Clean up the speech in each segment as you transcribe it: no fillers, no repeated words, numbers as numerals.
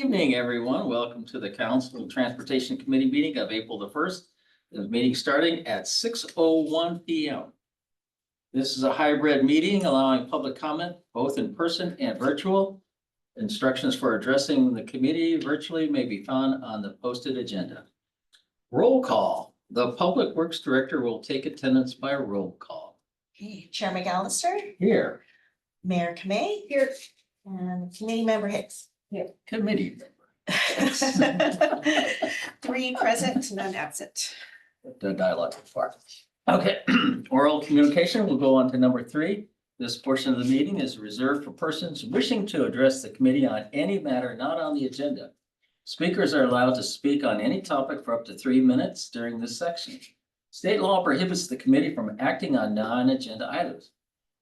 evening, everyone. Welcome to the Council Transportation Committee meeting of April the 1st. The meeting starting at 6:01 p.m. This is a hybrid meeting allowing public comment both in person and virtual. Instructions for addressing the committee virtually may be found on the posted agenda. Roll call. The Public Works Director will take attendance by roll call. Okay, Chair McAllister, Here, Mayor Kamei. Here. And Committee Member Hicks. Here. committee Three present, none absent. the dialogue part. Okay, oral communication will go on to number 3. This portion of the meeting is reserved for persons wishing to address the committee on any matter not on the agenda. Speakers are allowed to speak on any topic for up to 3 minutes during this section. State law prohibits the committee from acting on non-agenda items.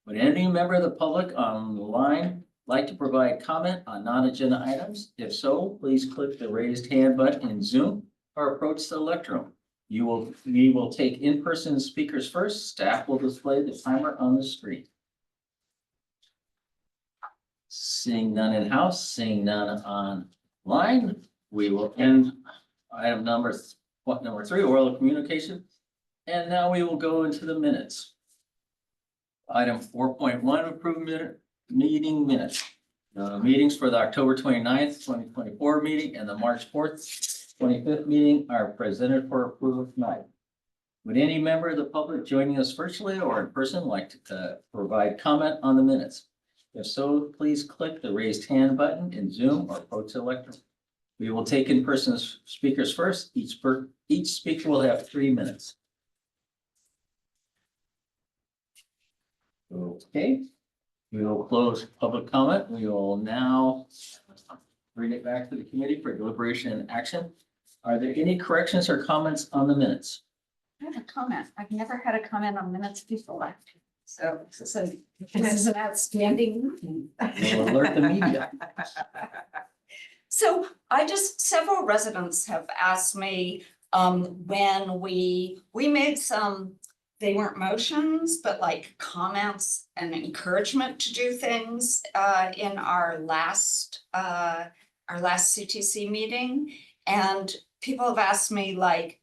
Would any member of the public on the line like to provide comment on non-agenda items? If so, please click the raised hand button in Zoom or approach the lectern. We will take in-person speakers first. Staff will display the timer on the screen. Seeing none in-house, seeing none online, we will end item number 3, oral communication. And now we will go into the minutes. Item 4.1, approved meeting minutes. Meetings for the October 29th, 2024 meeting and the March 4th, 25th meeting are presented for approval tonight. Would any member of the public joining us virtually or in person like to provide comment on the minutes? If so, please click the raised hand button in Zoom or approach the lectern. We will take in-person speakers first. Each speaker will have 3 minutes. Okay. We will close public comment. We will now bring it back to the committee for deliberation and action. Are there any corrections or comments on the minutes? I have a comment. I've never had a comment on minutes before. So this is an outstanding. We'll alert the media. So several residents have asked me, when we made some, they weren't motions, but like comments and encouragement to do things, in our last CTC meeting. And people have asked me like,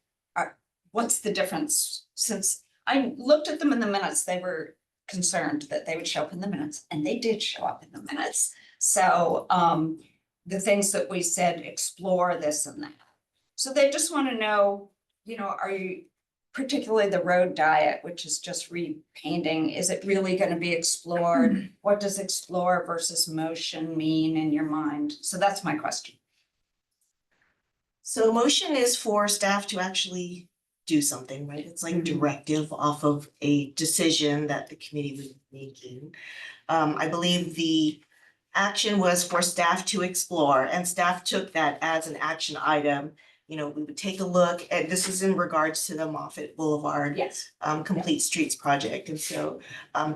what's the difference? Since I looked at them in the minutes, they were concerned that they would show up in the minutes, and they did show up in the minutes. So the things that we said, explore this and that. So they just want to know, are you, particularly the road diet, which is just repainting, is it really going to be explored? What does explore versus motion mean in your mind? So that's my question. So motion is for staff to actually do something, right? It's like directive off of a decision that the committee was making. I believe the action was for staff to explore, and staff took that as an action item. We would take a look at, this is in regards to the Moffett Boulevard Yes. Complete Streets project. And so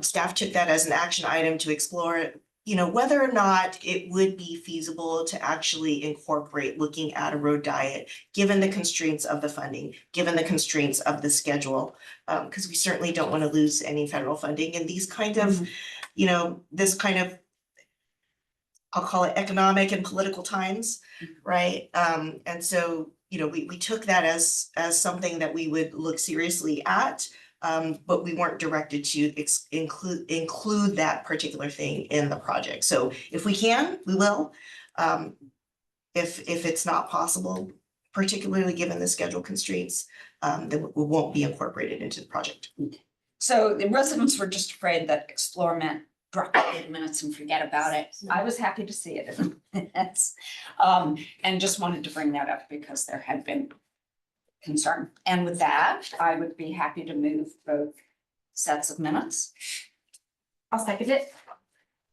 staff took that as an action item to explore, whether or not it would be feasible to actually incorporate looking at a road diet, given the constraints of the funding, given the constraints of the schedule, because we certainly don't want to lose any federal funding. And these kind of, this kind of, I'll call it economic and political times, right? And so, we took that as something that we would look seriously at, but we weren't directed to include that particular thing in the project. So if we can, we will. If it's not possible, particularly given the schedule constraints, then we won't be incorporated into the project. So the residents were just afraid that explore meant drop it in minutes and forget about it. I was happy to see it in minutes. And just wanted to bring that up because there had been concern. And with that, I would be happy to move both sets of minutes. I'll second it.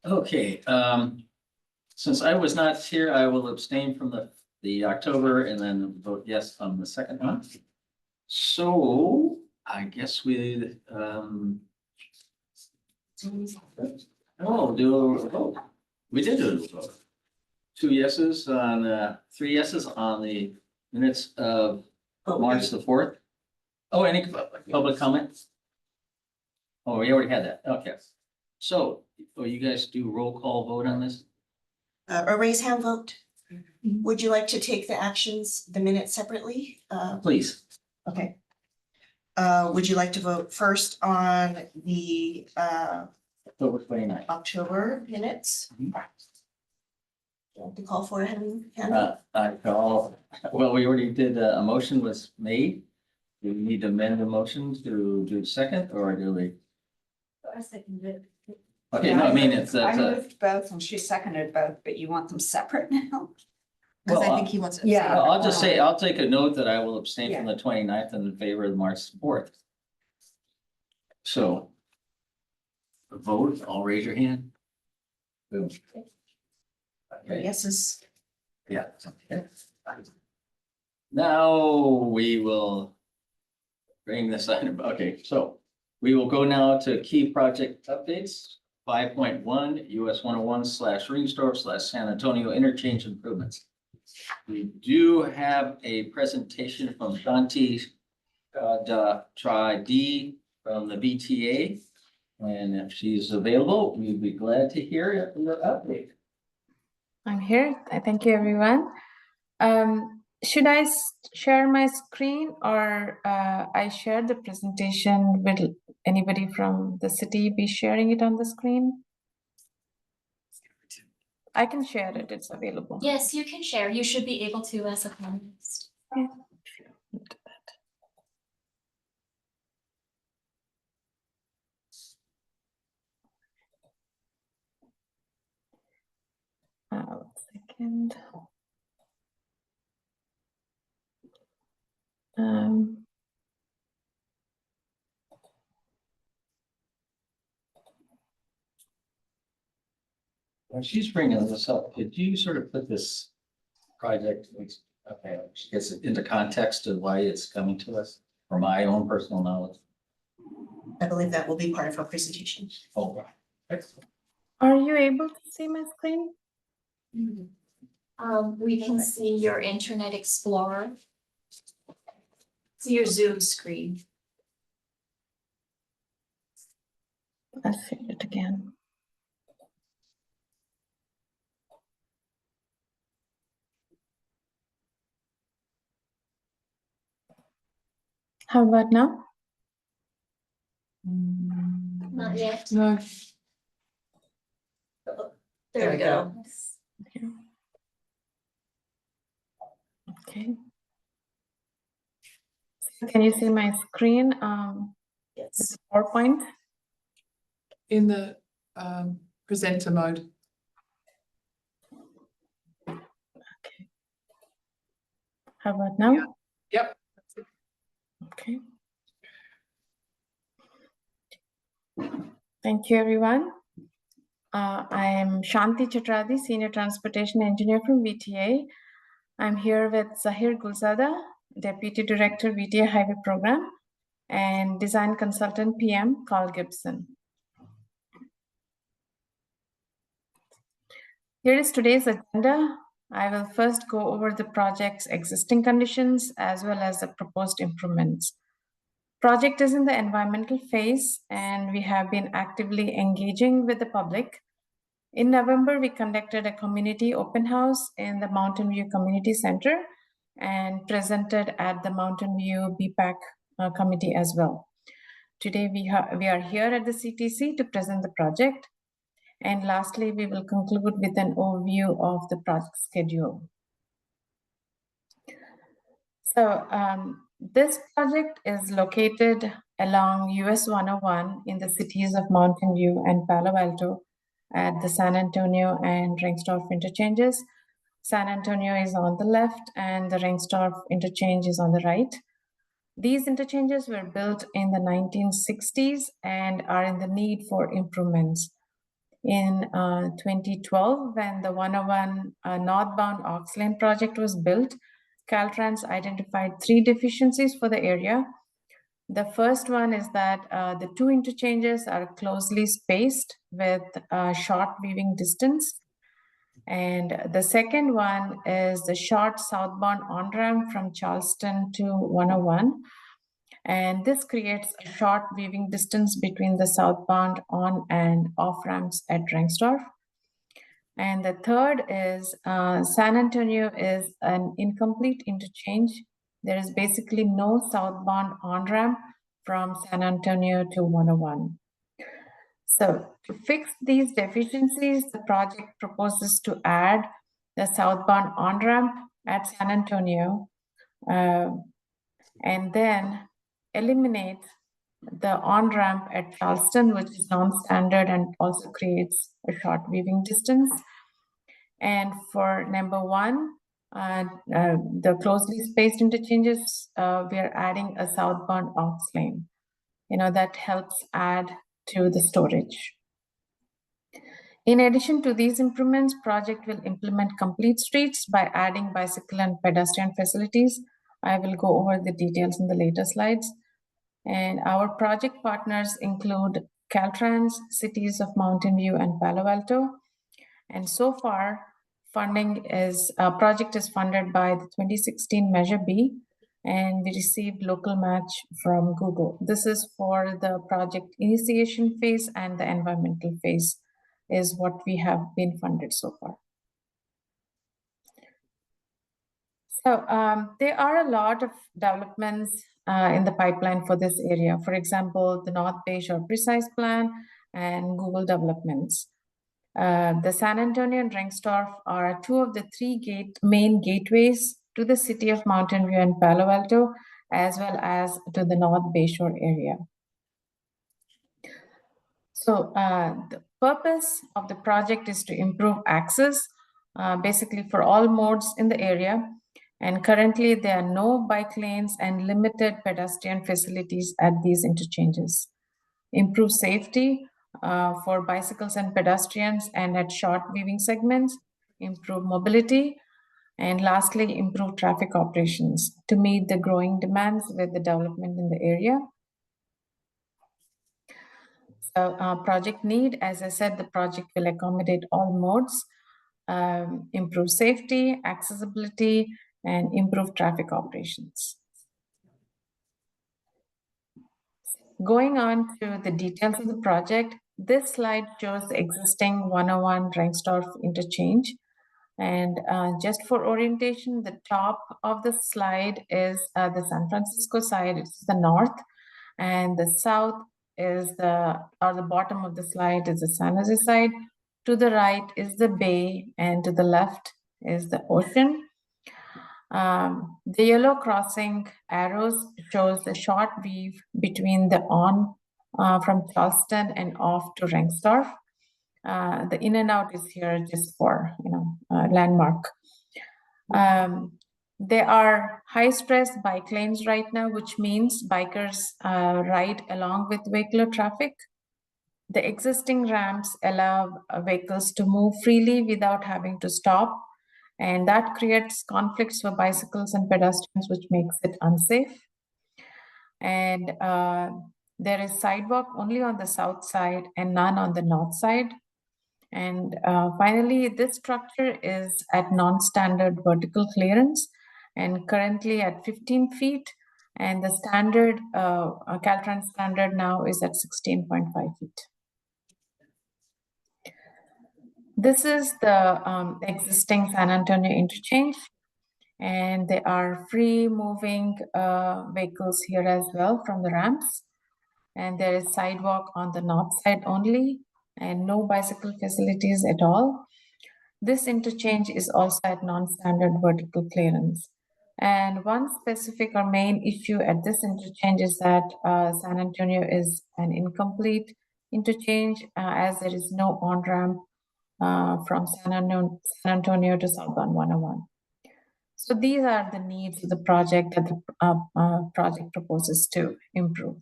Okay, since I was not here, I will abstain from the October and then vote yes on the second one. So I guess we do a vote. We did do a vote. 2 yeses on 3 yeses on the minutes of March the 4th. Oh, any public comments? Oh, we already had that. Okay. So, you guys do roll call vote on this? A raise hand vote. Would you like to take the actions, the minutes separately? Please. Okay. Would you like to vote first on the October 29th. October minutes? Mhm. Do you want to call for it, Henry? I call, well, we already did, a motion was made. Do we need to amend the motion to do second, or do we? I seconded it. Okay, no, I mean, it's, I that's a, moved both and she seconded both, but you want them separate now? Because I Well, think he wants to. Yeah. I'll just say, I'll take a note that I will abstain from Yeah. the 29th and in favor of the March 4th. So. Vote, all raise your hand. Boom. Okay, Yeses. yeah. Okay. Now we will bring this item, okay, so we will go now to key project updates. 5.1 US 101/Ringstorf/San Antonio interchange improvements. We do have a presentation from Shanti Tri-D from the BTA. And if she's available, we'd be glad to hear your update. I'm here. Thank you, everyone. Should I share my screen or I share the presentation? Will anybody from the city be sharing it on the screen? I can share it. It's available. Yes, you can share. You should be able to as a panelist. Okay. One second. When she's bringing this up, could you sort of put this project, okay, she gets it into context of why it's coming to us, for my own personal knowledge? I believe that will be part of our presentation. Oh, wow. Excellent. Are you able to see my screen? We can see your Internet Explorer. See your Zoom screen. I'll share it again. How about now? Not yet. No. There we go. Okay. Can you see my screen? Yes. PowerPoint? In the presenter mode. Okay. How about now? Yep. Okay. Thank you, everyone. I am Shanti Chatradi, Senior Transportation Engineer from VTA. I'm here with Zahir Gulzada, Deputy Director, VTA Highway Program, and Design Consultant PM, Carl Gibson. Here is today's agenda. I will first go over the project's existing conditions as well as the proposed improvements. Project is in the environmental phase and we have been actively engaging with the public. In November, we conducted a community open house in the Mountain View Community Center and presented at the Mountain View BPAC committee as well. Today, we are here at the CTC to present the project. And lastly, we will conclude with an overview of the project schedule. So this project is located along US 101 in the cities of Mountain View and Palo Alto at the San Antonio and Ringstorf interchanges. San Antonio is on the left and the Ringstorf interchange is on the right. These interchanges were built in the 1960s and are in the need for improvements. In 2012, when the 101 northbound Ox Lane project was built, Caltrans identified 3 deficiencies for the area. The first one is that the 2 interchanges are closely spaced with a short weaving distance. And the second one is the short southbound on-ramp from Charleston to 101. And this creates a short weaving distance between the southbound on and off ramps at Ringstorf. And the third is San Antonio is an incomplete interchange. There is basically no southbound on-ramp from San Antonio to 101. So to fix these deficiencies, the project proposes to add the southbound on-ramp at San Antonio and then eliminate the on-ramp at Charleston, which is non-standard and also creates a short weaving distance. And for number one, the closely spaced interchanges, we are adding a southbound aux lane. That helps add to the storage. In addition to these improvements, project will implement complete streets by adding bicycle and pedestrian facilities. I will go over the details in the later slides. And our project partners include Caltrans, cities of Mountain View and Palo Alto. And so far, project is funded by the 2016 Measure B, and we received local match from Google. This is for the project initiation phase, and the environmental phase is what we have been funded so far. So there are a lot of developments in the pipeline for this area. For example, the North Bay Shore Precise Plan and Google developments. The San Antonio and Rengstorff are two of the three main gateways to the city of Mountain View and Palo Alto, as well as to the North Bay Shore area. So the purpose of the project is to improve access, basically for all modes in the area. And currently there are no bike lanes and limited pedestrian facilities at these interchanges. Improve safety for bicycles and pedestrians and at short weaving segments, improve mobility, and lastly, improve traffic operations to meet the growing demands with the development in the area. So project need, as I said, the project will accommodate all modes, improve safety, accessibility, and improve traffic operations. Going on to the details of the project, this slide shows the existing 101 Rengstorff interchange. And just for orientation, the top of the slide is the San Francisco side, it's the north, and the south is the bottom of the slide is the San Jose side. To the right is the bay, and to the left is the ocean. The yellow crossing arrows shows the short weave between the from Charleston and off to Rengstorff. The in and out is here just for landmark. There are high stress bike lanes right now, which means bikers ride along with vehicular traffic. The existing ramps allow vehicles to move freely without having to stop. And that creates conflicts for bicycles and pedestrians, which makes it unsafe. And there is sidewalk only on the south side and none on the north side. And finally, this structure is at non-standard vertical clearance and currently at 15 feet. And the standard, Caltrans standard now is at 16.5 feet. This is the existing San Antonio interchange, and there are free moving vehicles here as well from the ramps. And there is sidewalk on the north side only and no bicycle facilities at all. This interchange is also at non-standard vertical clearance. And one specific or main issue at this interchange is that San Antonio is an incomplete interchange as there is no on-ramp from San Antonio to southbound 101. So these are the needs of the project that the project proposes to improve.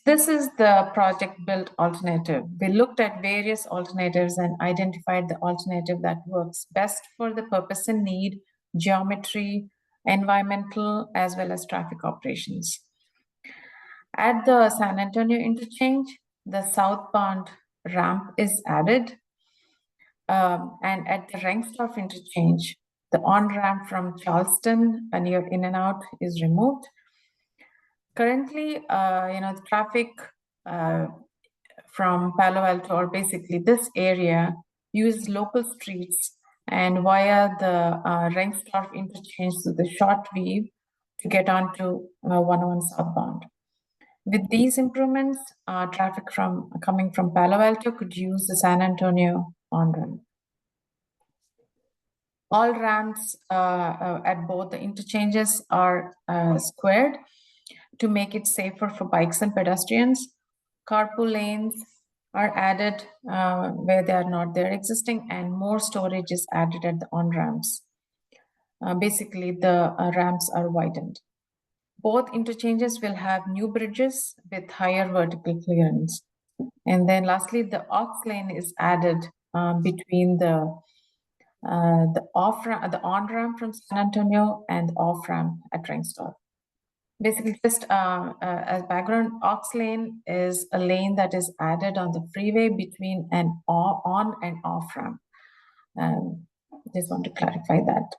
This is the project built alternative. We looked at various alternatives and identified the alternative that works best for the purpose and need, geometry, environmental, as well as traffic operations. At the San Antonio interchange, the southbound ramp is added. And at the Rengstorff interchange, the on-ramp from Charleston near In and Out is removed. Currently, the traffic from Palo Alto, or basically this area, use local streets and via the Rengstorff interchange to the short weave to get onto 101 southbound. With these improvements, traffic coming from Palo Alto could use the San Antonio on-ramp. All ramps at both the interchanges are squared to make it safer for bikes and pedestrians. Carpool lanes are added where they are not there existing, and more storage is added at the on-ramps. Basically, the ramps are widened. Both interchanges will have new bridges with higher vertical clearance. And then lastly, the aux lane is added between the on-ramp from San Antonio and off-ramp at Rengstorff. Basically, just as background, aux lane is a lane that is added on the freeway between an on and off-ramp. Just want to clarify that.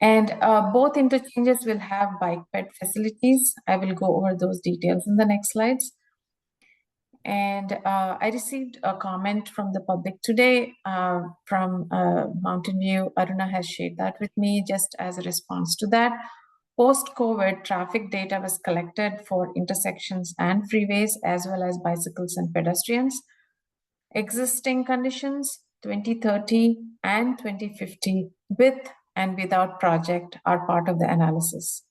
And both interchanges will have bike ped facilities. I will go over those details in the next slides. And I received a comment from the public today from Mountain View. Aruna has shared that with me just as a response to that. Post-COVID, traffic data was collected for intersections and freeways, as well as bicycles and pedestrians. Existing conditions, 2030 and 2050, with and without project are part of the analysis.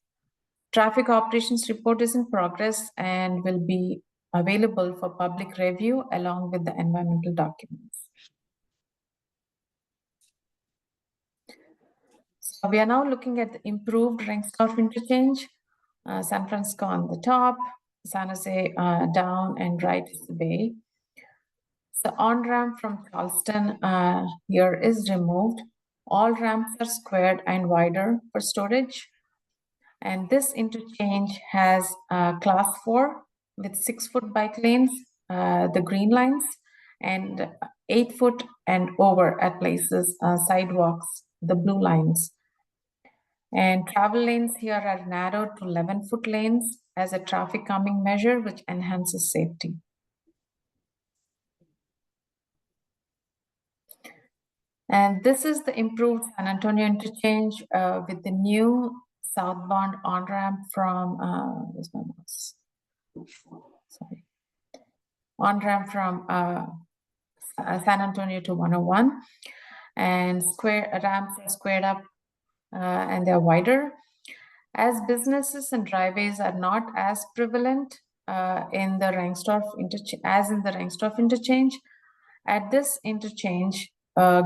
Traffic operations report is in progress and will be available for public review along with the environmental documents. So we are now looking at the improved Rengstorff interchange, San Francisco on the top, San Jose down and right is the bay. The on-ramp from Charleston here is removed. All ramps are squared and wider for storage. And this interchange has class 4 with 6-foot bike lanes, the green lines, and 8-foot and over at places, sidewalks, the blue lines. And travel lanes here are narrowed to 11-foot lanes as a traffic calming measure, which enhances safety. And this is the improved San Antonio interchange with the new southbound on-ramp from, where's my mouse? Sorry. On-ramp from San Antonio to 101. And ramps are squared up and they're wider. As businesses and driveways are not as prevalent in the Rengstorff interchange, at this interchange,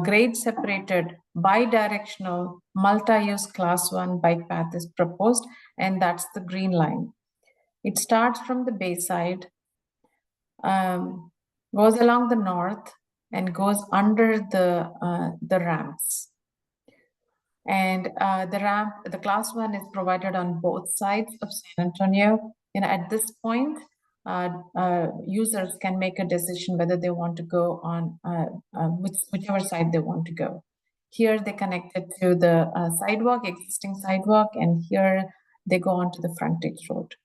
grade separated bi-directional multi-use class 1 bike path is proposed, and that's the green line. It starts from the bayside, goes along the north, and goes under the ramps. And the class 1 is provided on both sides of San Antonio. And at this point, users can make a decision whether they want to go on whichever side they want to go. Here they connected to the existing sidewalk, and here they go onto the frontage road.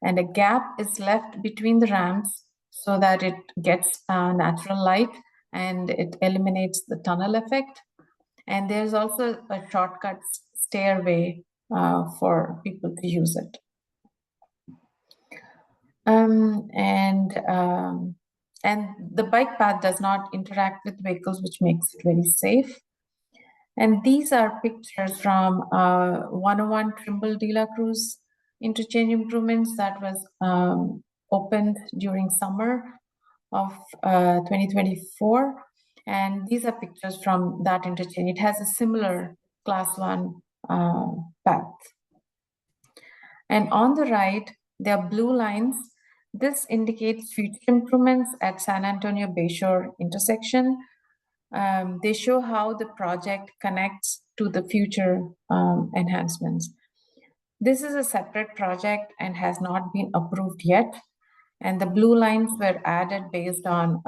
And a gap is left between the ramps so that it gets natural light and it eliminates the tunnel effect. And there's also a shortcut stairway for people to use it. And the bike path does not interact with vehicles, which makes it very safe. And these are pictures from 101 Trimble De La Cruz interchange improvements that was opened during summer of 2024. And these are pictures from that interchange. It has a similar class 1 path. And on the right, there are blue lines. This indicates future improvements at San Antonio Bayshore intersection. They show how the project connects to the future enhancements. This is a separate project and has not been approved yet. And the blue lines were added based on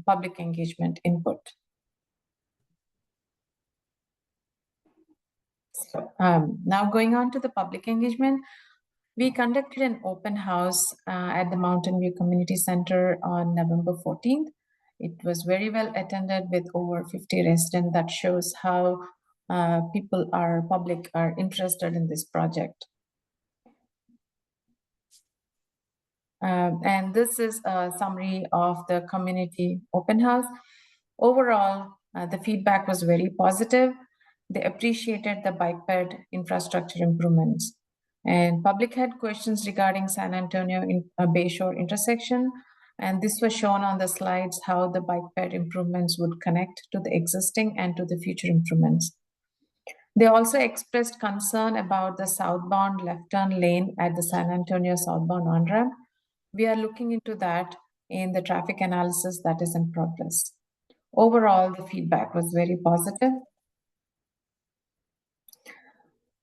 public engagement input. So now going on to the public engagement, We conducted an open house at the Mountain View Community Center on November 14th. It was very well attended with over 50 residents. That shows how public are interested in this project. And this is a summary of the community open house. Overall, the feedback was very positive. They appreciated the bike ped infrastructure improvements. And public had questions regarding San Antonio Bayshore intersection. And this was shown on the slides how the bike ped improvements would connect to the existing and to the future improvements. They also expressed concern about the southbound left turn lane at the San Antonio southbound on-ramp. We are looking into that in the traffic analysis that is in progress. Overall, the feedback was very positive.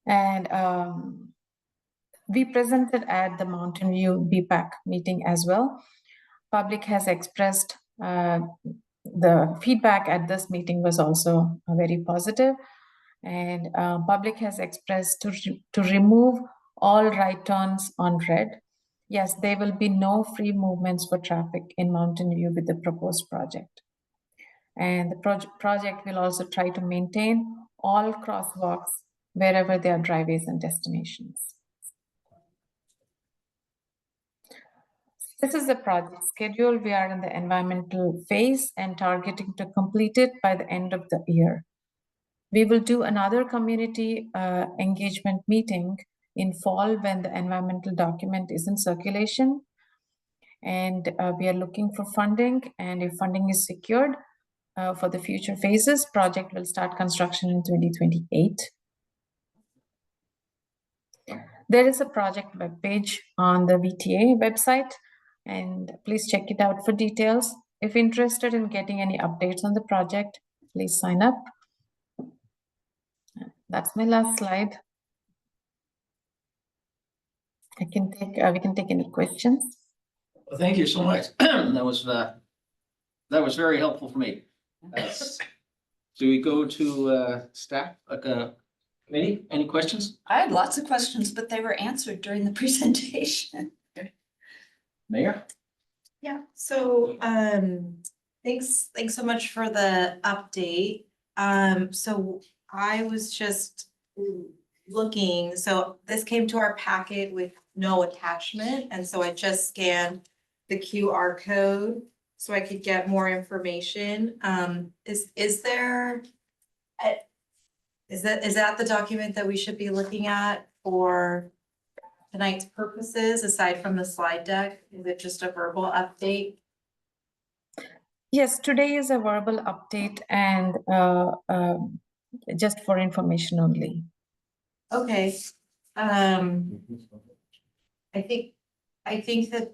And we presented at the Mountain View BPAC meeting as well. Public has expressed the feedback at this meeting was also very positive. And public has expressed to remove all right turns on red. Yes, there will be no free movements for traffic in Mountain View with the proposed project. And the project will also try to maintain all crosswalks wherever there are driveways and destinations. This is the project schedule. We are in the environmental phase and targeting to complete it by the end of the year. We will do another community engagement meeting in fall when the environmental document is in circulation. And we are looking for funding, and if funding is secured for the future phases, project will start construction in 2028. There is a project webpage on the VTA website, and please check it out for details. If interested in getting any updates on the project, please sign up. That's my last slide. We can take any questions. Well, thank you so much. That was very helpful for me. Do we go to staff, committee? Any questions? I had lots of questions, but they were answered during the presentation. Mayor? Yeah, so thanks so much for the update. So I was just looking, so this came to our packet with no attachment, and so I just scanned the QR code so I could get more information. Is that the document that we should be looking at for tonight's purposes, aside from the slide deck? Is it just a verbal update? Yes, today is a verbal update and just for information only. Okay, I think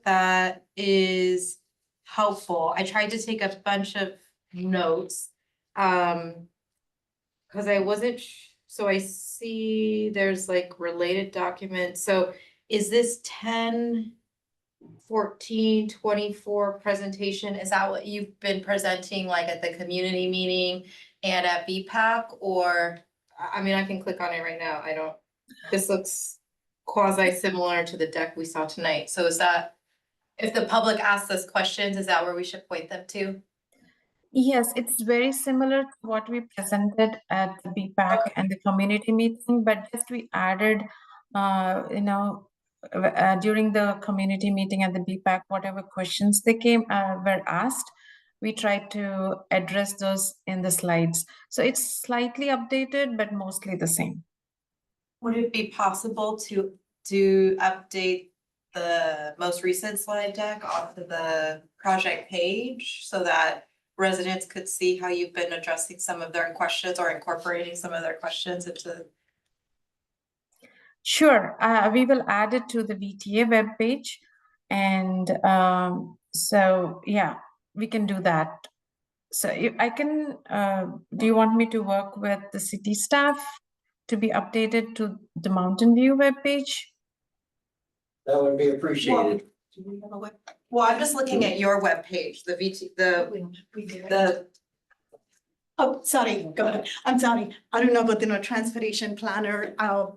that is helpful. I tried to take a bunch of notes. Cause I wasn't, so I see there's like related documents. So is this 10/14/24 presentation? Is that what you've been presenting like at the community meeting and at BPAC? Or, I mean, I can click on it right now. This looks quasi similar to the deck we saw tonight. So is that, if the public asks us questions, is that where we should point them to? Yes, it's very similar to what we presented at the BPAC and the community meeting, but just we added, during the community meeting at the BPAC, whatever questions they were asked, we tried to address those in the slides. So it's slightly updated, but mostly the same. Would it be possible to update the most recent slide deck onto the project page so that residents could see how you've been addressing some of their questions or incorporating some of their questions into? Sure, we will add it to the VTA webpage. And so, yeah, we can do that. So I can, do you want me to work with the city staff to be updated to the Mountain View webpage? That would be appreciated. Well, I'm just looking at your webpage, Oh, sorry, go ahead. I'm sorry. I don't know about the transportation planner. Our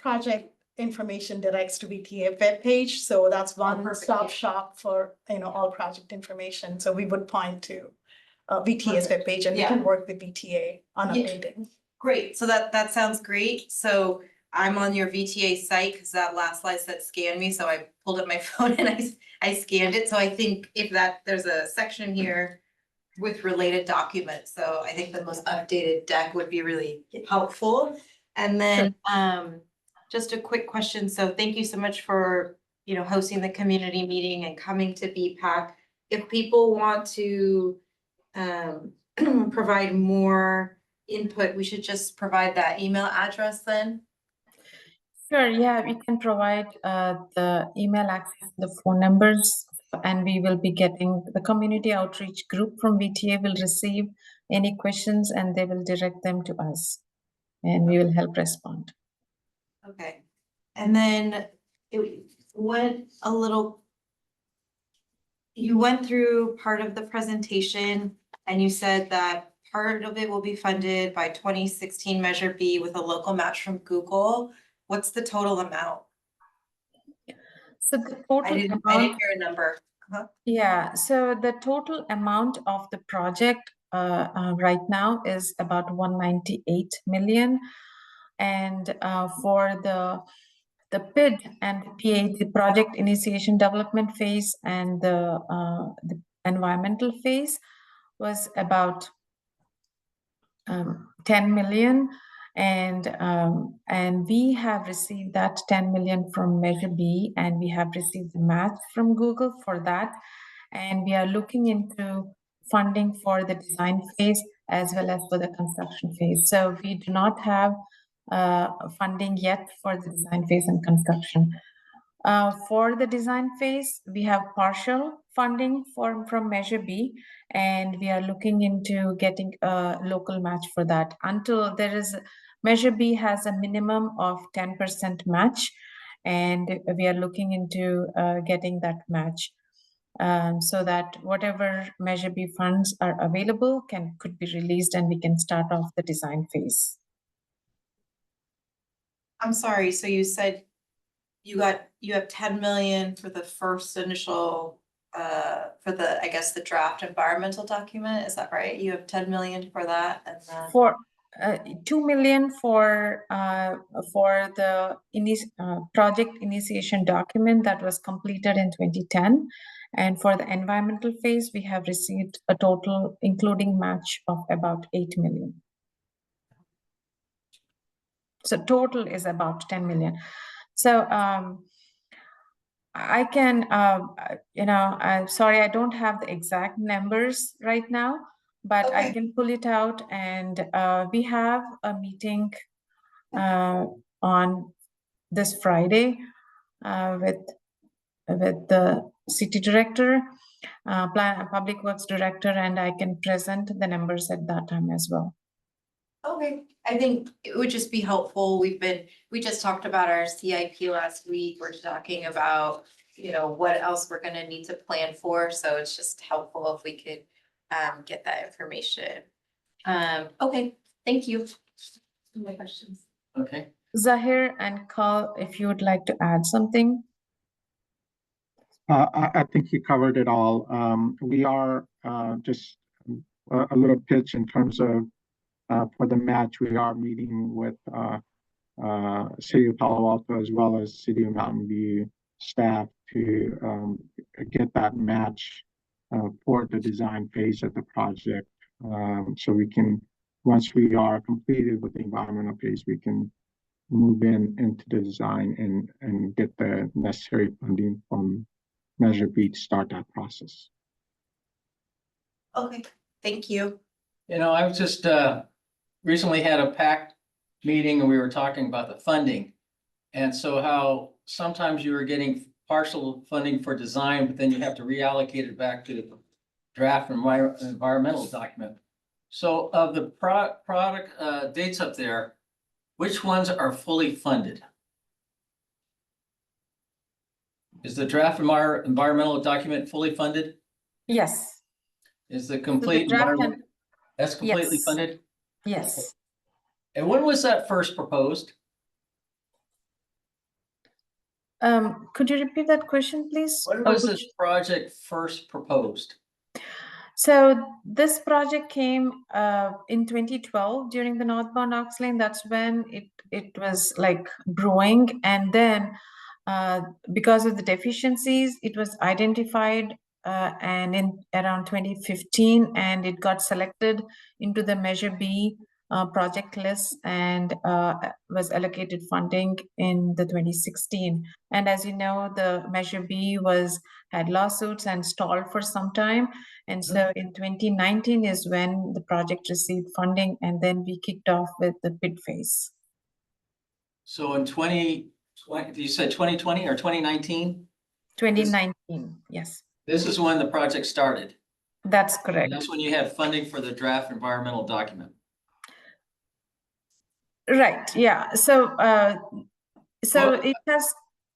project information directs to VTA webpage, so that's one perfect, stop yeah. shop for, all project information, so we would point to VTA's Perfect. webpage, and we Yeah. can work with VTA on Yeah. updating. Great, so that sounds great. So I'm on your VTA site because that last slide said scan me, so I pulled up my phone and I scanned it. So I think if there's a section here with related documents, so I think the most updated deck would be really helpful. And then just a quick question. So thank you so much for, hosting the community meeting and coming to BPAC. If people want to provide more input, we should just provide that email address then? Sure, yeah, we can provide the email access, the phone numbers, and we will be getting the community outreach group from VTA will receive any questions and they will direct them to us. And we will help respond. Okay, and then it went a little. You went through part of the presentation and you said that part of it will be funded by 2016 Measure B with a local match from Google. What's the total amount? So the I total didn't amount, hear a number. yeah, so the total amount of the project right now is about 198 million. And for the PID and PA, the project initiation development phase and the environmental phase was about 10 million. And we have received that 10 million from Measure B, and we have received the match from Google for that. And we are looking into funding for the design phase as well as for the construction phase. So we do not have funding yet for the design phase and construction. For the design phase, we have partial funding from Measure B, and we are looking into getting a local match for that. Until there is, Measure B has a minimum of 10% match, and we are looking into getting that match. So that whatever Measure B funds are available could be released and we can start off the design phase. I'm sorry, so you said you have 10 million for the first initial, for the, I guess, the draft environmental document, is that right? You have 10 million for that and then. For 2 million for the project initiation document that was completed in 2010. And for the environmental phase, we have received a total, including match, of about 8 million. So total is about 10 million. So I can, I'm sorry, I don't have the exact numbers right now, but I can pull it out. And we have a meeting on this Friday with the city director, public works director, and I can present the numbers at that time as well. Okay, I think it would just be helpful. We just talked about our CIP last week. We're talking about, what else we're gonna need to plan for. So it's just helpful if we could get that information. Okay, thank you. My questions. Okay, Zahir and Carl, if you would like to add something. I think you covered it all. We are just a little pitch in terms of for the match. We are meeting with City of Palo Alto as well as City of Mountain View staff to get that match for the design phase of the project. So we can, once we are completed with the environmental phase, we can move into the design and get the necessary funding from Measure B to start that process. Okay, thank you. I was just recently had a PAC meeting and we were talking about the funding. And so how sometimes you were getting partial funding for design, but then you have to reallocate it back to the draft environmental document. So of the product dates up there, which ones are fully funded? Is the draft environmental document fully funded? Yes. Is the complete draft environment, that's completely yes. funded? Yes. And when was that first proposed? Could you repeat that question, please? When was this project first proposed? So this project came in 2012 during the northbound aux lane. That's when it was like brewing, and then because of the deficiencies, it was identified and in around 2015, and it got selected into the Measure B project list and was allocated funding in the 2016. And as you know, the Measure B had lawsuits and stalled for some time. And so in 2019 is when the project received funding, and then we kicked off with the bid phase. So in 2020, you said 2020 or 2019? 2019, yes, This is when the project started. that's And correct. that's when you had funding for the draft environmental document. Right, yeah. So Well-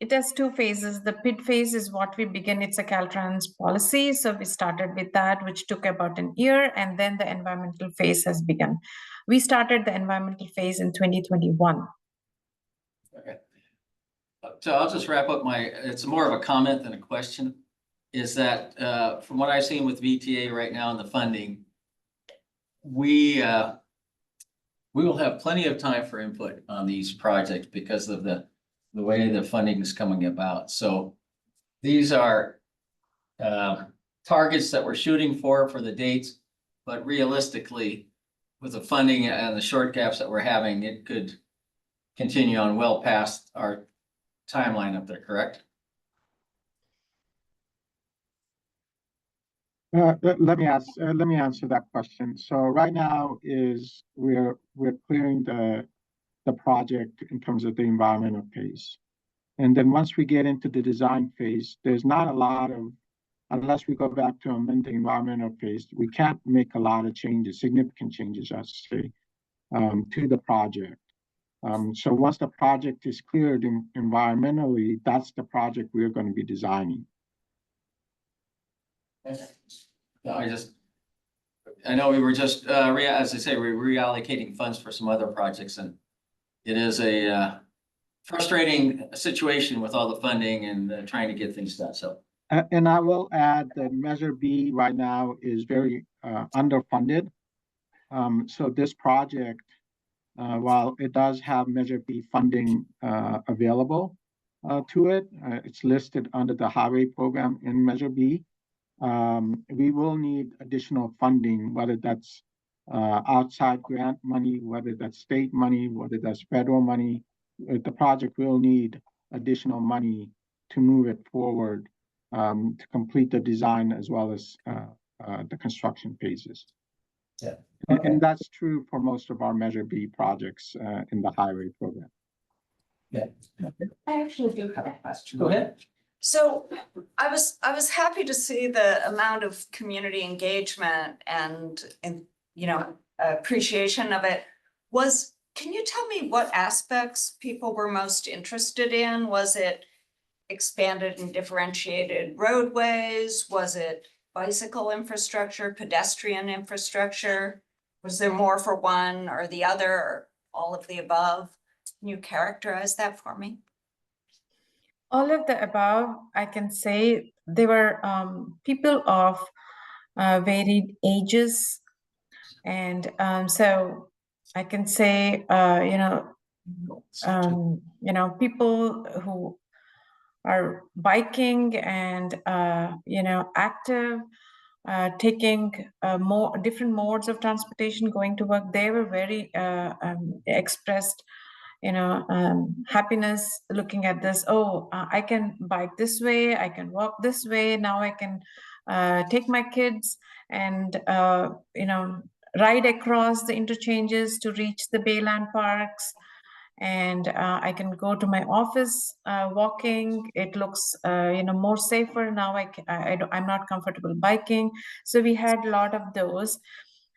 it has two phases. The bid phase is what we begin. It's a Caltrans policy. So we started with that, which took about an year, and then the environmental phase has begun. We started the environmental phase in 2021. Okay. So I'll just wrap up it's more of a comment than a question. Is that, from what I've seen with VTA right now and the funding, we will have plenty of time for input on these projects because of the way the funding is coming about. So these are targets that we're shooting for the dates, but realistically, with the funding and the short gaps that we're having, it could continue on well past our timeline up there, correct? Let me answer that question. So right now we're clearing the project in terms of the environmental phase. And then once we get into the design phase, there's not a lot of, unless we go back to amend the environmental phase, we can't make a lot of changes, significant changes, I should say, to the project. So once the project is cleared environmentally, that's the project we're going to be designing. No, I know we were just, as I say, we're reallocating funds for some other projects, and it is a frustrating situation with all the funding and trying to get things done, so. And I will add that Measure B right now is very underfunded. So this project, while it does have Measure B funding available to it, it's listed under the highway program in Measure B. We will need additional funding, whether that's outside grant money, whether that's state money, whether that's federal money. The project will need additional money to move it forward, to complete the design as well as the construction phases. Yeah. And that's true for most of our Measure B projects in the highway program. Yeah. I actually do have a question. Go ahead. So I was happy to see the amount of community engagement and appreciation of it. Can you tell me what aspects people were most interested in? Was it expanded and differentiated roadways? Was it bicycle infrastructure, pedestrian infrastructure? Was there more for one or the other, or all of the above? Can you characterize that for me? All of the above, I can say they were people of varied ages. And so I can say, people who are biking and, active, taking more different modes of transportation, going to work. They were very expressed happiness looking at this. I can bike this way, I can walk this way, now I can take my kids and ride across the interchanges to reach the Bayland parks, and I can go to my office walking. It looks more safer now. I'm not comfortable biking, so we had a lot of those.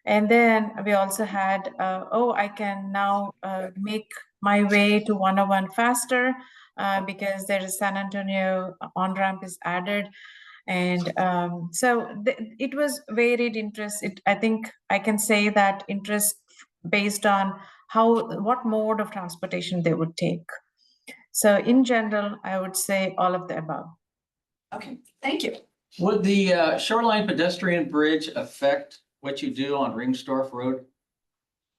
And then we also had I can now make my way to 101 faster because there is San Antonio on-ramp is added. And so it was varied interest. I think I can say that interest based on what mode of transportation they would take. So in general, I would say all of the above. Okay, thank you. Would the shoreline pedestrian bridge affect what you do on Ringstorff Road?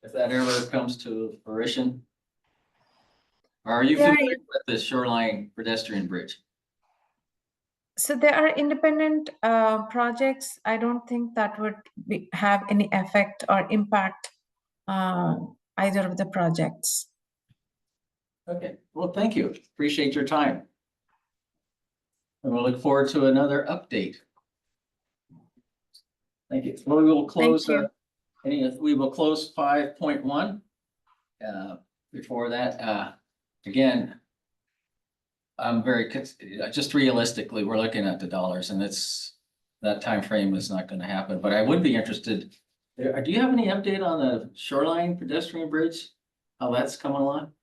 If that ever comes to fruition? Or are you Yeah, familiar with the shoreline pedestrian bridge? So there are independent projects. I don't think that would have any effect or impact either of the projects. Okay, well, thank you. Appreciate your time. And we'll look forward to another update. Thank you. Well, we will close, you. we will close 5.1. Before that, again, I'm very, just realistically, we're looking at the dollars and that time frame is not going to happen, but I would be interested. Do you have any update on the shoreline pedestrian bridge? How that's coming along?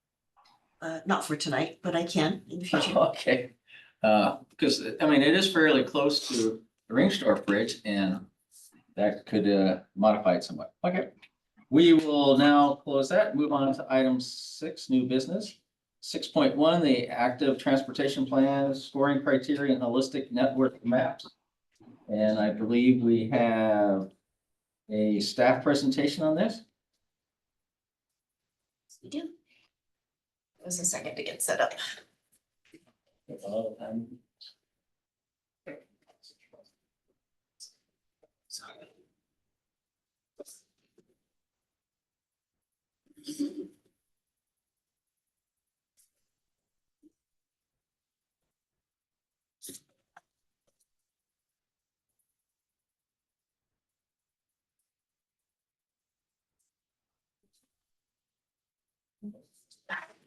Not for tonight, but I can in the future. Okay, because I mean, it is fairly close to the Ringstorff Bridge and that could modify it somewhat. Okay. We will now close that, move on to item 6, new business. 6.1, the active transportation plan, scoring criteria and holistic network maps. And I believe we have a staff presentation on this. We do. It was a second to get set up.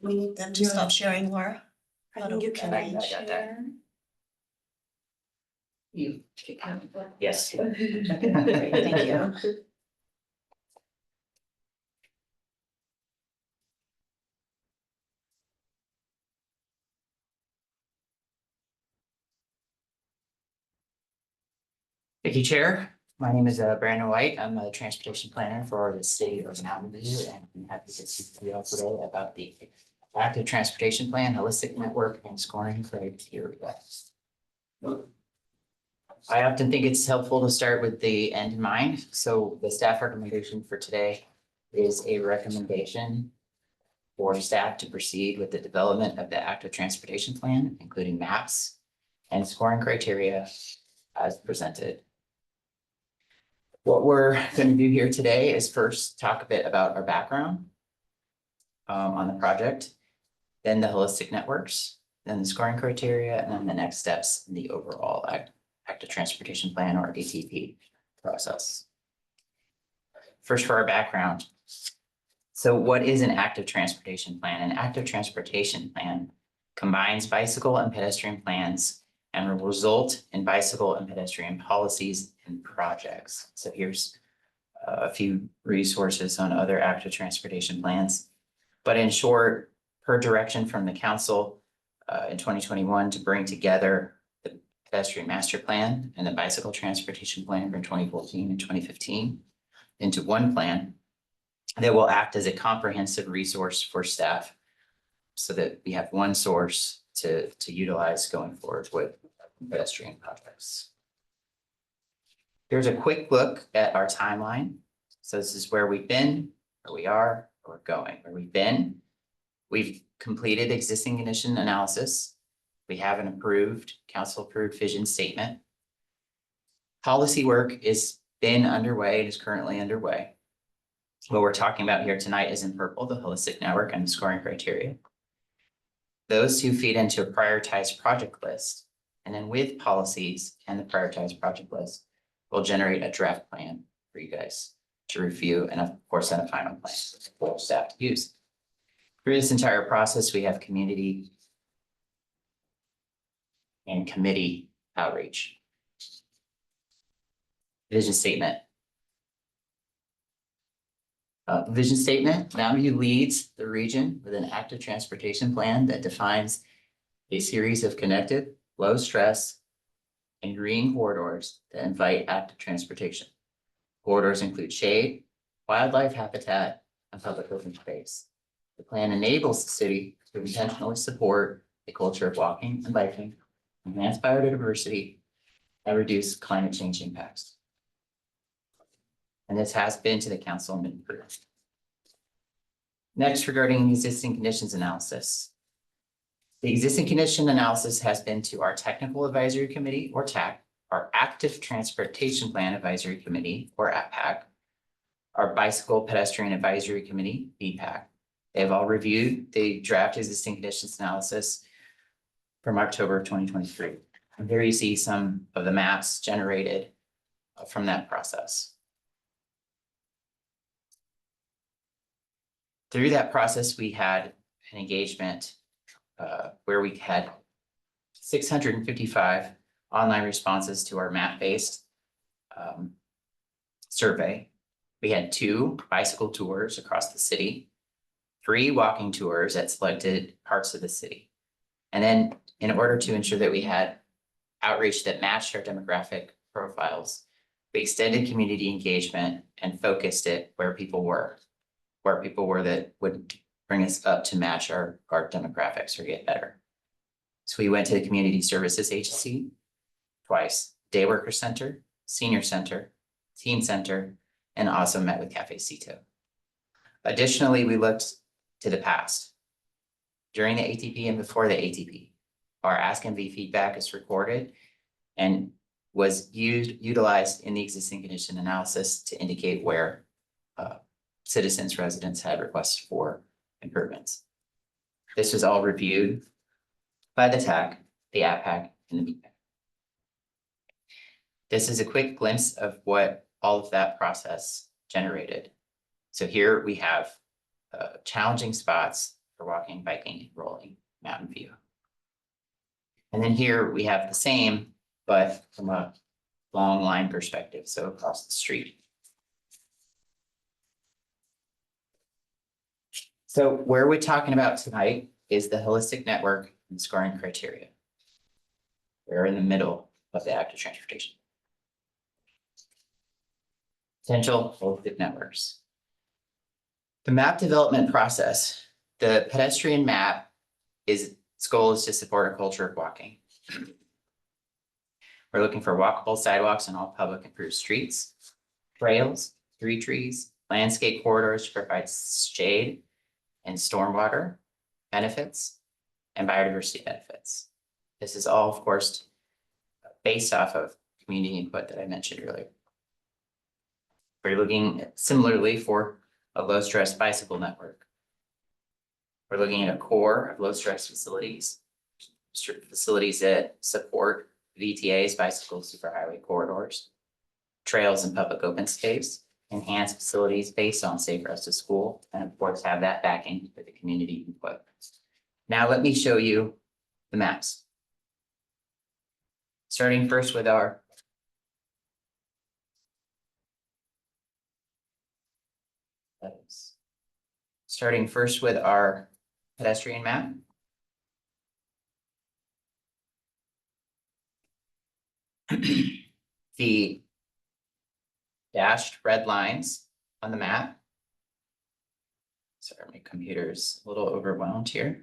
We need them to stop sharing, Laura. You can share. You. Yes. Thank you. Thank you, Chair. My name is Brandon White. I'm a transportation planner for the city of Mountain View, and I'm happy to speak to you all today about the active transportation plan, holistic network, and scoring criteria. I often think it's helpful to start with the end in mind. So the staff recommendation for today is a recommendation for staff to proceed with the development of the active transportation plan, including maps and scoring criteria as presented. What we're going to do here today is first talk a bit about our background on the project, then the holistic networks, then the scoring criteria, and then the next steps in the overall active transportation plan or ATP process. First, for our background. So what is an active transportation plan? An active transportation plan combines bicycle and pedestrian plans and will result in bicycle and pedestrian policies and projects. So here's a few resources on other active transportation plans. But in short, per direction from the council in 2021 to bring together the pedestrian master plan and the bicycle transportation plan from 2014 and 2015 into one plan that will act as a comprehensive resource for staff so that we have one source to utilize going forward with pedestrian projects. Here's a quick look at our timeline. So this is where we've been, where we are, where we're going. Where we've been, we've completed existing condition analysis. We have an council-approved vision statement. Policy work is been underway, it is currently underway. What we're talking about here tonight is in purple, the holistic network and the scoring criteria. Those two feed into a prioritized project list. And then with policies and the prioritized project list, we'll generate a draft plan for you guys to review and of course, then a final plan for staff to use. Through this entire process, we have community and committee outreach. Vision statement. Vision statement, Mountain View leads the region with an active transportation plan that defines a series of connected, low stress, and green corridors that invite active transportation. Corridors include shade, wildlife habitat, and public open space. The plan enables the city to intentionally support a culture of walking and biking, enhance biodiversity, and reduce climate change impacts. And this has been to the council and been approved. Next, regarding existing conditions analysis. The existing condition analysis has been to our Technical Advisory Committee, or TAC, our Active Transportation Plan Advisory Committee, or APAC, our Bicycle Pedestrian Advisory Committee, BPAC. They have all reviewed the draft existing conditions analysis from October of 2023. And here you see some of the maps generated from that process. Through that process, we had an engagement where we had 655 online responses to our map-based survey. We had 2 bicycle tours across the city, 3 walking tours at selected parts of the city. And then in order to ensure that we had outreach that matched our demographic profiles, we extended community engagement and focused it where people were that would bring us up to match our demographics or get better. So we went to the Community Services Agency twice, Day Worker Center, Senior Center, Teen Center, and also met with Cafe Cito. Additionally, we looked to the past. During the ATP and before the ATP, our Ask MV feedback is recorded and was utilized in the existing condition analysis to indicate where citizens, residents had requests for improvements. This was all reviewed by the TAC, the APAC, and the BPAC. This is a quick glimpse of what all of that process generated. So here we have challenging spots for walking, biking, and rolling, Mountain View. And then here we have the same, but from a long line perspective, so across the street. So where we're talking about tonight is the holistic network and scoring criteria. We're in the middle of the active transportation. Potential holistic networks. The map development process, the pedestrian map its goal is to support a culture of walking. We're looking for walkable sidewalks on all public improved streets, trails, tree trees, landscape corridors to provide shade and stormwater benefits and biodiversity benefits. This is all, of course, based off of community input that I mentioned earlier. We're looking similarly for a low-stress bicycle network. We're looking at a core of low-stress facilities that support VTAs, bicycle superhighway corridors, trails and public open space, enhanced facilities based on safe routes to school, and of course have that backing with the community input. Now let me show you the maps. Starting first with our pedestrian map. The dashed red lines on the map. Sorry, my computer's a little overwhelmed here.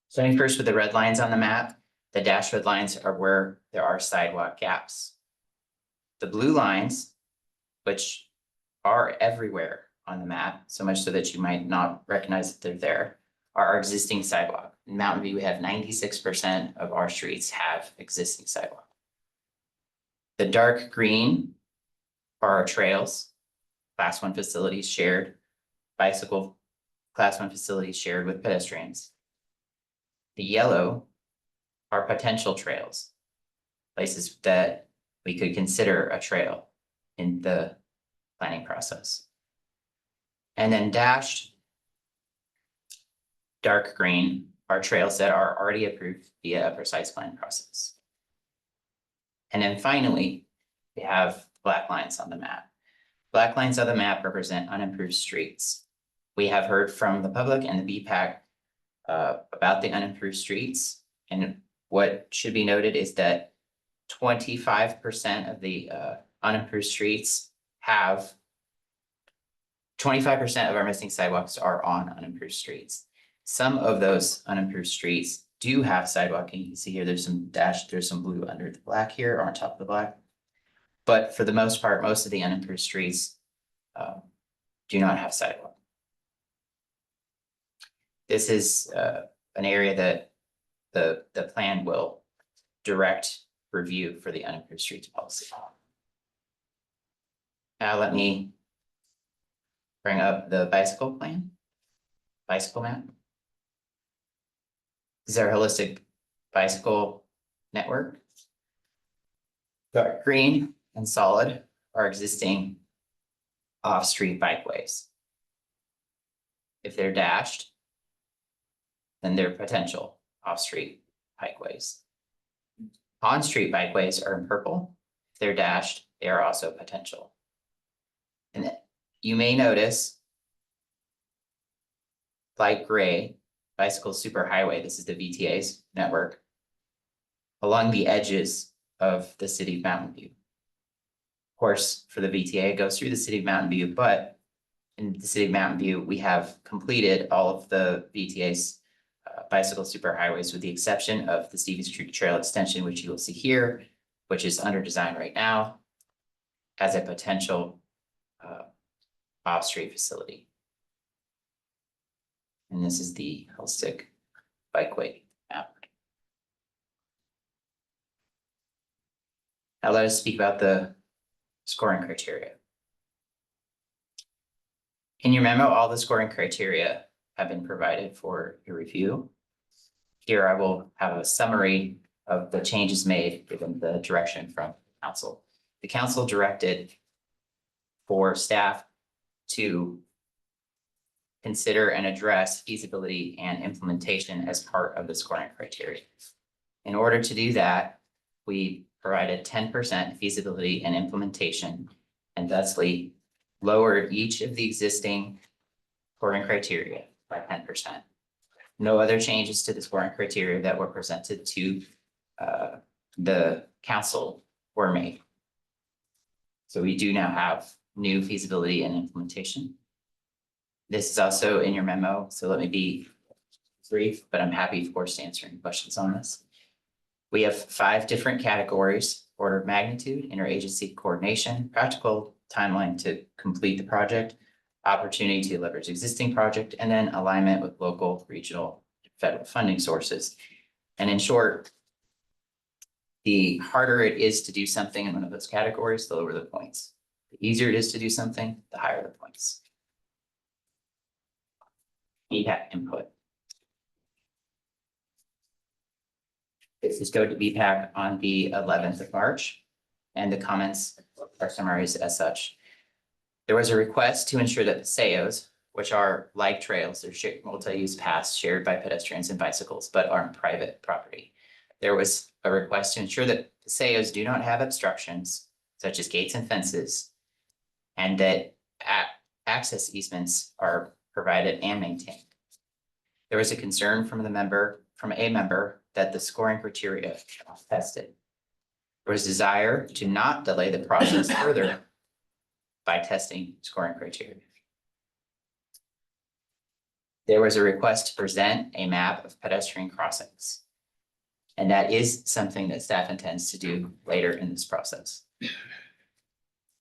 Starting first with the red lines on the map, the dashed red lines are where there are sidewalk gaps. The blue lines, which are everywhere on the map, so much so that you might not recognize that they're there, are our existing sidewalk. In Mountain View, we have 96% of our streets have existing sidewalk. The dark green are our trails, class 1 facilities shared, bicycle class 1 facilities shared with pedestrians. The yellow are potential trails, places that we could consider a trail in the planning process. And then dashed dark green are trails that are already approved via a precise plan process. And then finally, we have black lines on the map. Black lines on the map represent unimproved streets. We have heard from the public and the BPAC about the unimproved streets. And what should be noted is that 25% of the unimproved streets have 25% of our missing sidewalks are on unimproved streets. Some of those unimproved streets do have sidewalking. You can see here, there's some blue under the black here, or on top of the black. But for the most part, most of the unimproved streets do not have sidewalk. This is an area that the plan will direct review for the unimproved streets policy. Now let me bring up the bicycle plan, bicycle map. This is our holistic bicycle network. Dark green and solid are existing off-street bikeways. If they're dashed, then they're potential off-street bikeways. On-street bikeways are in purple. If they're dashed, they are also potential. And you may notice light gray bicycle superhighway, this is the VTA's network, along the edges of the city of Mountain View. Of course, for the VTA, it goes through the city of Mountain View, but in the city of Mountain View, we have completed all of the VTA's bicycle superhighways with the exception of the Stevens Creek Trail extension, which you will see here, which is under design right now as a potential off-street facility. And this is the holistic bikeway map. Now let us speak about the scoring criteria. In your memo, all the scoring criteria have been provided for your review. Here I will have a summary of the changes made given the direction from council. The council directed for staff to consider and address feasibility and implementation as part of the scoring criteria. In order to do that, we provided 10% feasibility and implementation, and thusly lowered each of the existing scoring criteria by 10%. No other changes to the scoring criteria that were presented to the council were made. So we do now have new feasibility and implementation. This is also in your memo, so let me be brief, but I'm happy, of course, to answer any questions on this. We have 5 different categories: order of magnitude, interagency coordination, practical timeline to complete the project, opportunity to leverage existing project, and then alignment with local, regional, federal funding sources. And in short, the harder it is to do something in one of those categories, the lower the points. The easier it is to do something, the higher the points. BPAC input. This is going to BPAC on the 11th of March, and the comments are summarized as such. There was a request to ensure that the SAOs, which are like trails, they're shared multi-use paths shared by pedestrians and bicycles, but are on private property. There was a request to ensure that the SAOs do not have obstructions such as gates and fences, and that access easements are provided and maintained. There was a concern from a member that the scoring criteria was tested. There was desire to not delay the process further by testing scoring criteria. There was a request to present a map of pedestrian crossings. And that is something that staff intends to do later in this process.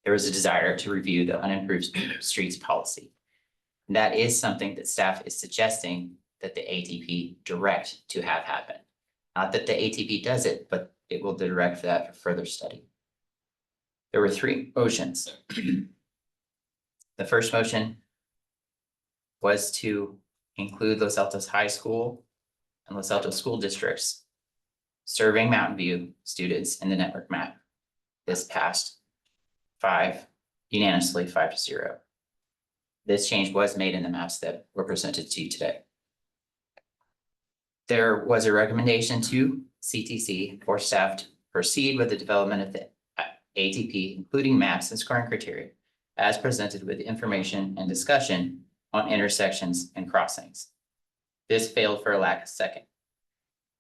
There was a desire to review the unimproved streets policy. And that is something that staff is suggesting that the ATP direct to have happen. Not that the ATP does it, but it will direct that for further study. There were 3 motions. The first motion was to include Los Altos High School and Los Altos school districts serving Mountain View students in the network map. This passed unanimously 5-0. This change was made in the maps that were presented to you today. There was a recommendation to CTC for staff to proceed with the development of the ATP, including maps and scoring criteria, as presented with information and discussion on intersections and crossings. This failed for a lack of second.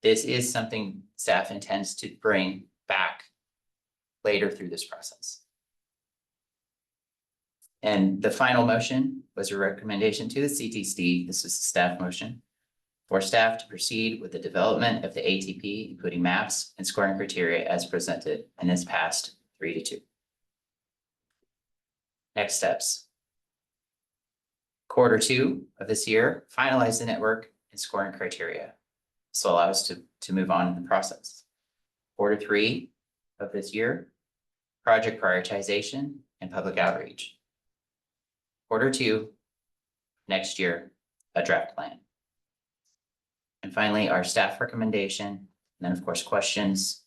This is something staff intends to bring back later through this process. And the final motion was a recommendation to the CTC, this is the staff motion, for staff to proceed with the development of the ATP, including maps and scoring criteria as presented, and this passed 3-2. Next steps. Q2 of this year, finalize the network and scoring criteria. This will allow us to move on in the process. Q3 of this year, project prioritization and public outreach. Q2 next year, a draft plan. And finally, our staff recommendation, and then of course, questions.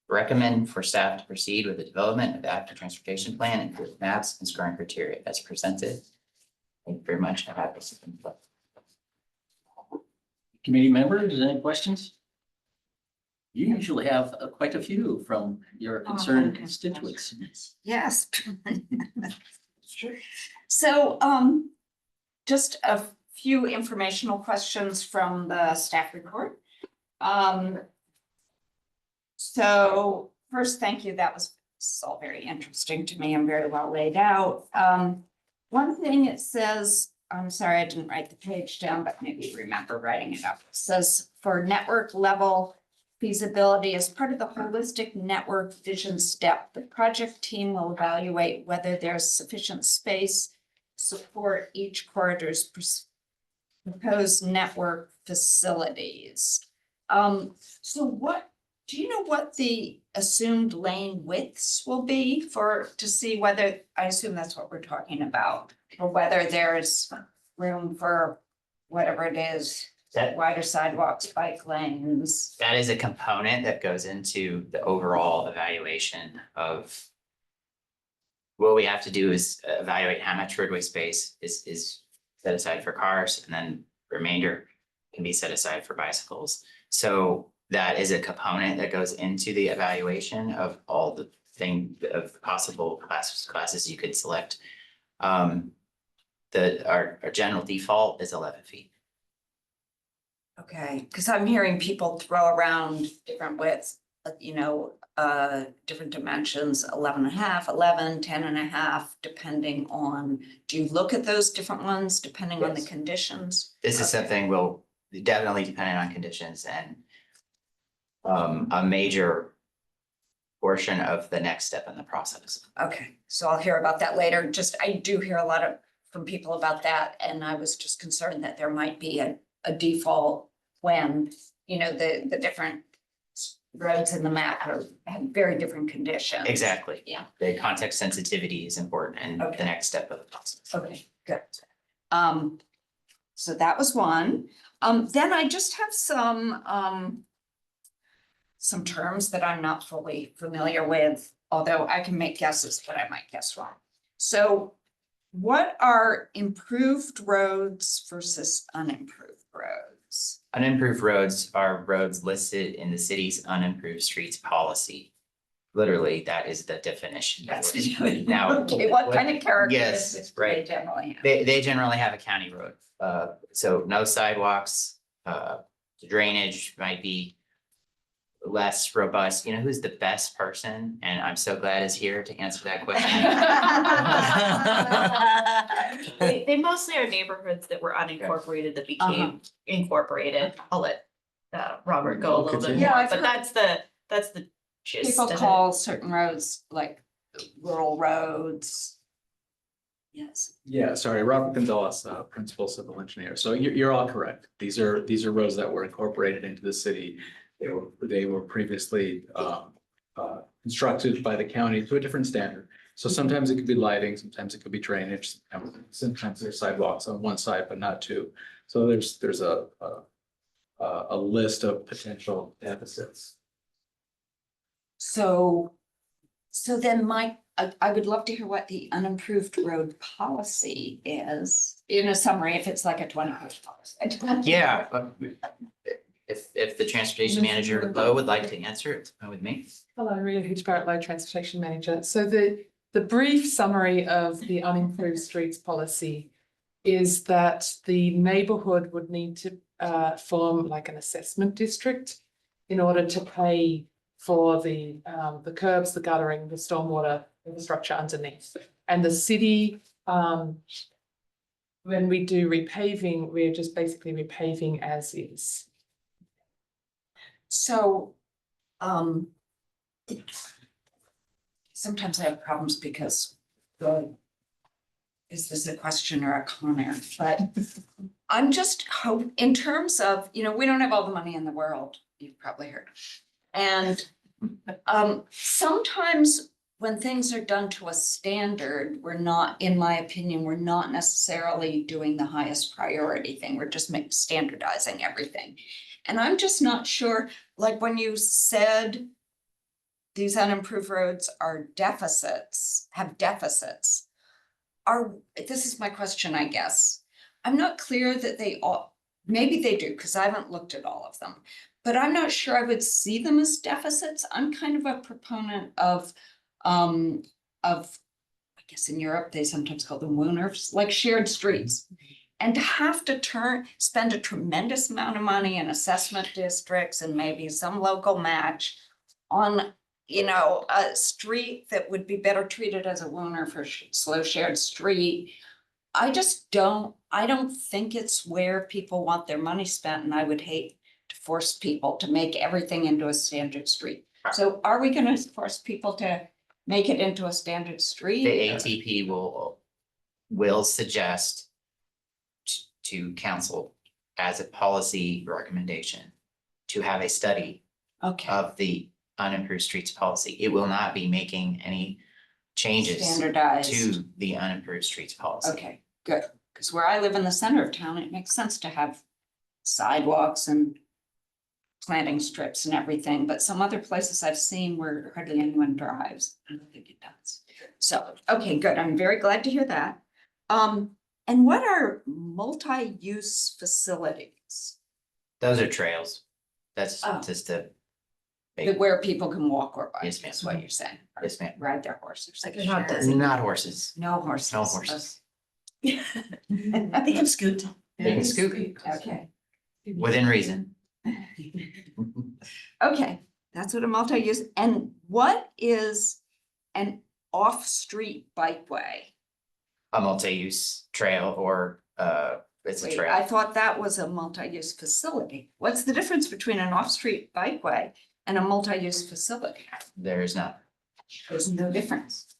Recommend for staff to proceed with the development of the active transportation plan, including maps and scoring criteria as presented. Thank you very much. I'm happy to input. Committee members, any questions? You usually have quite a few from your concerned constituents. Yes. So, just a few informational questions from the staff report. So first, thank you. That was all very interesting to me and very well laid out. One thing it says, I'm sorry, I didn't write the page down, but maybe you remember writing it up. It says for network level feasibility as part of the holistic network vision step, the project team will evaluate whether there's sufficient space to support each corridor's proposed network facilities. So what, do you know what the assumed lane widths will be to see whether, I assume that's what we're talking about, or whether there's room for whatever it is, That- wider sidewalks, bike lanes? That is a component that goes into the overall evaluation of. What we have to do is evaluate how much roadway space is set aside for cars, and then remainder can be set aside for bicycles. So that is a component that goes into the evaluation of all the of possible classes you could select. Our general default is 11 feet. Okay, because I'm hearing people throw around different widths, different dimensions, 11.5, 11, 10.5, depending on, do you look at those different ones depending on the Yes. conditions? This is something will definitely depending on conditions and a major portion of the next step in the process. Okay, so I'll hear about that later. Just, I do hear a lot from people about that, and I was just concerned that there might be a default when, the different roads in the map have very different conditions. Exactly. Yeah. The context sensitivity is important in Okay. the next step of the process. Okay, good. So that was one. Then I just have some terms that I'm not fully familiar with, although I can make guesses, but I might guess wrong. So what are improved roads versus unimproved roads? Unimproved roads are roads listed in the city's unimproved streets policy. Literally, that is the definition. Now. Okay, what kind of characteristics Yes, do they right. generally have? They generally have a county road, so no sidewalks, drainage might be less robust. Who's the best person? And I'm so glad is here to answer that question. They mostly are neighborhoods that were unincorporated that became incorporated. I'll let Robert go a little bit Yeah, more, I've but heard- that's the gist People of it. call certain roads like rural roads. Yes. Yeah, sorry, Robert Gonzalez, Principal Civil Engineer. So you're all correct. These are roads that were incorporated into the city. They were previously constructed by the county to a different standard. So sometimes it could be lighting, sometimes it could be drainage, sometimes there's sidewalks on one side, but not two. So there's a list of potential deficits. So then I would love to hear what the unimproved road policy is, in a summary, if it's like a 20-page policy. Yeah, but if the transportation manager, Lo, would like to answer it, fine with me. Hello, Rita Hooch-Barrett, Low Transportation Manager. So the brief summary of the unimproved streets policy is that the neighborhood would need to form like an assessment district in order to pay for the curbs, the guttering, the stormwater infrastructure underneath. And the city, when we do repaving, we're just basically repaving as is. So, sometimes I have problems because is this a question or a comment? But I'm just hope, in terms of, you know, we don't have all the money in the world, you've probably heard. And sometimes when things are done to a standard, we're not, in my opinion, we're not necessarily doing the highest priority thing. We're just standardizing everything. And I'm just not sure, like when you said these unimproved roads are deficits, have deficits. This is my question, I guess. I'm not clear that they all, maybe they do, because I haven't looked at all of them. But I'm not sure I would see them as deficits. I'm kind of a proponent of I guess in Europe, they sometimes call them WUNRs, like shared streets. And to have to spend a tremendous amount of money in assessment districts and maybe some local match on, you know, a street that would be better treated as a WUNR for slow shared street. I don't think it's where people want their money spent, and I would hate to force people to make everything into a standard street. So are we gonna force people to make it into a standard street? The or- ATP will suggest to council as a policy recommendation to have a study Okay, of the unimproved streets policy. It will not be making any changes standardized. to the unimproved streets policy. Okay, good, because where I live in the center of town, it makes sense to have sidewalks and planting strips and everything, but some other places I've seen where hardly anyone drives, I don't think it does. So, okay, good, I'm very glad to hear that. And what are multi-use facilities? Those are trails. That's Oh. just a. Where people can walk or bike, Yes, ma'am. is what you're saying? or Yes, ma'am. Ride their horses. Like they're not designated. Not horses. No horses. No horses. They can scoot. They can scoot Okay. within reason. Okay, that's what a multi-use, and what is an off-street bikeway? A multi-use trail or it's a Wait, trail. I thought that was a multi-use facility. What's the difference between an off-street bikeway and a multi-use facility? There is not. There's no difference.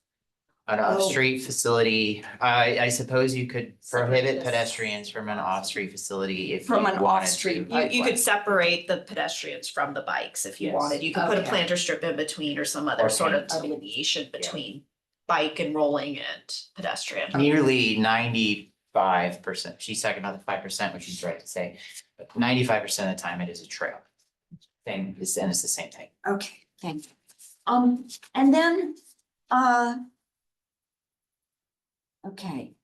An Oh. off-street facility, I suppose you could prohibit Separate. pedestrians from an off-street facility if you From an wanted off-street to. You could separate the pedestrians from the bikes if you Yes. wanted. You could put a Okay. planter strip in between or some other Or sort of paint. delineation between bike and rolling and pedestrian. Nearly 95%, she's talking about the 5%, which she's right to say, but 95% of the time it is a trail. And it's the same thing. Okay, thank you. And then, okay.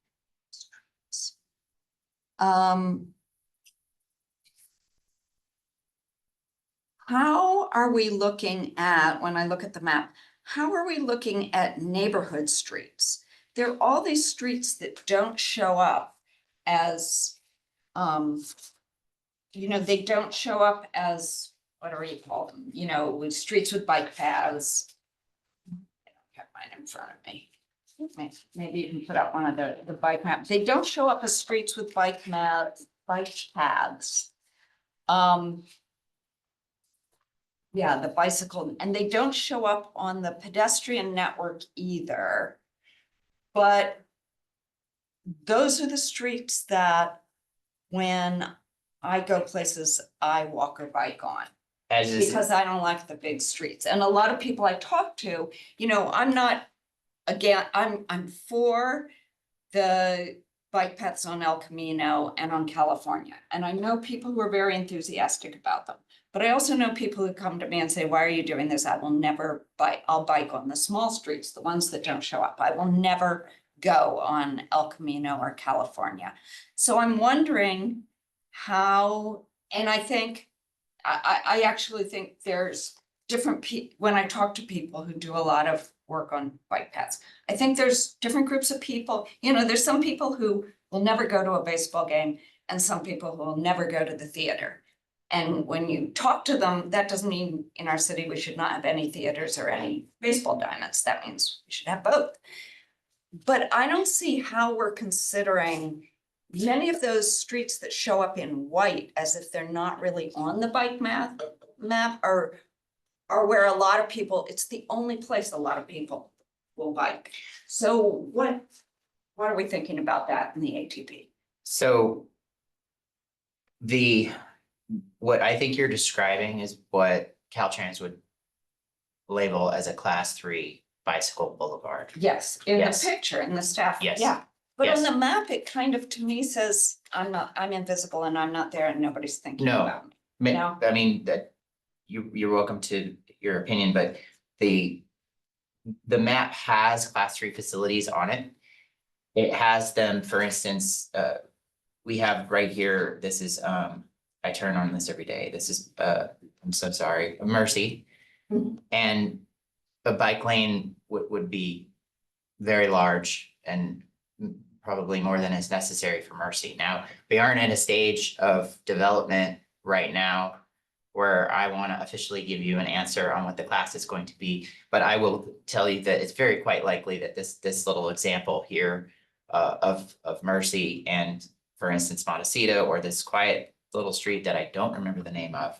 How are we looking at, when I look at the map, how are we looking at neighborhood streets? There are all these streets that don't show up as, you know, they don't show up as, what do you call them? You know, with streets with bike paths. I don't have mine in front of me. Maybe you can put up one of the bike maps. They don't show up as streets with bike paths. Yeah, the bicycle, and they don't show up on the pedestrian network either. But those are the streets that when I go places, I walk or bike on. As is, Because I don't like the big streets. And a lot of people I talk to, you know, I'm not, again, I'm for the bike paths on El Camino and on California. And I know people who are very enthusiastic about them. But I also know people who come to me and say, why are you doing this? I will never bike, I'll bike on the small streets, the ones that don't show up. I will never go on El Camino or California. So I'm wondering how, and I think, I actually think there's different when I talk to people who do a lot of work on bike paths, I think there's different groups of people. You know, there's some people who will never go to a baseball game and some people who will never go to the theater. And when you talk to them, that doesn't mean in our city we should not have any theaters or any baseball diamonds. That means we should have both. But I don't see how we're considering many of those streets that show up in white as if they're not really on the bike map are where a lot of people, it's the only place a lot of people will bike. So what are we thinking about that in the ATP? So what I think you're describing is what Caltrans would label as a class 3 bicycle boulevard. Yes, in the Yes. picture, in the staff, Yes. yeah. But on Yes. the map, it kind of, to me, says, I'm invisible and I'm not there and nobody's thinking No. about me. No. I mean, that you're welcome to your opinion, but the map has class 3 facilities on it. It has them, for instance, we have right here, this is, I turn on this every day. This is, I'm so sorry, Mercy. Mhm. And a bike lane would be very large and probably more than is necessary for Mercy. Now, we aren't in a stage of development right now where I want to officially give you an answer on what the class is going to be, but I will tell you that it's very quite likely that this little example here of Mercy and, for instance, Montecito, or this quiet little street that I don't remember the name of,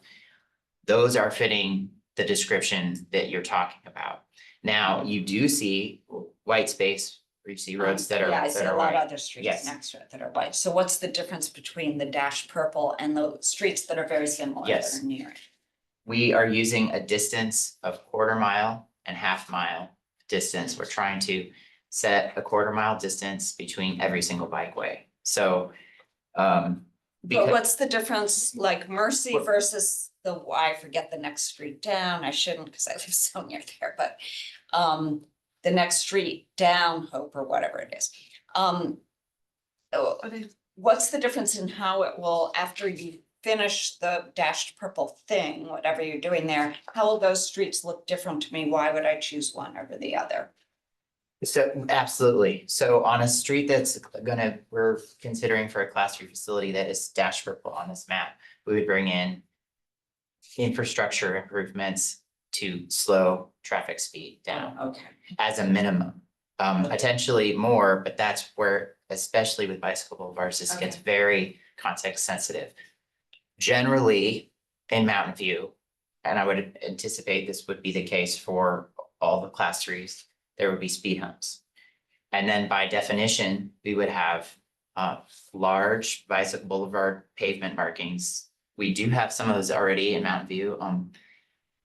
those are fitting the description that you're talking about. Now, you do see white space, where you see roads that are. Yeah, I see that a are lot of white. other streets Yes. next to it that are white. So what's the difference between the dashed purple and the streets that are very similar that Yes. are near it? We are using a distance of 1/4 mile and 1/2 mile distance. We're trying to set a 1/4 mile distance between every single bikeway. So, But because, what's the difference, like Mercy What- versus I forget the next street down, I shouldn't because I live so near there, but the next street down, Hope or whatever it is. What's the difference in how it will, after you finish the dashed purple thing, whatever you're doing there, how will those streets look different to me? Why would I choose one over the other? so absolutely. So on a street that's we're considering for a class 3 facility that is dash purple on this map, we would bring in infrastructure improvements to slow traffic speed down Okay. as a minimum. Potentially more, but that's where, especially with bicycle boulevards, this gets Okay. very context sensitive. Generally, in Mountain View, and I would anticipate this would be the case for all the class 3s, there would be speed humps. And then by definition, we would have large bicycle boulevard pavement markings. We do have some of those already in Mountain View on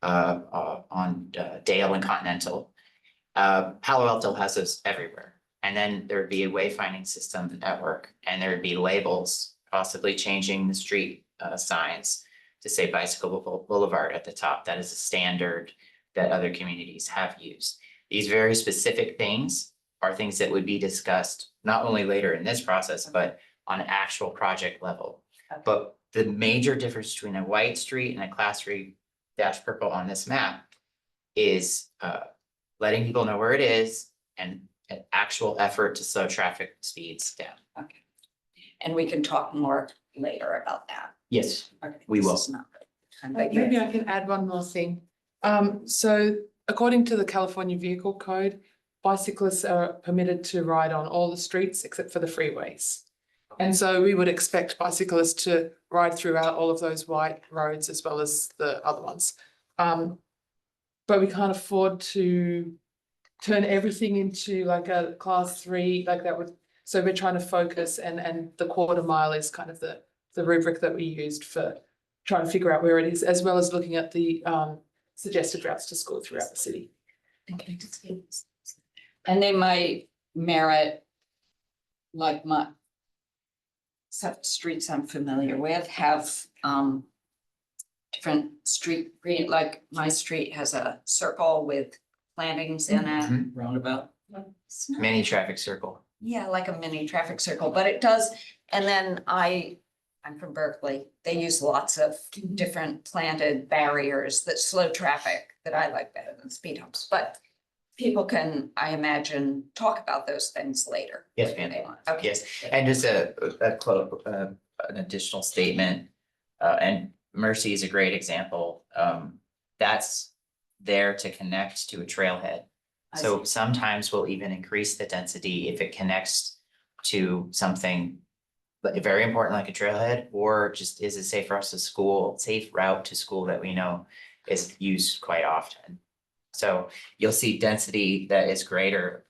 Dale and Continental. Palo Alto has those everywhere. And then there would be a wayfinding system network, and there would be labels, possibly changing the street signs to say bicycle boulevard at the top. That is a standard that other communities have used. These very specific things are things that would be discussed not only later in this process, but on an actual project level. Okay. But the major difference between a white street and a class 3 dash purple on this map is letting people know where it is and an actual effort to slow traffic speeds down. Okay. And we can talk more later about that. Yes, Okay, We this will. is not good. But Maybe I can add one more thing. So according to the California Vehicle Code, bicyclists are permitted to ride on all the streets except for the freeways. And so we would expect bicyclists to ride throughout all of those white roads as well as the other ones. But we can't afford to turn everything into like a class 3, like that would, so we're trying to focus and the 1/4 mile is kind of the rubric that we used for trying to figure out where it is, as well as looking at the suggested routes to school throughout the city. And they might merit, like some streets I'm familiar with have different street, like my street has a circle with plantings in it. Roundabout. It's not- mini traffic circle. Yeah, like a mini traffic circle, but it does, and then I'm from Berkeley. They use lots of different planted barriers that slow traffic that I like better than speed humps, but people can, I imagine, talk about those things later. Yes, if ma'am. they want. Okay. Yes, and just a quote, an additional statement, and Mercy is a great example. That's there to connect to a trailhead. I So sometimes we'll even increase the density if it connects to something very important like a trailhead, or just is it safe for us to school, safe route to school that we know is used quite often. So you'll see density that is greater,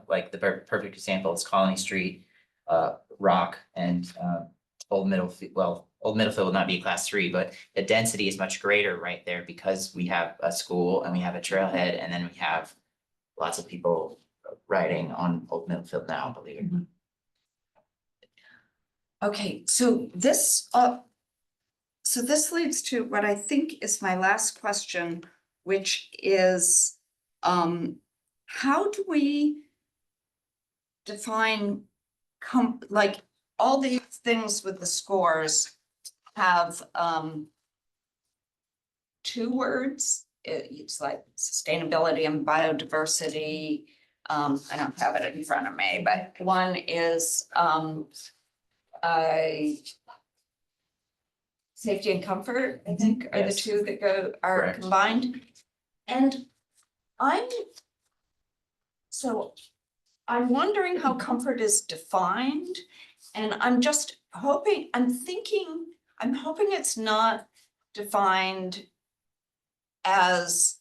like the perfect example is Colony Street, Rock and Old Middlefield. Well, Old Middlefield will not be class 3, but the density is much greater right there because we have a school and we have a trailhead, and then we have lots of people riding on Old Middlefield now, believe it or not. Okay, so this leads to what I think is my last question, which is, how do we define like all these things with the scores have, 2 words? It's like sustainability and biodiversity. I don't have it in front of me, but one is, safety and comfort, I think, are the Yes. 2 that are Correct. combined. And I'm wondering how comfort is defined, and I'm hoping it's not defined as,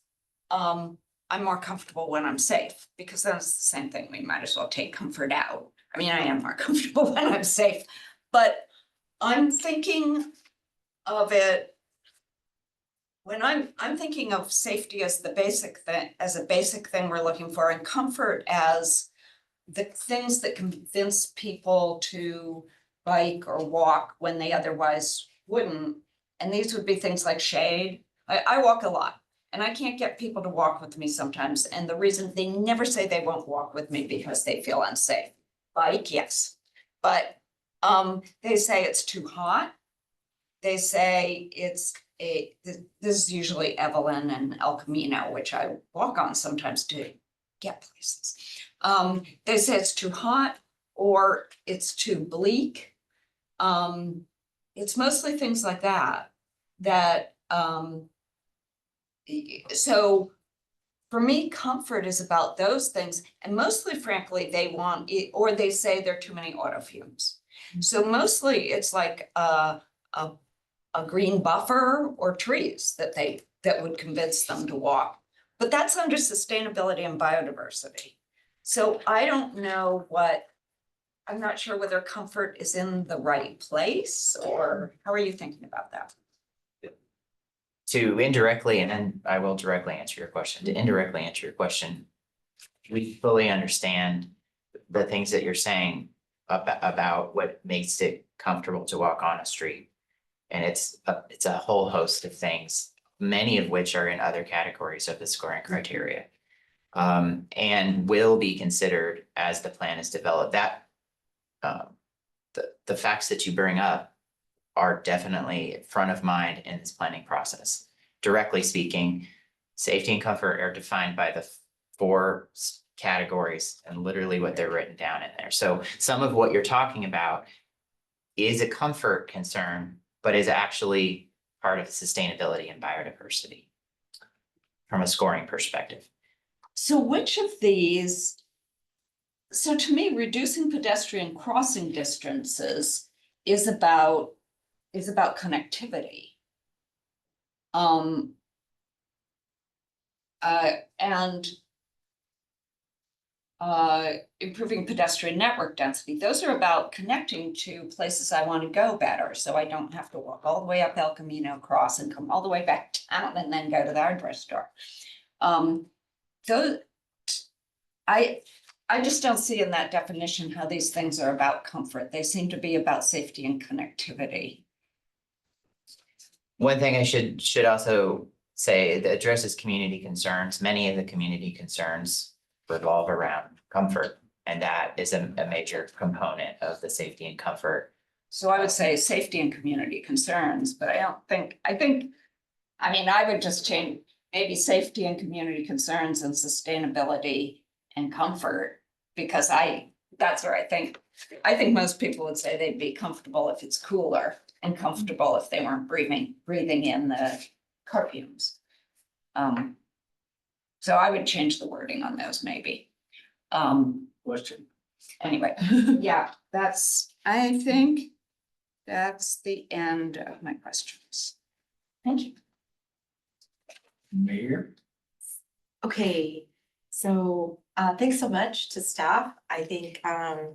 I'm more comfortable when I'm safe, because that's the same thing. We might as well take comfort out. I mean, I am more comfortable when I'm safe, but I'm thinking of it when I'm thinking of safety as the basic thing, as a basic thing we're looking for, and comfort as the things that convince people to bike or walk when they otherwise wouldn't. And these would be things like shade. I walk a lot, and I can't get people to walk with me sometimes. And the reason they never say they won't walk with me because they feel unsafe. Bike, yes, but they say it's too hot. They say this is usually Evelyn and El Camino, which I walk on sometimes to get places. They say it's too hot or it's too bleak. It's mostly things like that, so for me, comfort is about those things, and mostly, frankly, they want it, or they say there are too many auto fumes. So mostly it's like a green buffer or trees that would convince them to walk. But that's under sustainability and biodiversity. So I don't know I'm not sure whether comfort is in the right place, or how are you thinking about that? To indirectly, and then I will directly answer your question, to indirectly answer your question, we fully understand the things that you're saying about what makes it comfortable to walk on a street. And it's a whole host of things, many of which are in other categories of the scoring criteria. And will be considered as the plan is developed. That the facts that you bring up are definitely front of mind in this planning process. Directly speaking, safety and comfort are defined by the 4 categories and literally what they're written down in there. So some of what you're talking about is a comfort concern, but is actually part of sustainability and biodiversity from a scoring perspective. So which of these, so to me, reducing pedestrian crossing distances is about connectivity. And improving pedestrian network density. Those are about connecting to places I want to go better, so I don't have to walk all the way up El Camino, cross, and come all the way back down and then go to the hardware store. I just don't see in that definition how these things are about comfort. They seem to be about safety and connectivity. One thing I should also say that addresses community concerns. Many of the community concerns revolve around comfort, and that is a major component of the safety and comfort. So I would say safety and community concerns, but I would just change maybe safety and community concerns and sustainability and comfort, because that's where I think most people would say they'd be comfortable if it's cooler and comfortable if they weren't breathing in the car fumes. So I would change the wording on those maybe. Question. Anyway, yeah, I think that's the end of my questions. Thank you. Mayor? Okay, so thanks so much to staff. I think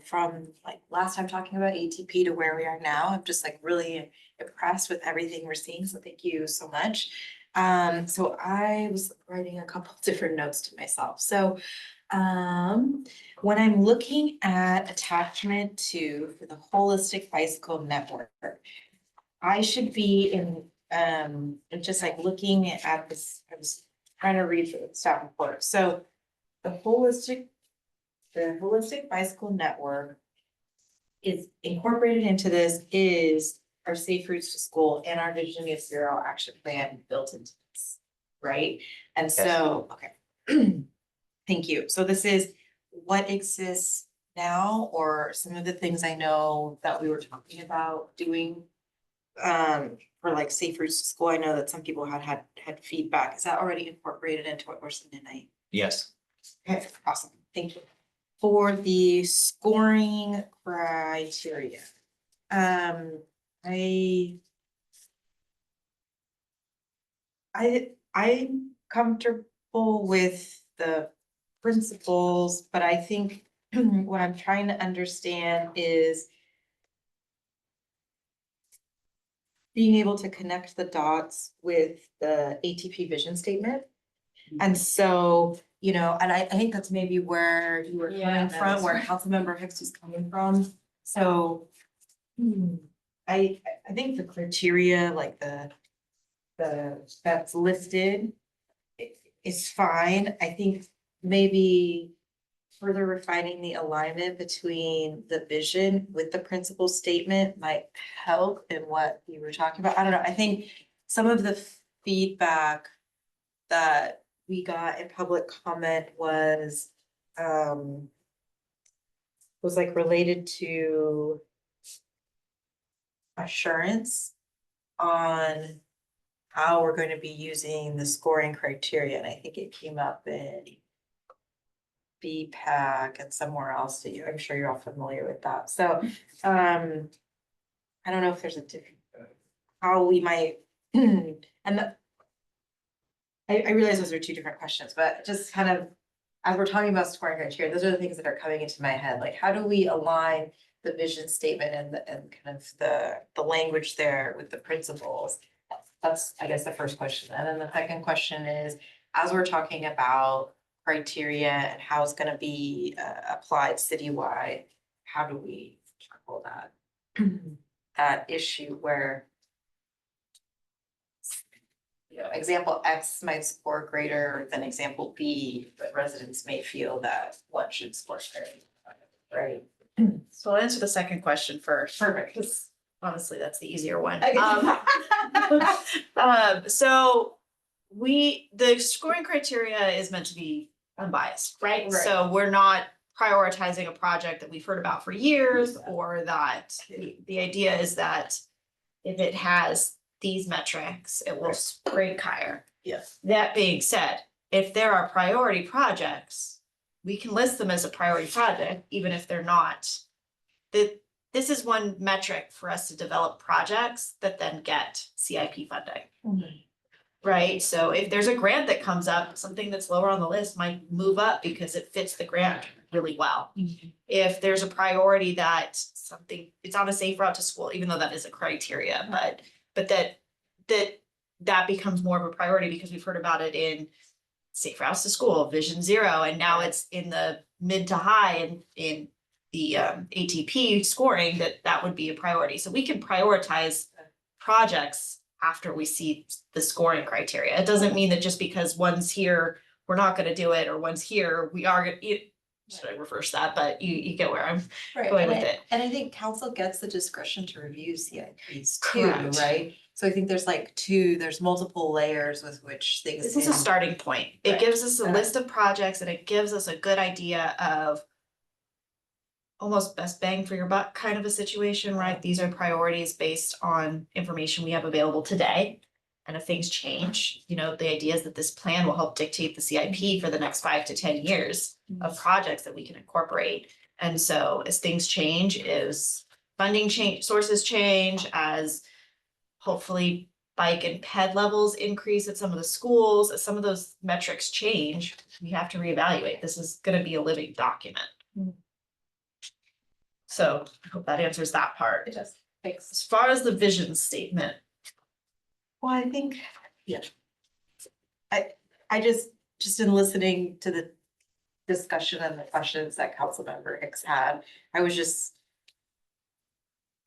from like last time talking about ATP to where we are now, I'm just like really impressed with everything we're seeing. So thank you so much. So I was writing a couple different notes to myself. So when I'm looking at attachment 2 for the holistic bicycle network, I should be in just like looking at this, I was trying to read through the staff report. So the holistic bicycle network is incorporated into this is our safe routes to school and our Vision Zero action plan built into this, right? And so, okay. Thank you. So this is what exists now, or some of the things I know that we were talking about doing for like safe routes to school. I know that some people had feedback. Is that already incorporated into what we're seeing tonight? Yes. Okay, awesome. Thank you. For the scoring criteria, I'm comfortable with the principles, but I think what I'm trying to understand is being able to connect the dots with the ATP vision statement. And so, you know, and I think that's maybe where you were coming from, where Councilmember Hicks was coming from. So I think the criteria, like the that's listed is fine. I think maybe further refining the alignment between the vision with the principal statement might help in what you were talking about. I don't know. I think some of the feedback that we got in public comment was like related to assurance on how we're going to be using the scoring criteria. And I think it came up in BPAC and somewhere else that I'm sure you're all familiar with that. So I don't know if there's a different, how we might, and I realize those are two different questions, but just kind of, as we're talking about scoring criteria, those are the things that are coming into my head. Like, how do we align the vision statement and kind of the language there with the principles? That's, I guess, the first question. And then the second question is, as we're talking about criteria and how it's going to be applied citywide, how do we tackle that issue where, you know, example X might score greater than example B, but residents may feel that one should score higher, right? So I'll answer the second question first. Perfect. Because honestly, that's the easier one. Okay. So the scoring criteria is meant to be unbiased, right? Right. So we're not prioritizing a project that we've heard about for years, or that the idea is that if it has these metrics, it will rank higher. Yes. That being said, if there are priority projects, we can list them as a priority project, even if they're not. This is one metric for us to develop projects that then get CIP funding. Right? So if there's a grant that comes up, something that's lower on the list might move up because it fits the grant really well. If there's a priority that it's on a safe route to school, even though that is a criteria, but that becomes more of a priority because we've heard about it in safe routes to school, Vision Zero, and now it's in the mid to high in the ATP scoring, that would be a priority. So we can prioritize projects after we see the scoring criteria. It doesn't mean that just because one's here, we're not gonna do it, or one's here, we are gonna, should I reverse that, but you get where I'm going with it. And I think council gets the discretion to review CIPs too, Correct. right? So I think there's multiple layers with which things. This is a starting point. It Right. gives us a list of projects and it gives us a good idea of almost best bang for your buck kind of a situation, right? These are priorities based on information we have available today. And if things change, you know, the idea is that this plan will help dictate the CIP for the next 5 to 10 years of projects that we can incorporate. And so as things change, as funding change, sources change, as hopefully bike and ped levels increase at some of the schools, as some of those metrics change, we have to reevaluate. This is gonna be a living document. So I hope that answers that part. It does. Thanks. As far as the vision statement, Well, I think, yeah. I just in listening to the discussion and the questions that Councilmember Hicks had, I was just.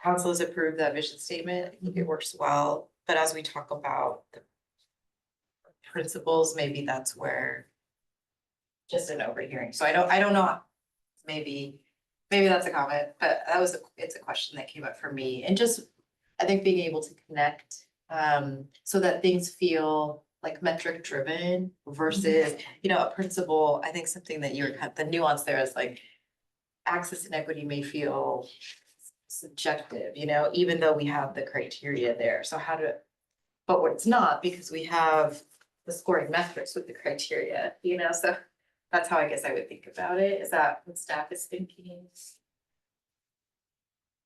Council has approved that vision statement. I think it works well, but as we talk about the principles, maybe that's where. Just an overhearing. So I don't know. Maybe that's a comment, but it's a question that came up for me, and just, I think being able to connect. So that things feel like metric driven versus, you know, a principle. I think something that the nuance there is like. Access and equity may feel subjective, you know, even though we have the criteria there. So but what it's not, because we have the scoring metrics with the criteria, you know, so that's how I guess I would think about it. Is that what staff is thinking?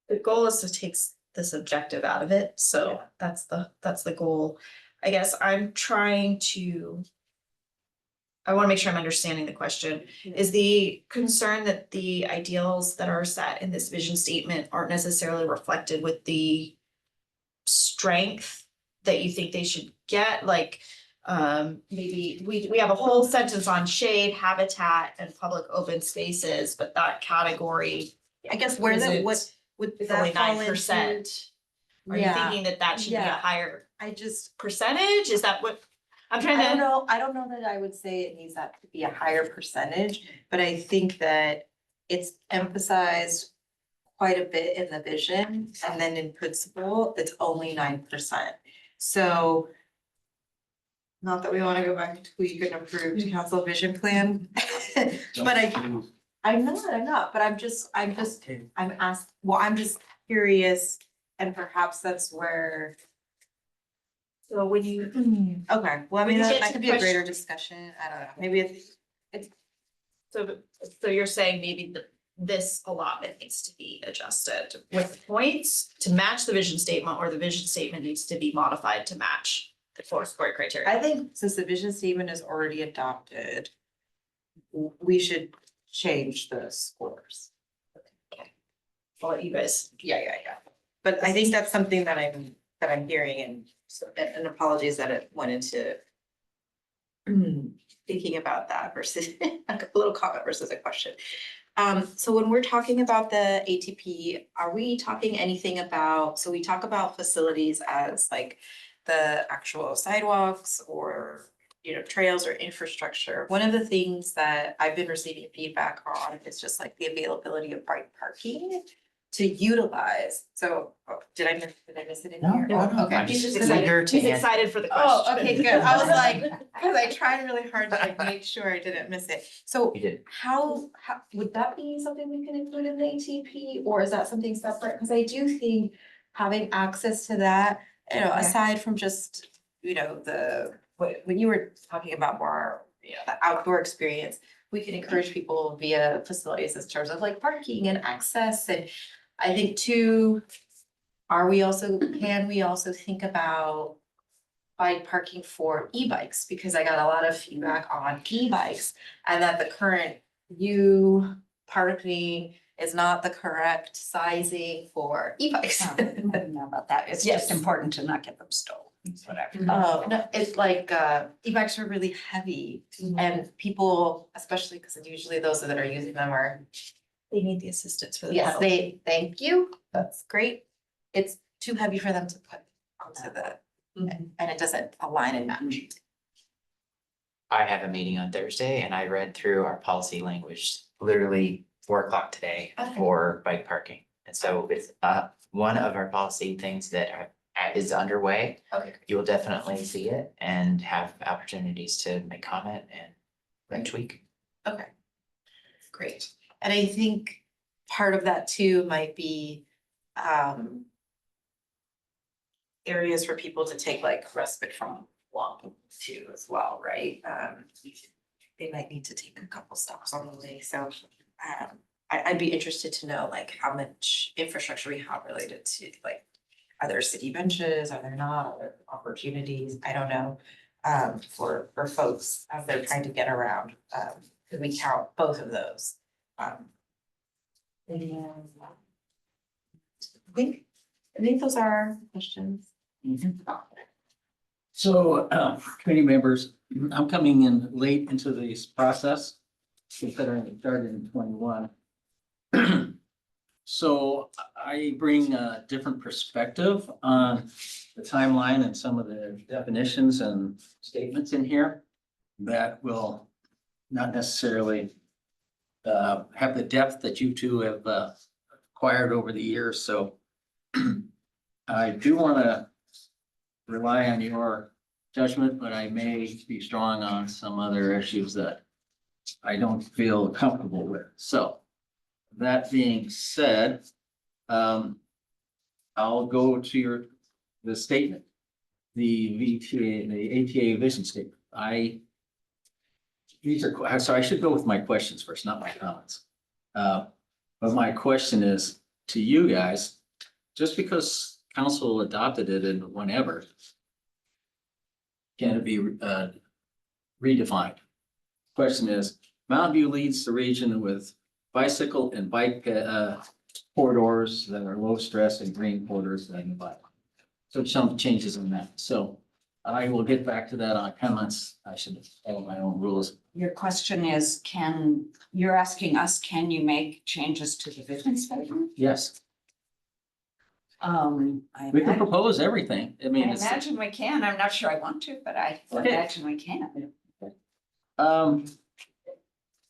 the goal is to take the subjective out of it, so that's the goal. I guess I'm trying to. I wanna make sure I'm understanding the question. Is the concern that the ideals that are set in this vision statement aren't necessarily reflected with the strength that you think they should get? Like, maybe we have a whole sentence on shade, habitat, and public open spaces, but that category I guess where that, what would is only that fall 9%. into? Are you Yeah. thinking that should be a Yeah. higher I just, percentage? Is that what? I'm I trying don't to, know, I don't know that I would say it needs that to be a higher percentage, but I think that it's emphasized quite a bit in the vision, and then in principle, it's only 9%. So not that we wanna go back to tweak and approve to council vision plan, but I'm not, but I'm just curious, and perhaps that's where. so when you, Okay, well, I When mean, you get that to could be a question- greater discussion, I don't know, maybe it's, so you're saying maybe this allotment needs to be adjusted with points to match the vision statement, or the vision statement needs to be modified to match the four score criteria? I think since the vision statement is already adopted, we should change the scores. I'll let you guys. Yeah. But I think that's something that I'm hearing, and apologies that it went into thinking about that versus a little comment versus a question. So when we're talking about the ATP, are we talking anything about, so we talk about facilities as like the actual sidewalks or, you know, trails or infrastructure? One of the things that I've been receiving feedback on is just like the availability of bike parking to utilize. So, did I miss it in here? Okay. I'm just He's eager to He's answer. excited for the question. Oh, okay, good. I was like, because I tried really hard to like make sure I didn't miss it. So You did. how would that be something we can include in the ATP, or is that something separate? Because I do think having access to that, you know, aside from just, you know, when you were talking about more, you know, the outdoor experience, we can encourage people via facilities in terms of like parking and access. And I think too, can we also think about bike parking for e-bikes? Because I got a lot of feedback on e-bikes, and that the current parking is not the correct sizing for e-bikes. I don't know about that. It's Yes. just important to not get them stolen, whatever. Oh, no, it's like, e-bikes are really heavy, and people, especially because usually those that are using them They need the assistance for the yes, pedal. thank you, that's great. It's too heavy for them to put onto and it doesn't align and match. I have a meeting on Thursday and I read through our policy language literally 4 o'clock today Okay. for bike parking. And so it's one of our policy things that is underway. Okay. You will definitely see it and have opportunities to make comment and tweak. Okay. Great. And I think part of that too might be, areas for people to take like respite from walking too as well, right? They might need to take a couple stops on the way, so, I'd be interested to know like how much infrastructure we have related to like, are there city benches, are there not, are there opportunities, I don't know. For folks as they're trying to get around, could we count both of those? And I think those are our questions. So, committee members, I'm coming in late into this process, considering it started in 21. So I bring a different perspective on the timeline and some of the definitions and statements in here that will not necessarily have the depth that you two have acquired over the years. So I do want to rely on your judgment, but I may be strong on some other issues that I don't feel comfortable with. So that being said, I'll go to the statement, the VTA, the ATA vision statement. So I should go with my questions first, not my comments. But my question is to you guys, just because council adopted it in whenever, can it be redefined? Question is, Mountain View leads the region with bicycle and bike corridors that are low stress and green corridors that are bike. So some changes in that. So I will get back to that on comments. I should follow my own rules. Your question is, you're asking us, can you make changes to the vision statement? Yes, I we can imagine, propose everything. I mean, I it's, imagine we can. I'm not sure I want to, but I Okay. imagine we can.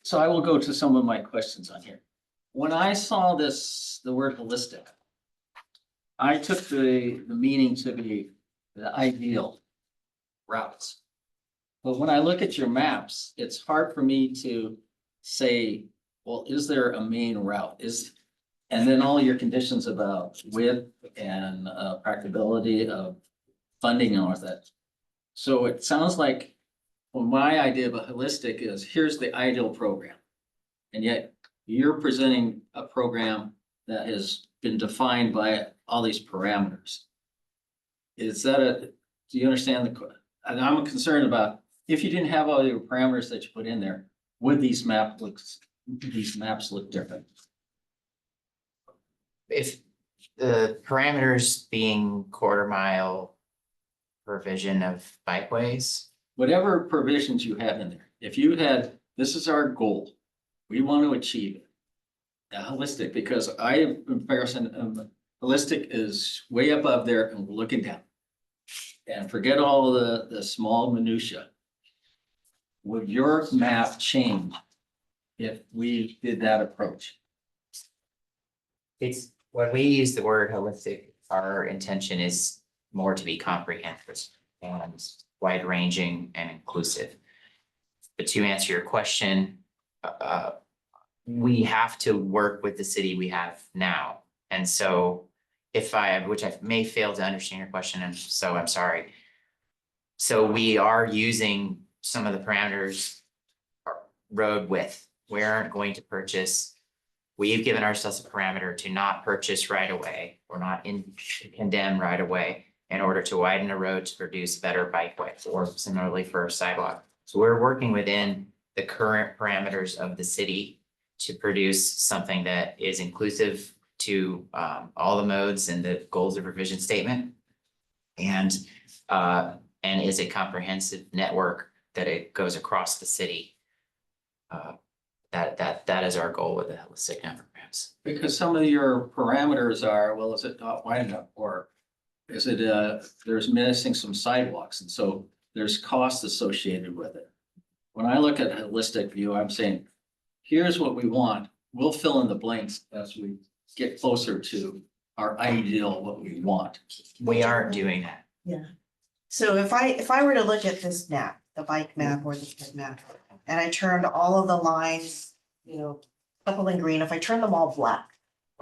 so I will go to some of my questions on here. When I saw this, the word holistic, I took the meaning to be the ideal routes. But when I look at your maps, it's hard for me to say, well, is there a main route? And then all your conditions about width and practicability of funding and all of that. So it sounds like, well, my idea of a holistic is, here's the ideal program. And yet you're presenting a program that has been defined by all these parameters. Is that do you understand and I'm concerned about, if you didn't have all your parameters that you put in there, would these maps look different? If the parameters being 1/4 mile provision of bikeways, Whatever provisions you have in there, if you had, this is our goal, we want to achieve it. Holistic, because in comparison, holistic is way above there and looking down. And forget all the small minutia. Would your map change if we did that approach? it's when we use the word holistic, our intention is more to be comprehensive and wide ranging and inclusive. But to answer your question, we have to work with the city we have now. And so which I may fail to understand your question, and so I'm sorry. So we are using some of the parameters, road width. We aren't going to purchase. We've given ourselves a parameter to not purchase right away or not condemn right away in order to widen a road to produce better bike width, or similarly for a sidewalk. So we're working within the current parameters of the city to produce something that is inclusive to all the modes and the goals of revision statement. And is a comprehensive network that it goes across the city. That is our goal with the holistic network maps. Because some of your parameters are, well, is it not wide enough, or is it, there's missing some sidewalks, and so there's cost associated with it. When I look at a holistic view, I'm saying, here's what we want. We'll fill in the blanks as we get closer to our ideal, what we want. We aren't doing that. Yeah. So if I were to look at this map, the bike map or the ped map, and I turned all of the lines, purple and green, if I turn them all black,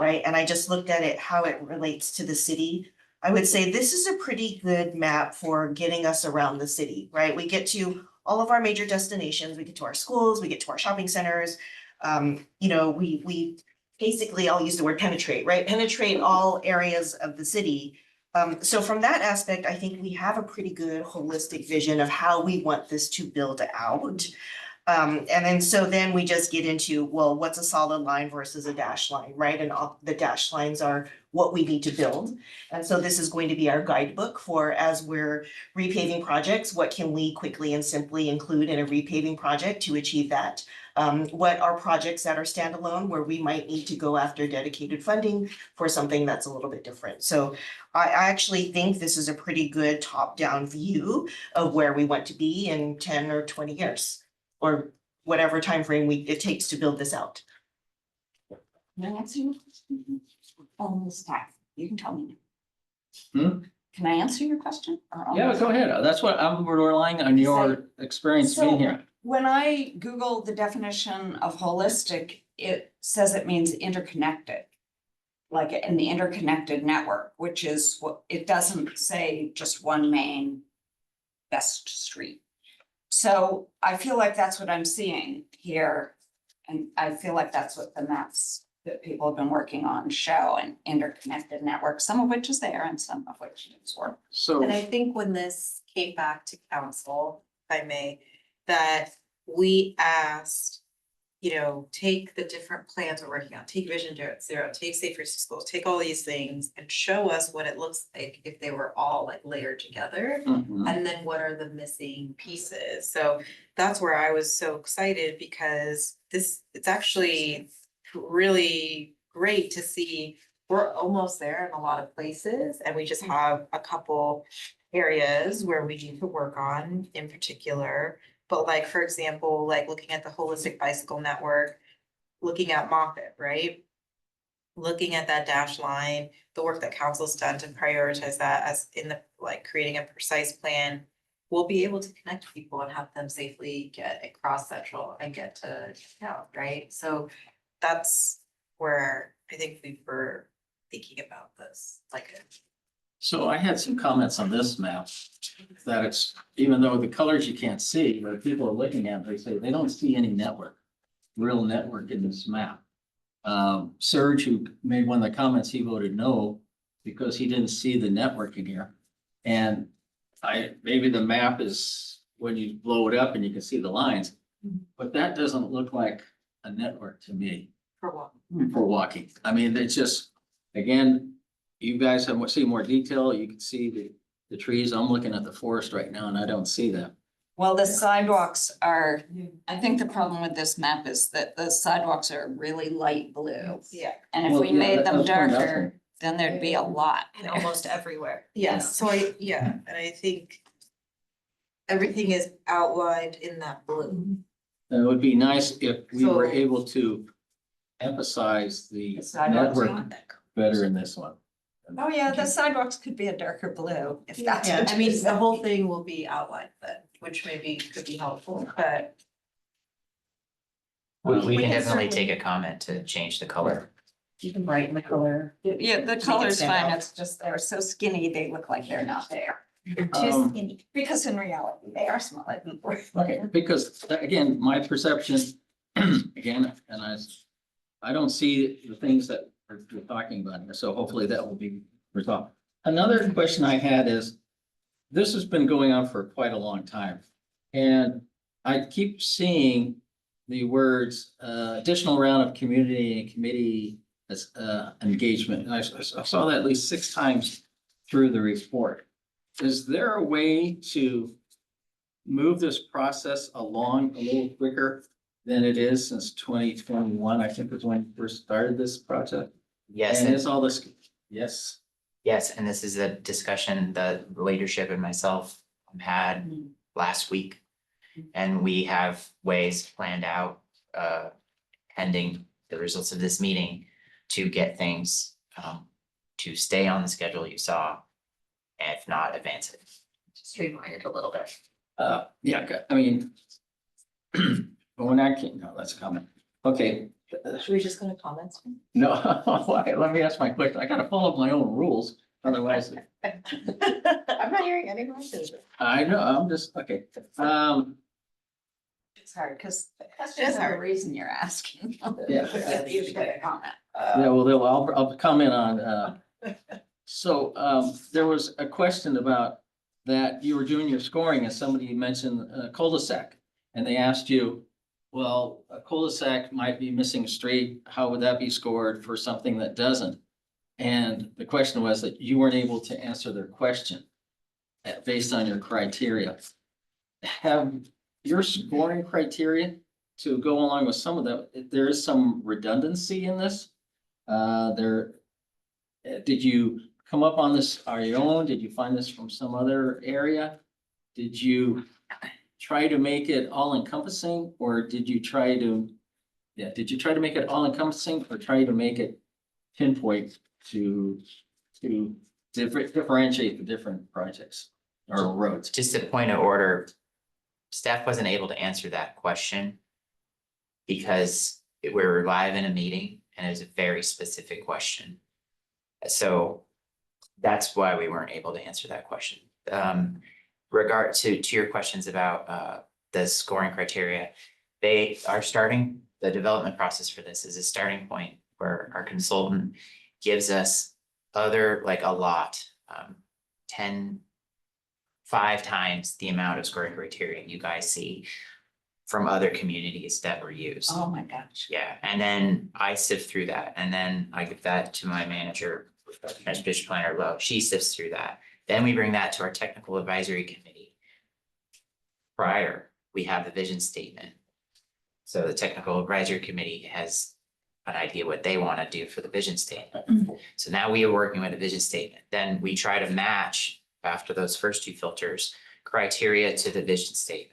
right? And I just looked at it, how it relates to the city. I would say this is a pretty good map for getting us around the city, right? We get to all of our major destinations, we get to our schools, we get to our shopping centers. You know, we basically, I'll use the word penetrate, right? Penetrate all areas of the city. So from that aspect, I think we have a pretty good holistic vision of how we want this to build out. And then we just get into, well, what's a solid line versus a dash line, right? And all the dash lines are what we need to build. And so this is going to be our guidebook for as we're repaving projects, what can we quickly and simply include in a repaving project to achieve that? What are projects that are standalone where we might need to go after dedicated funding for something that's a little bit different? So I actually think this is a pretty good top-down view of where we want to be in 10 or 20 years. Or whatever timeframe it takes to build this out. Can I answer your question? Staff, you can tell me. Hmm? Can I answer your question? Yeah, go ahead. That's what I'm relying on your experience being here. When I Google the definition of holistic, it says it means interconnected. Like in the interconnected network, which is what, it doesn't say just one main best street. So I feel like that's what I'm seeing here. And I feel like that's what the maps that people have been working on show, an interconnected network, some of which is there and some of which is work. So And I think when this came back to council, if I may, that we asked, you know, take the different plans we're working on, take Vision Zero, take Safe Routes to Schools, take all these things and show us what it looks like if they were all like layered together. Mhm. And then what are the missing pieces? So that's where I was so excited because it's actually really great to see we're almost there in a lot of places and we just have a couple areas where we need to work on in particular. But like, for example, like looking at the holistic bicycle network, looking at Moffett, right? Looking at that dash line, the work that council's done to prioritize that as in the, like, creating a precise plan. We'll be able to connect people and have them safely get across Central and get to town, right? So that's where I think we were thinking about this, like. So I had some comments on this map that it's, even though the colors you can't see, but people are looking at it, they say they don't see any network, real network in this map. Serge, who made one of the comments, he voted no because he didn't see the network in here. And maybe the map is when you blow it up and you can see the lines, but that doesn't look like a network to me For what? for walking. I mean, it's just, again, you guys have seen more detail. You can see the trees. I'm looking at the forest right now and I don't see them. Well, the sidewalks are, I think the problem with this map is that the sidewalks are really light blue. Yeah. And if Well, we yeah, made them that's pointed out to darker, then there'd be a lot And there. almost everywhere. Yes, so and I think everything is outlined in that blue. And it would be nice if we were So- able to emphasize the The sidewalks network are- better in this one. Oh, yeah, the sidewalks could be a darker blue if that's. Yeah, what I mean, you're the whole saying. thing will be outlined then, which maybe could be helpful, but. We We can can definitely certainly- take a comment to change the color. You can brighten the color. Yeah, the it color's stand fine, out. it's just they're so skinny, they look like they're not there. They're Um, skinny. Because in reality, they are smaller than. Okay, because again, my perception, again, and I don't see the things that we're talking about here, so hopefully that will be resolved. Another question I had is, this has been going on for quite a long time. And I keep seeing the words, additional round of community and committee engagement. And I saw that at least 6 times through the report. Is there a way to move this process along a little quicker than it is since 2021? I think was when you first started this project. Yes, And and it's all this, yes. yes, and this is a discussion that the leadership and myself had last week. And we have ways planned out, pending the results of this meeting to get things, to stay on the schedule you saw, if not advance it. Streamline it a little bit. Yeah, I mean, but when I came, no, that's a comment. Okay, Should we just go to comments? No, let me ask my question. I gotta follow my own rules, otherwise. I'm not hearing anyone. I know, I'm just, okay. It's hard, because questions are the reason you're asking. Yeah. You should get a comment. Yeah, well, I'll comment on, so, there was a question about that you were doing your scoring and somebody mentioned a cul-de-sac. And they asked you, well, a cul-de-sac might be missing a street. How would that be scored for something that doesn't? And the question was that you weren't able to answer their question based on your criteria. Have your scoring criteria to go along with some of them, there is some redundancy in this. Did you come up on this on your own? Did you find this from some other area? Did you try to make it all encompassing, or did you try to make it all encompassing, or try to make it pinpoint to differentiate the different projects or roads? Just a point of order. Staff wasn't able to answer that question because we're live in a meeting and it's a very specific question. So that's why we weren't able to answer that question. Regard to your questions about the scoring criteria, they are starting, the development process for this is a starting point where our consultant gives us other, like a lot, 5 times the amount of scoring criteria you guys see from other communities that were used. Oh, my gosh. Yeah, and then I sift through that, and then I give that to my manager, transportation planner Lo, she sifts through that. Then we bring that to our technical advisory committee. Prior, we have the vision statement. So the technical advisory committee has an idea what they want to do for the vision statement. So now we are working with a vision statement. Then we try to match, after those first 2 filters, criteria to the vision statement.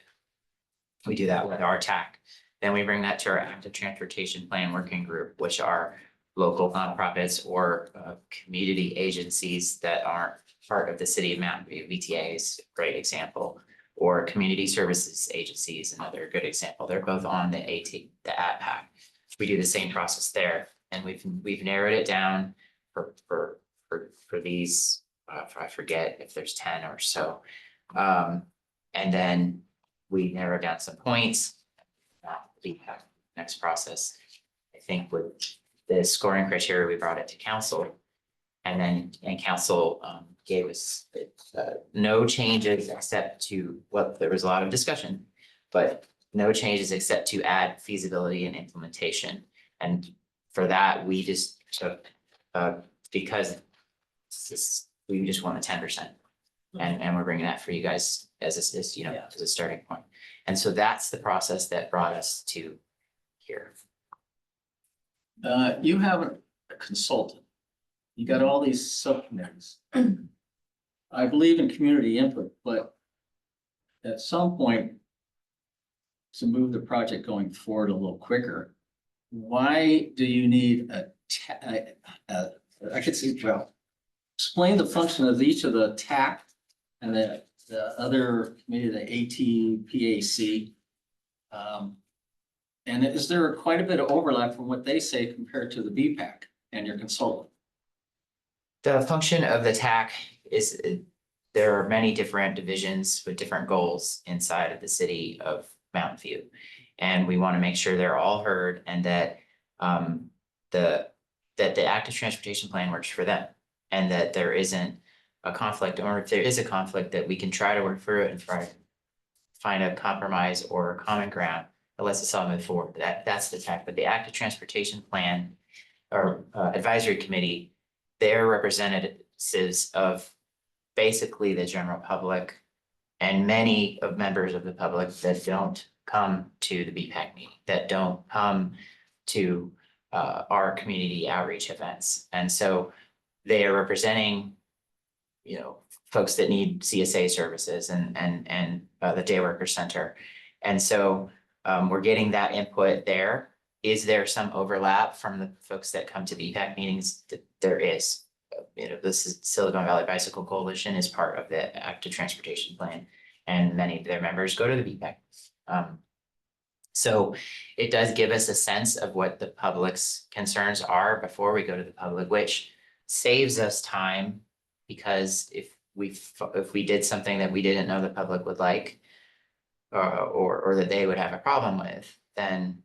We do that with our TAC. Then we bring that to our active transportation plan working group, which are local nonprofits or community agencies that aren't part of the city of Mountain View. VTA is a great example, or community services agencies, another good example. They're both on the APAC. We do the same process there, and we've narrowed it down for these. I forget if there's 10 or so, and then we narrow down some points. The next process, I think with the scoring criteria, we brought it to council. And council gave us no changes except to, well, there was a lot of discussion, but no changes except to add feasibility and implementation. And for that, we just took, because we just want a 10%. And we're bringing that for you guys as as a starting point. And so that's the process that brought us to here. You have a consultant. You got all these subcommittees. I believe in community input, but at some point, to move the project going forward a little quicker, why do you need I could see, well, explain the function of each of the TAC and the other committee, the ATPAC. And is there quite a bit of overlap from what they say compared to the BPAC and your consultant? The function of the TAC is, there are many different divisions with different goals inside of the city of Mountain View. And we want to make sure they're all heard and that the active transportation plan works for them. And that there isn't a conflict, or if there is a conflict, that we can try to work through it and try to find a compromise or a common ground that lets us all move forward. That's the TAC, but the active transportation plan or advisory committee, they're representatives of basically the general public and many of members of the public that don't come to the BPAC meeting, that don't come to our community outreach events. And so they are representing, folks that need CSA services and the Day Worker Center. And so we're getting that input there. Is there some overlap from the folks that come to BPAC meetings? There is. This is Silicon Valley Bicycle Coalition is part of the active transportation plan, and many of their members go to the BPAC. So it does give us a sense of what the public's concerns are before we go to the public, which saves us time. Because if we did something that we didn't know the public would like, or that they would have a problem with, then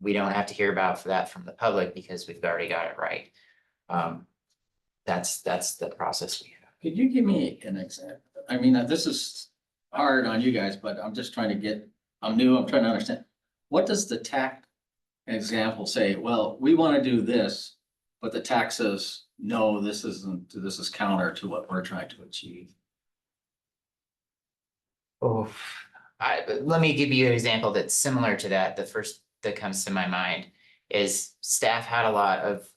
we don't have to hear about that from the public because we've already got it right. That's the process we have. Could you give me an example? I mean, this is hard on you guys, but I'm just trying to get, I'm new, I'm trying to understand. What does the TAC example say? Well, we want to do this, but the TAC says, no, this isn't, this is counter to what we're trying to achieve. Oh, let me give you an example that's similar to that. The first that comes to my mind is staff had a lot of,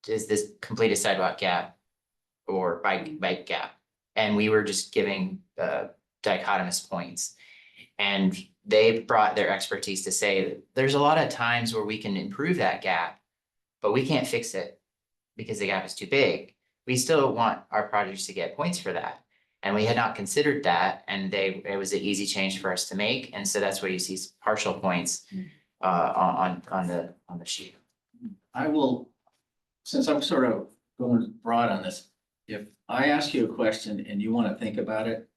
is this complete a sidewalk gap or bike gap? And we were just giving dichotomous points. And they brought their expertise to say that there's a lot of times where we can improve that gap, but we can't fix it because the gap is too big. We still want our projects to get points for that. And we had not considered that, and it was an easy change for us to make, and so that's where you see partial points on the sheet. I will, since I'm sort of going broad on this, if I ask you a question and you want to think about it,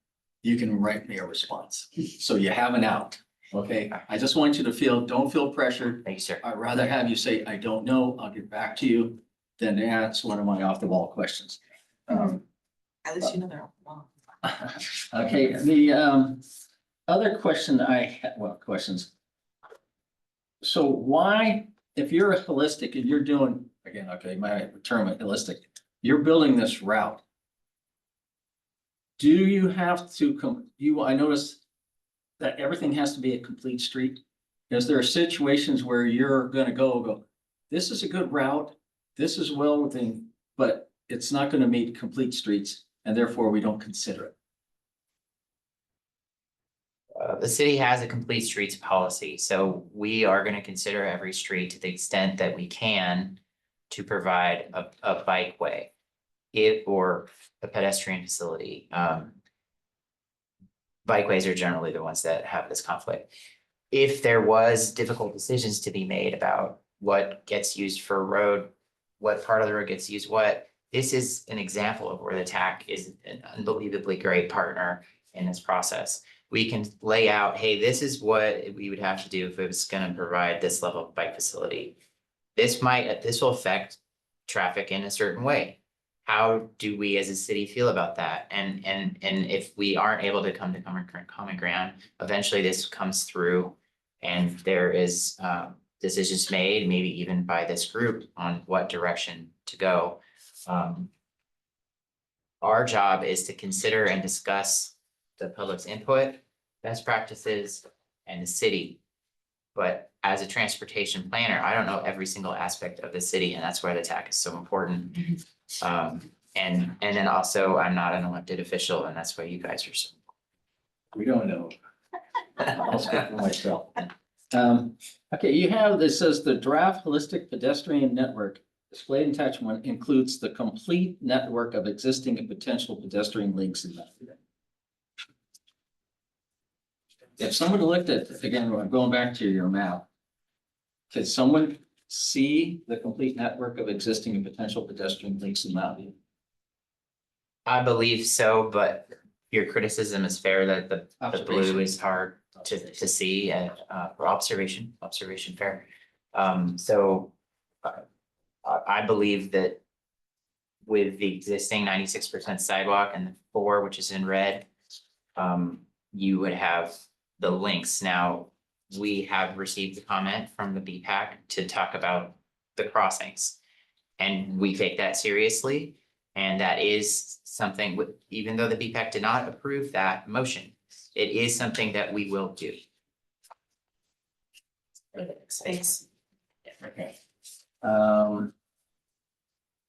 you can write me a response. So you have an out, okay? I just want you to don't feel pressured. Thank you, sir. I'd rather have you say, I don't know, I'll get back to you, than to ask one of my off the wall questions. At least you know they're all wrong. Okay, the other question I had, well, questions. So why, if you're a holistic and you're doing, again, okay, my term is holistic, you're building this route. Do you have to I noticed that everything has to be a complete street? Because there are situations where you're gonna go, this is a good route, this is well within, but it's not gonna meet complete streets, and therefore we don't consider it. The city has a complete streets policy, so we are gonna consider every street to the extent that we can to provide a bikeway. Or a pedestrian facility. Bikeways are generally the ones that have this conflict. If there was difficult decisions to be made about what gets used for a road, what part of the road gets used, this is an example of where the TAC is an unbelievably great partner in this process. We can lay out, hey, this is what we would have to do if it was gonna provide this level of bike facility. This will affect traffic in a certain way. How do we as a city feel about that? And if we aren't able to come to common ground, eventually this comes through and there is decisions made, maybe even by this group, on what direction to go. Our job is to consider and discuss the public's input, best practices, and the city. But as a transportation planner, I don't know every single aspect of the city, and that's where the TAC is so important. And then also, I'm not an elected official, and that's why you guys are so. We don't know. I'll speak for myself. Okay, you have, this says the draft holistic pedestrian network displayed in attachment 1 includes the complete network of existing and potential pedestrian links in that. If someone looked at, again, I'm going back to your map, could someone see the complete network of existing and potential pedestrian links in Mountain View? I believe so, but your criticism is fair that the blue is hard to see and for observation fair. So I believe that with the existing 96% sidewalk and the 4, which is in red, you would have the links. Now, we have received a comment from the BPAC to talk about the crossings. And we take that seriously. And that is something, even though the BPAC did not approve that motion, it is something that we will do. Space. Okay.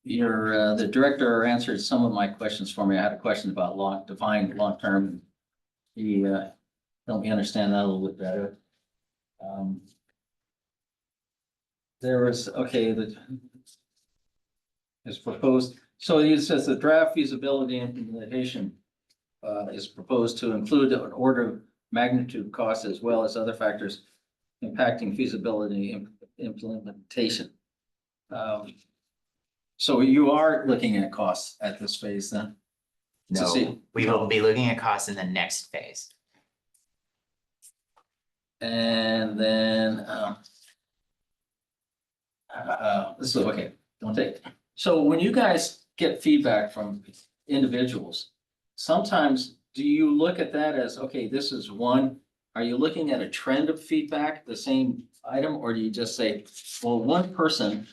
The director answered some of my questions for me. I had a question about defined long-term. He helped me understand that a little bit better. There was, okay, is proposed, so it says the draft feasibility implementation is proposed to include an order magnitude, cost, as well as other factors impacting feasibility and implementation. So you are looking at costs at this phase then? To see. No, we will be looking at costs in the next phase. And then, this is, okay, don't take. So when you guys get feedback from individuals, sometimes do you look at that as, okay, this is one, are you looking at a trend of feedback, the same item, or do you just say, well, one person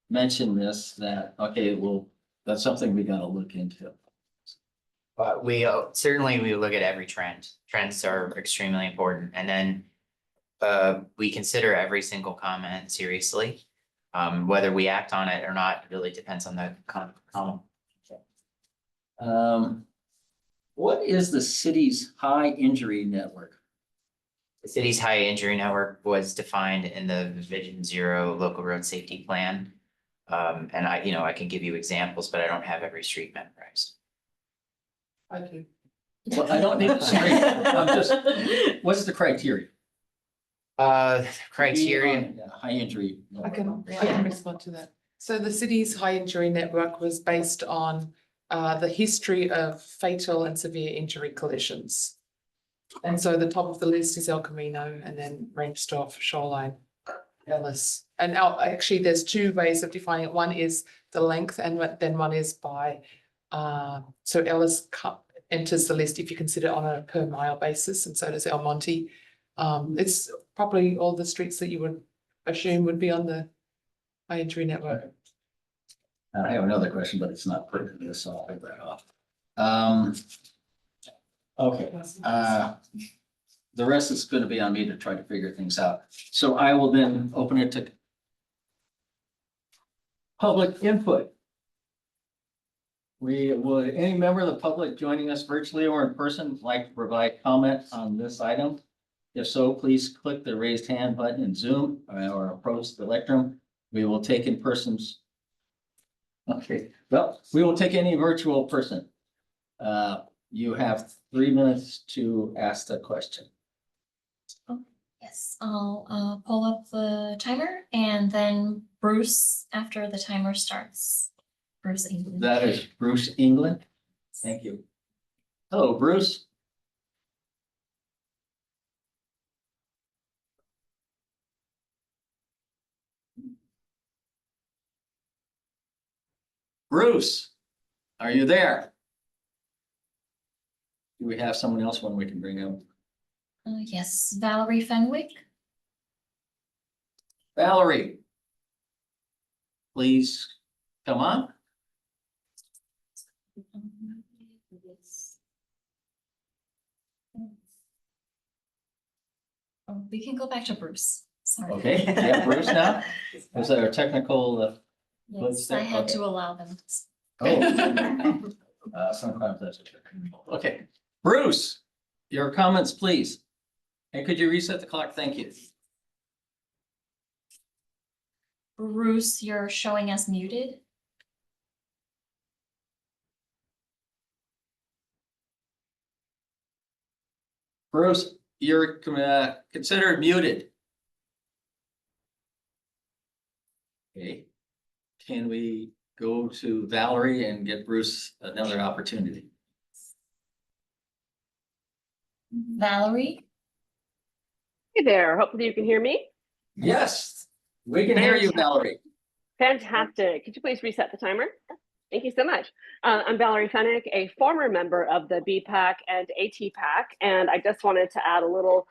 mentioned this, that, okay, well, that's something we gotta look into. But we certainly, we look at every trend. Trends are extremely important, and then we consider every single comment seriously. Whether we act on it or not really depends on the comment. What is the city's high injury network? The city's high injury network was defined in the Vision Zero local road safety plan. And I can give you examples, but I don't have every street memorized. I do. Well, I don't need to straight, I'm just, what's the criteria? Criteria, Yeah, high injury. I can respond to that. So the city's high injury network was based on the history of fatal and severe injury collisions. And so the top of the list is El Camino, and then Rengstorff, Shoreline, Ellis. And actually, there's two ways of defining it. One is the length, and then one is by, so Ellis enters the list if you consider on a per mile basis, and so does El Monte. It's probably all the streets that you would assume would be on the high injury network. I have another question, but it's not pertinent to this, so I'll leave that off. Okay, the rest is gonna be on me to try to figure things out. So I will then open it to public input. Would any member of the public joining us virtually or in person like to provide comment on this item? If so, please click the raised hand button in Zoom or approach the lectern. We will take in persons. Okay, well, we will take any virtual person. You have 3 minutes to ask the question. Yes, I'll pull up the timer and then Bruce, after the timer starts. Bruce England. That is Bruce England. Thank you. Hello, Bruce. Bruce, are you there? Do we have someone else when we can bring up? Yes, Valerie Fenwick. Valerie. Please come on. Oh, we can go back to Bruce. Sorry. Okay, yeah, Bruce now. Was there a technical? Yes, I had to allow them. Sometimes that's okay. Bruce, your comments, please. And could you reset the clock? Thank you. Bruce, you're showing us muted. Bruce, you're considered muted. Okay. Can we go to Valerie and get Bruce another opportunity? Valerie? Hey there, hopefully you can hear me. Yes, we can hear you, Valerie. Fantastic. Could you please reset the timer? Thank you so much. I'm Valerie Fenwick, a former member of the BPAC and ATPAC, and I just wanted to add a little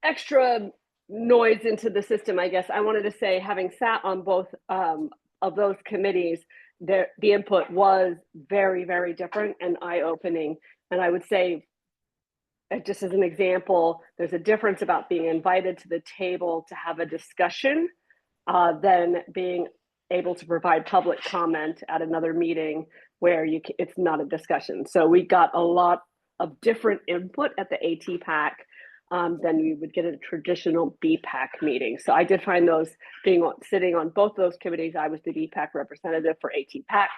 extra noise into the system, I guess. I wanted to say, having sat on both of those committees, the input was very, very different and eye-opening. And I would say, just as an example, there's a difference about being invited to the table to have a discussion than being able to provide public comment at another meeting where it's not a discussion. So we got a lot of different input at the ATPAC than we would get at a traditional BPAC meeting. So I did find those sitting on both those committees. I was the BPAC representative for ATPAC.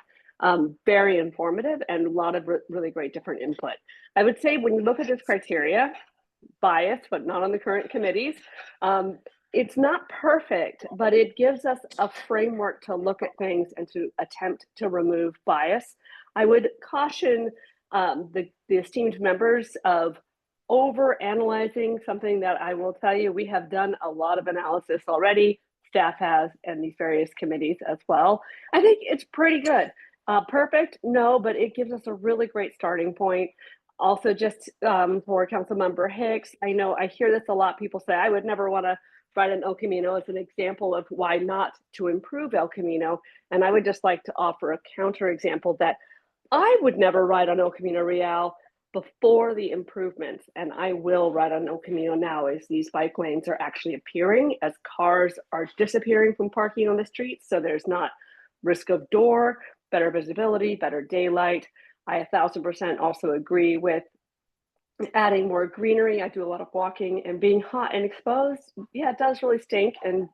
Very informative and a lot of really great different input. I would say when you look at this criteria, biased, but not on the current committees. It's not perfect, but it gives us a framework to look at things and to attempt to remove bias. I would caution the esteemed members of over analyzing something that I will tell you, we have done a lot of analysis already. Staff has, and these various committees as well. I think it's pretty good. Perfect? No, but it gives us a really great starting point. Also, just for Councilmember Hicks, I know I hear this a lot. People say, I would never want to write an El Camino as an example of why not to improve El Camino. And I would just like to offer a counter example that I would never write on El Camino Real before the improvements, and I will write on El Camino now as these bike lanes are actually appearing, as cars are disappearing from parking on the streets, so there's not risk of door, better visibility, better daylight. I 1000% also agree with adding more greenery. I do a lot of walking, and being hot and exposed, yeah, it does really stink and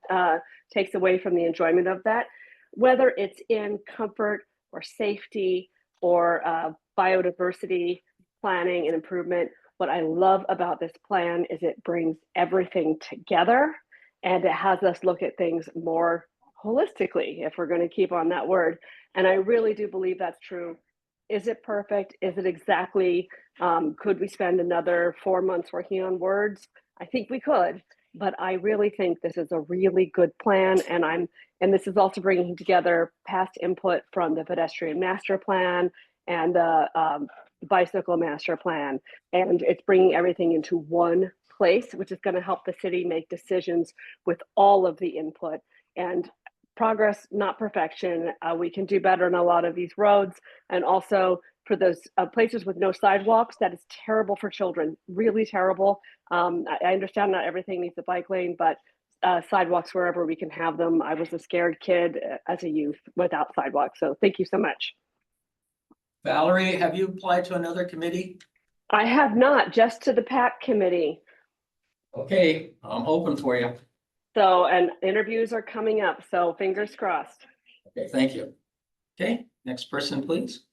takes away from the enjoyment of that. Whether it's in comfort or safety or biodiversity planning and improvement, what I love about this plan is it brings everything together and it has us look at things more holistically, if we're going to keep on that word. And I really do believe that's true. Is it perfect? Is it exactly, could we spend another 4 months working on words? I think we could, but I really think this is a really good plan. And this is also bringing together past input from the pedestrian master plan and the bicycle master plan. And it's bringing everything into one place, which is going to help the city make decisions with all of the input. And progress, not perfection. We can do better on a lot of these roads. And also for those places with no sidewalks, that is terrible for children, really terrible. I understand not everything needs a bike lane, but sidewalks wherever we can have them. I was a scared kid as a youth without sidewalks. So thank you so much. Valerie, have you applied to another committee? I have not, just to the PAC committee. Okay, I'm hoping for you. So, and interviews are coming up, so fingers crossed. Okay, thank you. Okay, next person, please.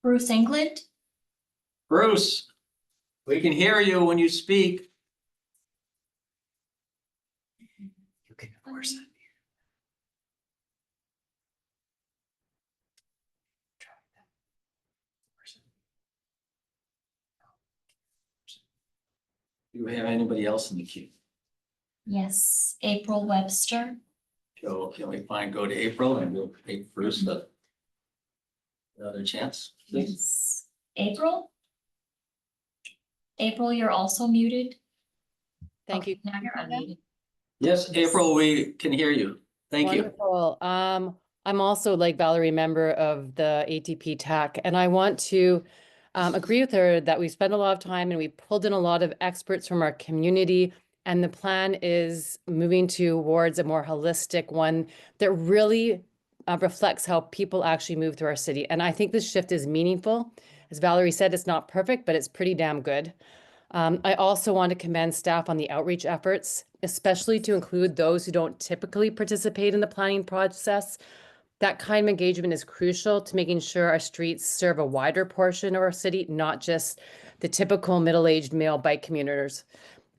Bruce England. Bruce, we can hear you when you speak. You can force it. Do we have anybody else in the queue? Yes, April Webster. So can we go to April and we'll take Bruce another chance, please? Yes. April? April, you're also muted. Thank you. Okay, now you're unmuted. Yes, April, we can hear you. Thank you. Wonderful. I'm also, like Valerie, member of the ATP TAC, and I want to agree with her that we spent a lot of time and we pulled in a lot of experts from our community, and the plan is moving towards a more holistic one that really reflects how people actually move through our city. And I think this shift is meaningful. As Valerie said, it's not perfect, but it's pretty damn good. I also want to commend staff on the outreach efforts, especially to include those who don't typically participate in the planning process. That kind of engagement is crucial to making sure our streets serve a wider portion of our city, not just the typical middle-aged male bike commuters.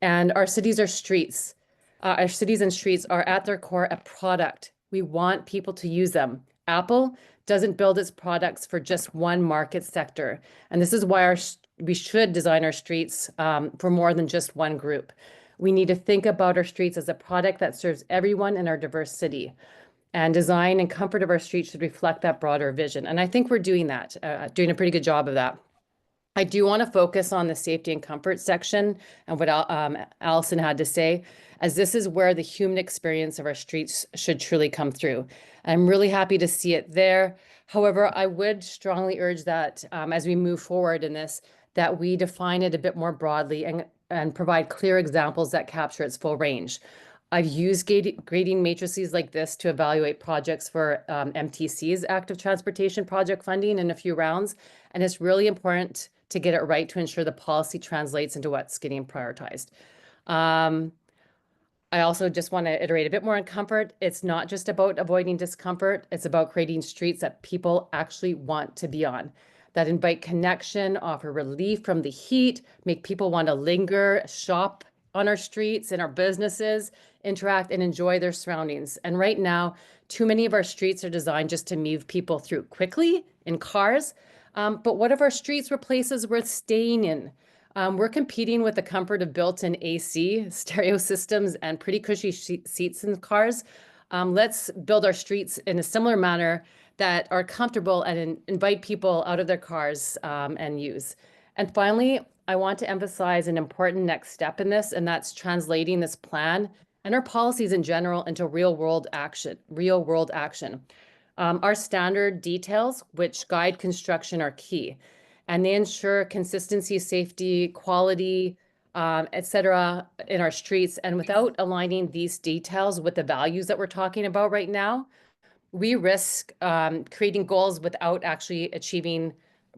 And our cities are streets. Our cities and streets are at their core a product. We want people to use them. Apple doesn't build its products for just one market sector. And this is why we should design our streets for more than just one group. We need to think about our streets as a product that serves everyone in our diverse city. And design and comfort of our streets should reflect that broader vision. And I think we're doing that, doing a pretty good job of that. I do want to focus on the safety and comfort section and what Allison had to say, as this is where the human experience of our streets should truly come through. I'm really happy to see it there. However, I would strongly urge that as we move forward in this, that we define it a bit more broadly and provide clear examples that capture its full range. I've used grading matrices like this to evaluate projects for MTC's active transportation project funding in a few rounds, and it's really important to get it right to ensure the policy translates into what's getting prioritized. I also just want to iterate a bit more on comfort. It's not just about avoiding discomfort. It's about creating streets that people actually want to be on. that invite connection, offer relief from the heat, make people want to linger, shop on our streets and our businesses, interact and enjoy their surroundings. And right now, too many of our streets are designed just to move people through quickly in cars. But what if our streets were places worth staying in? We're competing with the comfort of built-in AC, stereo systems, and pretty cushy seats in cars. Let's build our streets in a similar manner that are comfortable and invite people out of their cars and use. And finally, I want to emphasize an important next step in this, and that's translating this plan and our policies in general into real world action. Our standard details, which guide construction, are key, and they ensure consistency, safety, quality, et cetera, in our streets. And without aligning these details with the values that we're talking about right now, we risk creating goals without actually achieving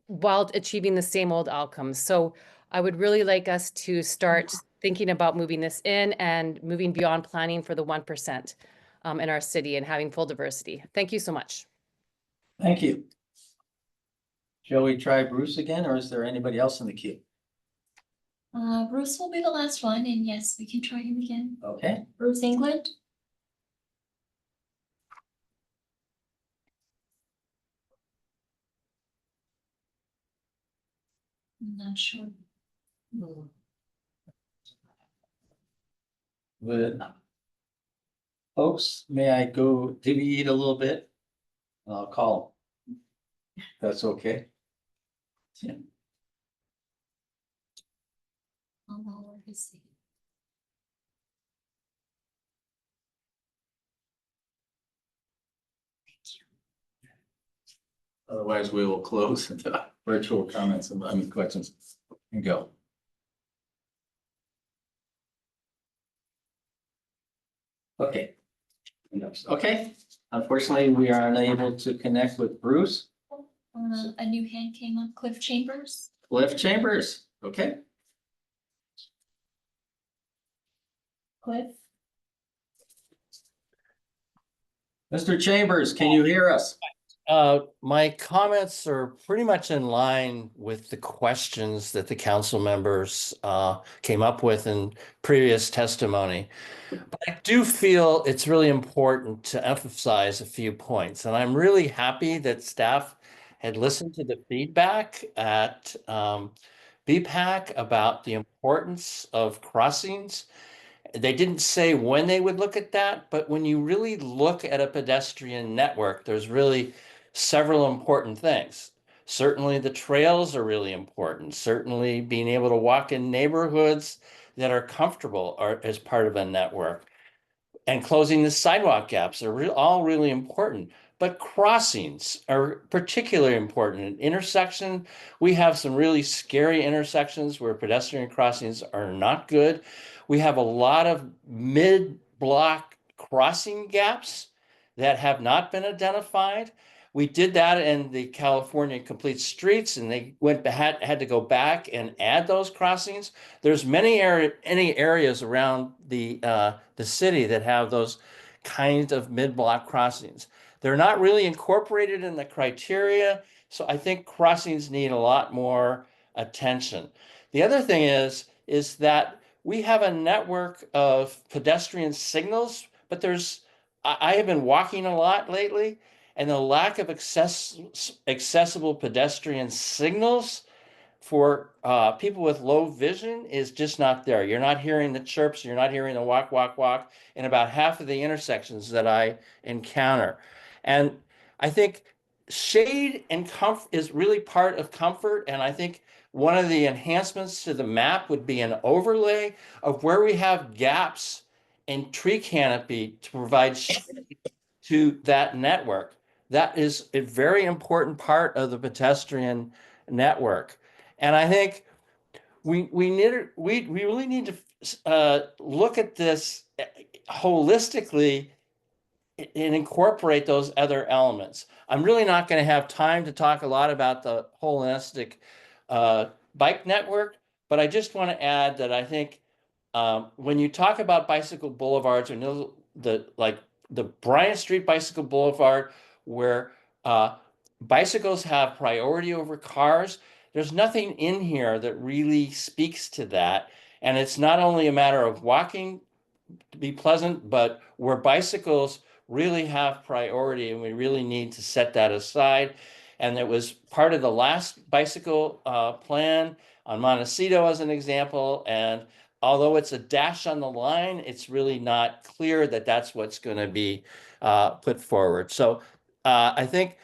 the same old outcomes. So I would really like us to start thinking about moving this in and moving beyond planning for the 1% in our city and having full diversity. Thank you so much. Thank you. Shall we try Bruce again, or is there anybody else in the queue? Bruce will be the last one, and yes, we can try him again. Okay, Bruce England. I'm not sure. Good. Folks, may I go deviate a little bit? I'll call. That's okay. Yeah. I'll lower his seat. Otherwise, we will close the virtual comments and questions and go. Okay. Okay, unfortunately, we are unable to connect with Bruce. A new hand came up, Cliff Chambers. Cliff Chambers, okay. Cliff. Mr. Chambers, can you hear us? My comments are pretty much in line with the questions that the council members came up with in previous testimony. But I do feel it's really important to emphasize a few points, and I'm really happy that staff had listened to the feedback at BPAC about the importance of crossings. They didn't say when they would look at that, but when you really look at a pedestrian network, there's really several important things. Certainly the trails are really important. Certainly being able to walk in neighborhoods that are comfortable are as part of a network. And closing the sidewalk gaps are all really important. But crossings are particularly important. In intersection, we have some really scary intersections where pedestrian crossings are not good. We have a lot of mid-block crossing gaps that have not been identified. We did that in the California Complete Streets, and they had to go back and add those crossings. There's many areas around the city that have those kinds of mid-block crossings. They're not really incorporated in the criteria, so I think crossings need a lot more attention. The other thing is that we have a network of pedestrian signals, but I have been walking a lot lately, and the lack of accessible pedestrian signals for people with low vision is just not there. You're not hearing the chirps, you're not hearing the walk, walk, walk in about half of the intersections that I encounter. And I think shade and comfort is really part of comfort. And I think one of the enhancements to the map would be an overlay of where we have gaps in tree canopy to provide shade to that network. That is a very important part of the pedestrian network. And I think we really need to look at this holistically and incorporate those other elements. I'm really not going to have time to talk a lot about the holistic bike network, but I just want to add that I think when you talk about bicycle boulevards, or the Bryant Street Bicycle Boulevard, where bicycles have priority over cars. There's nothing in here that really speaks to that. And it's not only a matter of walking to be pleasant, but where bicycles really have priority, and we really need to set that aside. And it was part of the last bicycle plan on Montecito as an example. And although it's a dash on the line, it's really not clear that that's what's going to be put forward. So I think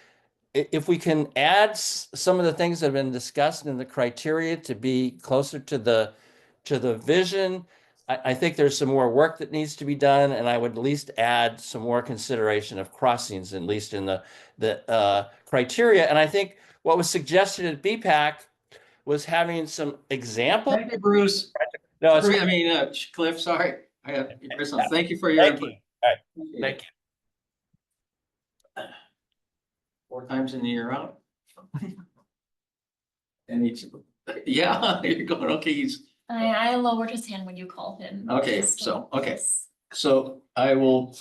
if we can add some of the things that have been discussed in the criteria to be closer to the vision, I think there's some more work that needs to be done, and I would at least add some more consideration of crossings, at least in the criteria. And I think what was suggested at BPAC was having some examples. Thank you, Bruce. No, it's I mean, Cliff, sorry. Thank you for your Thank input. you. All right. Thank you. 4 times in the year out. And each, yeah, you're going, okay, I lowered his hand when you called him. okay, so, okay. So I will,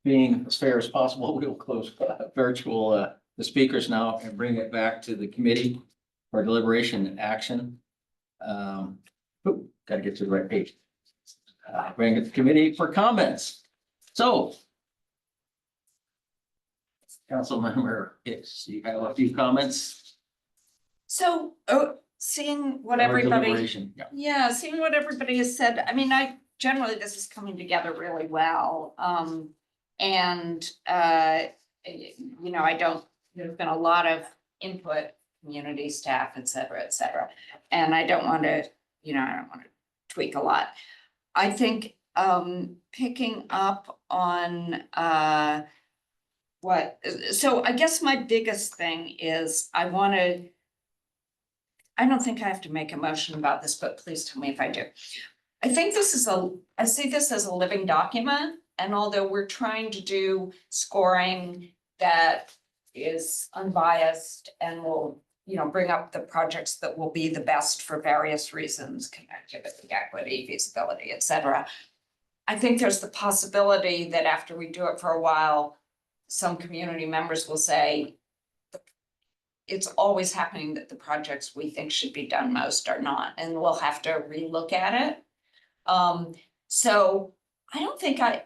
being as fair as possible, we will close virtual, the speakers now and bring it back to the committee for deliberation and action. Gotta get to the right page. Bring it to the committee for comments. So. Councilmember Hicks, you have a few comments? So, seeing what Or everybody. deliberation, yeah. Yeah, seeing what everybody has said, I mean, generally, this is coming together really well. And, you know, there's been a lot of input, community staff, et cetera, et cetera. And I don't want to tweak a lot. I think, picking up on, so I guess my biggest thing is I don't think I have to make a motion about this, but please tell me if I do. I think I see this as a living document, and although we're trying to do scoring that is unbiased and will, bring up the projects that will be the best for various reasons, connectivity, equity, feasibility, et cetera. I think there's the possibility that after we do it for a while, some community members will say, it's always happening that the projects we think should be done most are not, and we'll have to relook at it. So I don't think I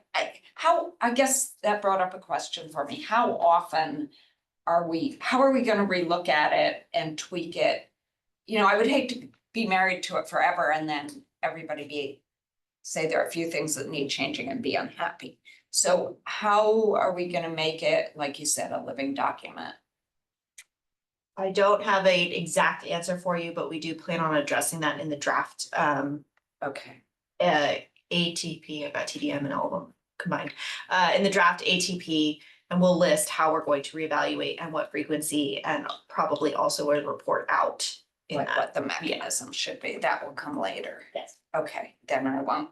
guess that brought up a question for me. How often how are we gonna relook at it and tweak it? I would hate to be married to it forever and then everybody say there are a few things that need changing and be unhappy. So how are we gonna make it, like you said, a living document? I don't have an exact answer for you, but we do plan on addressing that in the draft. Okay. ATP, I've got TDM and all of them combined. In the draft ATP, and we'll list how we're going to reevaluate and what frequency, and probably also a report out. Like what the mechanism should be, that will come later. Yes. Okay, then I won't,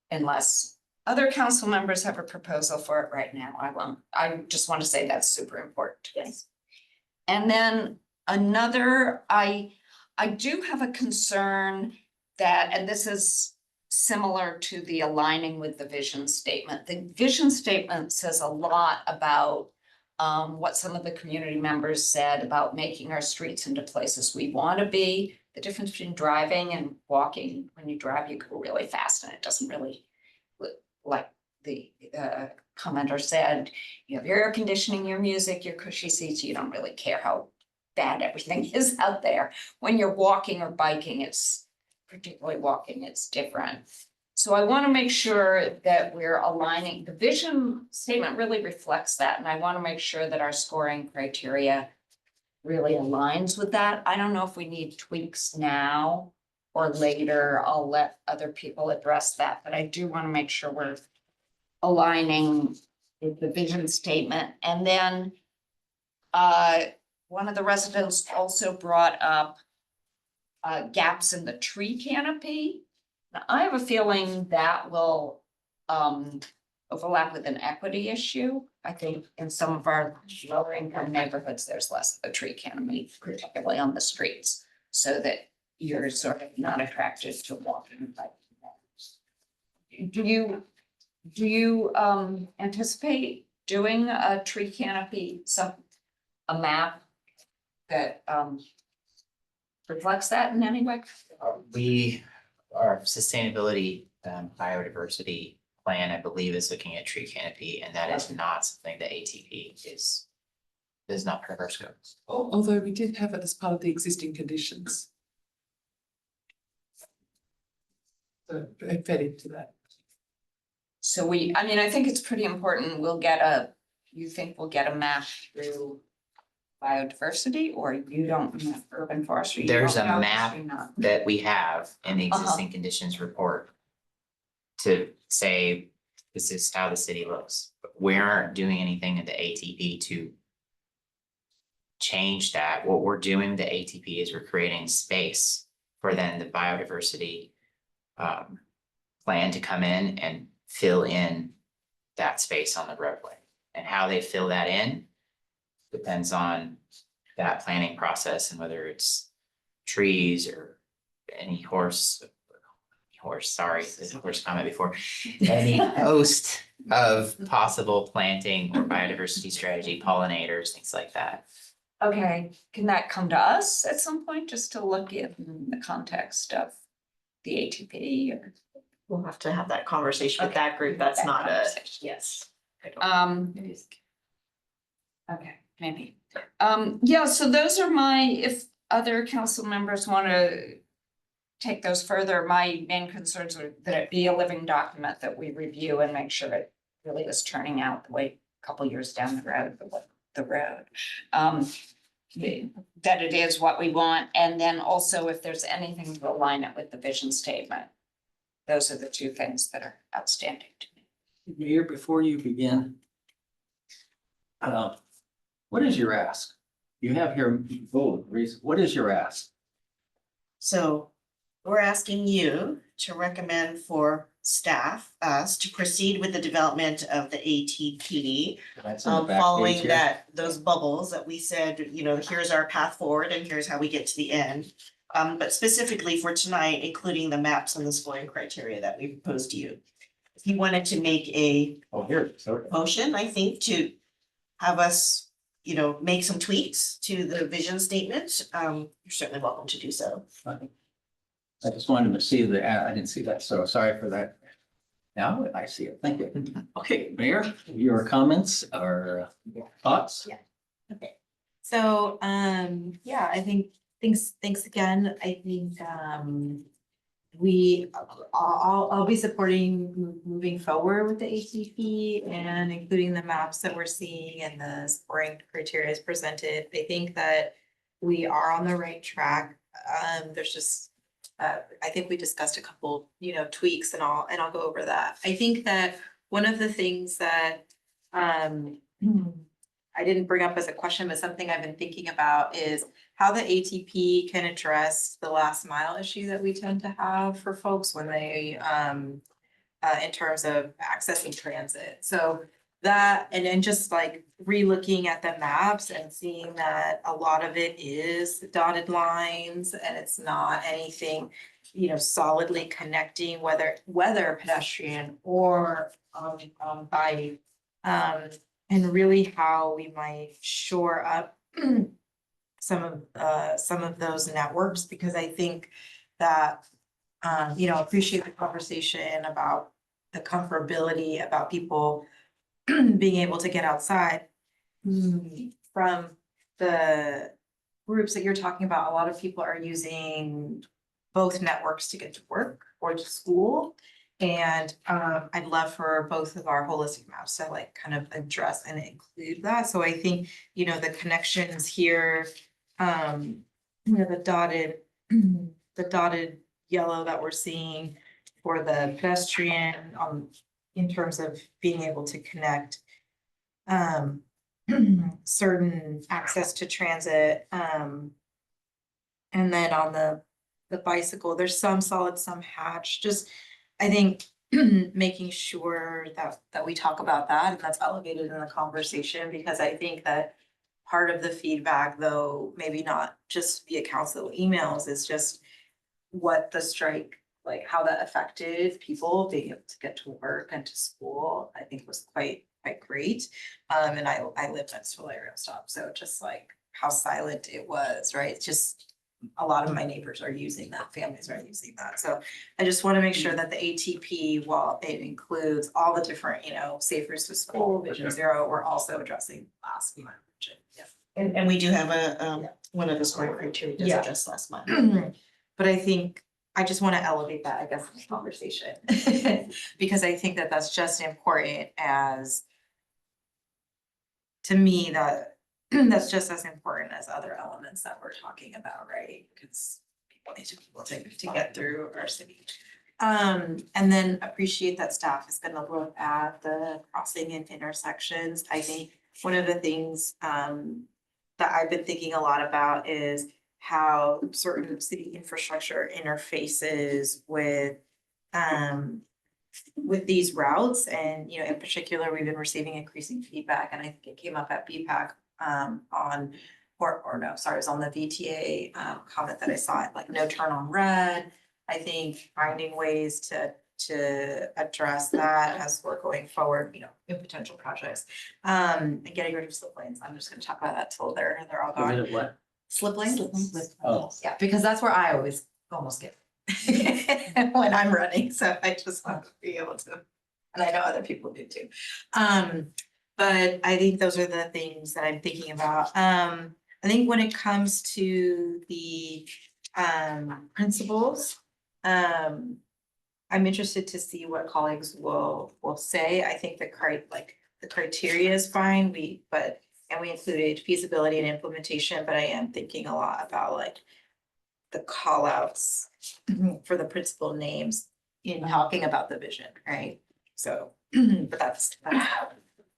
unless other council members have a proposal for it right now, I won't. I just want to say that's super important. Yes. And then another, I do have a concern that, and this is similar to the aligning with the vision statement. The vision statement says a lot about what some of the community members said about making our streets into places we want to be. The difference between driving and walking. When you drive, you go really fast and it doesn't really, like the commenter said, you have your air conditioning, your music, your cushy seats, you don't really care how bad everything is out there. When you're walking or biking, particularly walking, it's different. So I want to make sure that we're aligning. The vision statement really reflects that, and I want to make sure that our scoring criteria really aligns with that. I don't know if we need tweaks now or later. I'll let other people address that, but I do want to make sure we're aligning with the vision statement. And then one of the residents also brought up gaps in the tree canopy. Now, I have a feeling that will overlap with an equity issue. I think in some of our lower income neighborhoods, there's less of a tree canopy, particularly on the streets, so that you're sort of not attracted to walking and biking. Do you anticipate doing a tree canopy, some a map that reflects that in any way? Our sustainability biodiversity plan, I believe, is looking at tree canopy, and that is not something that ATP is not part of our scope. Although we did have it as part of the existing conditions. So it fed into that. So I think it's pretty important. You think we'll get a map through biodiversity, or you don't, urban forestry? You There's don't a know, map you're not- that we have in the Uh-huh. existing conditions report to say this is how the city looks. But we aren't doing anything in the ATP to change that. What we're doing with the ATP is we're creating space for then the biodiversity plan to come in and fill in that space on the roadway. And how they fill that in depends on that planning process and whether it's trees or any horse, sorry, there's a horse comment before, any host of possible planting or biodiversity strategy, pollinators, things like that. Okay, can that come to us at some point, just to look in the context of the ATP or? We'll have to have that conversation with that group. That's That not a, conversation. yes. Okay, maybe. Yeah, so those are if other council members want to take those further, my main concerns are that it be a living document that we review and make sure it really is turning out the way a couple years down the road. That it is what we want, and then also if there's anything to align it with the vision statement. Those are the two things that are outstanding to me. Mayor, before you begin, what is your ask? You have here, what is your ask? So we're asking you to recommend for staff, us, to proceed with the development of the ATP. That's on the back page Following here. those bubbles that we said, here's our path forward and here's how we get to the end. But specifically for tonight, including the maps and the scoring criteria that we proposed to you. If you wanted to make a motion, I think, to have us, make some tweaks to the vision statement, you're certainly welcome to do so. I just wanted to see I didn't see that, so sorry for that. Now I see it, thank you. Okay, Mayor, your comments or thoughts? Yeah. Okay, so, yeah, I think, thanks again. I think, I'll be supporting moving forward with the ATP and including the maps that we're seeing and the scoring criteria as presented. I think that we are on the right track. There's just, I think we discussed a couple, tweaks and I'll go over that. I think that one of the things that, I didn't bring up as a question, but something I've been thinking about is how the ATP can address the last mile issue that we tend to have for folks when they, in terms of accessing transit. So that, and then just like re-looking at the maps and seeing that a lot of it is dotted lines and it's not anything, solidly connecting whether pedestrian or bike. And really how we might shore up some of those networks, because I think that, appreciate the conversation about the comfortability about people being able to get outside. From the groups that you're talking about, a lot of people are using both networks to get to work or to school. And I'd love for both of our holistic maps to kind of address and include that. So I think, the connections here, the dotted yellow that we're seeing for the pedestrian, in terms of being able to connect certain access to transit. And then on the bicycle, there's some solid, some hatch, just, I think making sure that we talk about that and that's elevated in the conversation, because I think that part of the feedback, though, maybe not just via council emails, is just what the strike, how that affected people being able to get to work and to school, I think was quite quite great. And I live next to a light rail stop, so just like how silent it was, right? It's just a lot of my neighbors are using that, families are using that. So I just want to make sure that the ATP, while it includes all the different, safe routes to school, Vision Zero, we're also addressing last month. Yeah. And we do have a, one of the scoring criteria does Yeah. address last month. But I think, I just want to elevate that, I guess, in the conversation. Because I think that that's just important as, to me, that's just as important as other elements that we're talking about, right? Because people need to be able to get through our city. And then appreciate that staff is gonna look at the crossing and intersections. I think one of the things that I've been thinking a lot about is how certain city infrastructure interfaces with these routes. And, in particular, we've been receiving increasing feedback, and I think it came up at BPAC on, or no, sorry, it was on the VTA comment that I saw, like no turn on red. I think finding ways to address that as we're going forward, in potential projects. And getting rid of slip lanes. I'm just gonna talk about that till they're all gone. What? Slip lanes? Oh. Yeah, because that's where I always almost get when I'm running, so I just want to be able to, and I know other people do too. But I think those are the things that I'm thinking about. I think when it comes to the principles, I'm interested to see what colleagues will say. I think the criteria is fine, we included feasibility and implementation, but I am thinking a lot about like the call outs for the principal names in talking about the vision, right? So,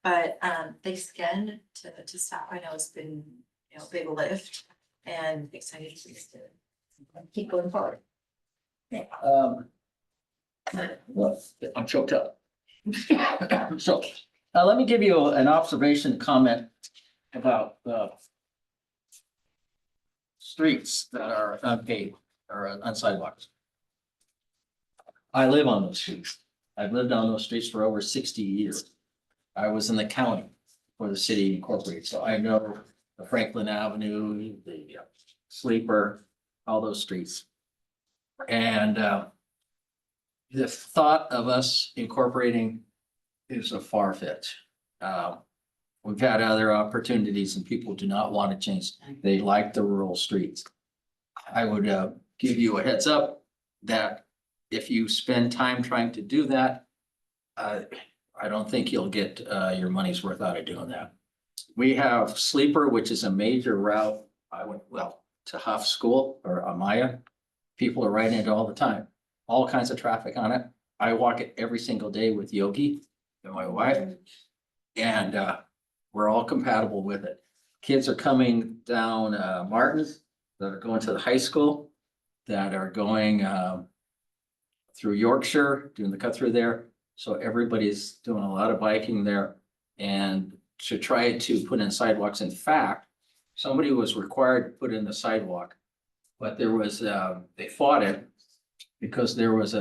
but thanks again to staff. I know it's been, a big lift, and excited to keep going forward. Well, I'm choked up. So, let me give you an observation comment about the streets that are unpaved or on sidewalks. I live on those streets. I've lived on those streets for over 60 years. I was in the county for the city incorporated, so I know the Franklin Avenue, the Sleeper, all those streets. And the thought of us incorporating is a far fetch. We've had other opportunities and people do not want to change. They like the rural streets. I would give you a heads up that if you spend time trying to do that, I don't think you'll get your money's worth out of doing that. We have Sleeper, which is a major route. I went, to Huff School or Amaya. People are riding it all the time. All kinds of traffic on it. I walk it every single day with Yogi and my wife. And we're all compatible with it. Kids are coming down Martins that are going to the high school, that are going through Yorkshire, doing the cut through there. So everybody's doing a lot of biking there, and to try to put in sidewalks. In fact, somebody was required to put in the sidewalk, but there was, they fought it because there was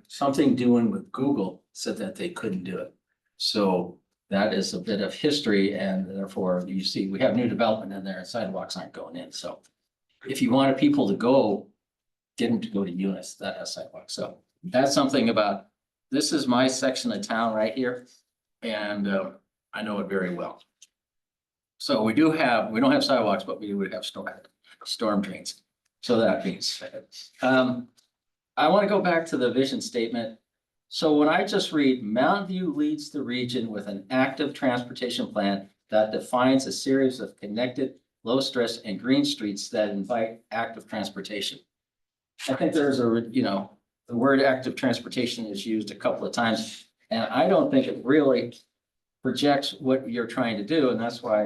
something doing with Google said that they couldn't do it. So that is a bit of history, and therefore you see we have new development in there and sidewalks aren't going in. So if you wanted people to go, get them to go to Eunice, that has sidewalks. So that's something about, this is my section of town right here. And I know it very well. So we don't have sidewalks, but we would have storm drains. So that means, I want to go back to the vision statement. So when I just read, Mountain View leads the region with an active transportation plan that defines a series of connected, low stress and green streets that invite active transportation. I think there's the word active transportation is used a couple of times, and I don't think it really projects what you're trying to do, and that's why.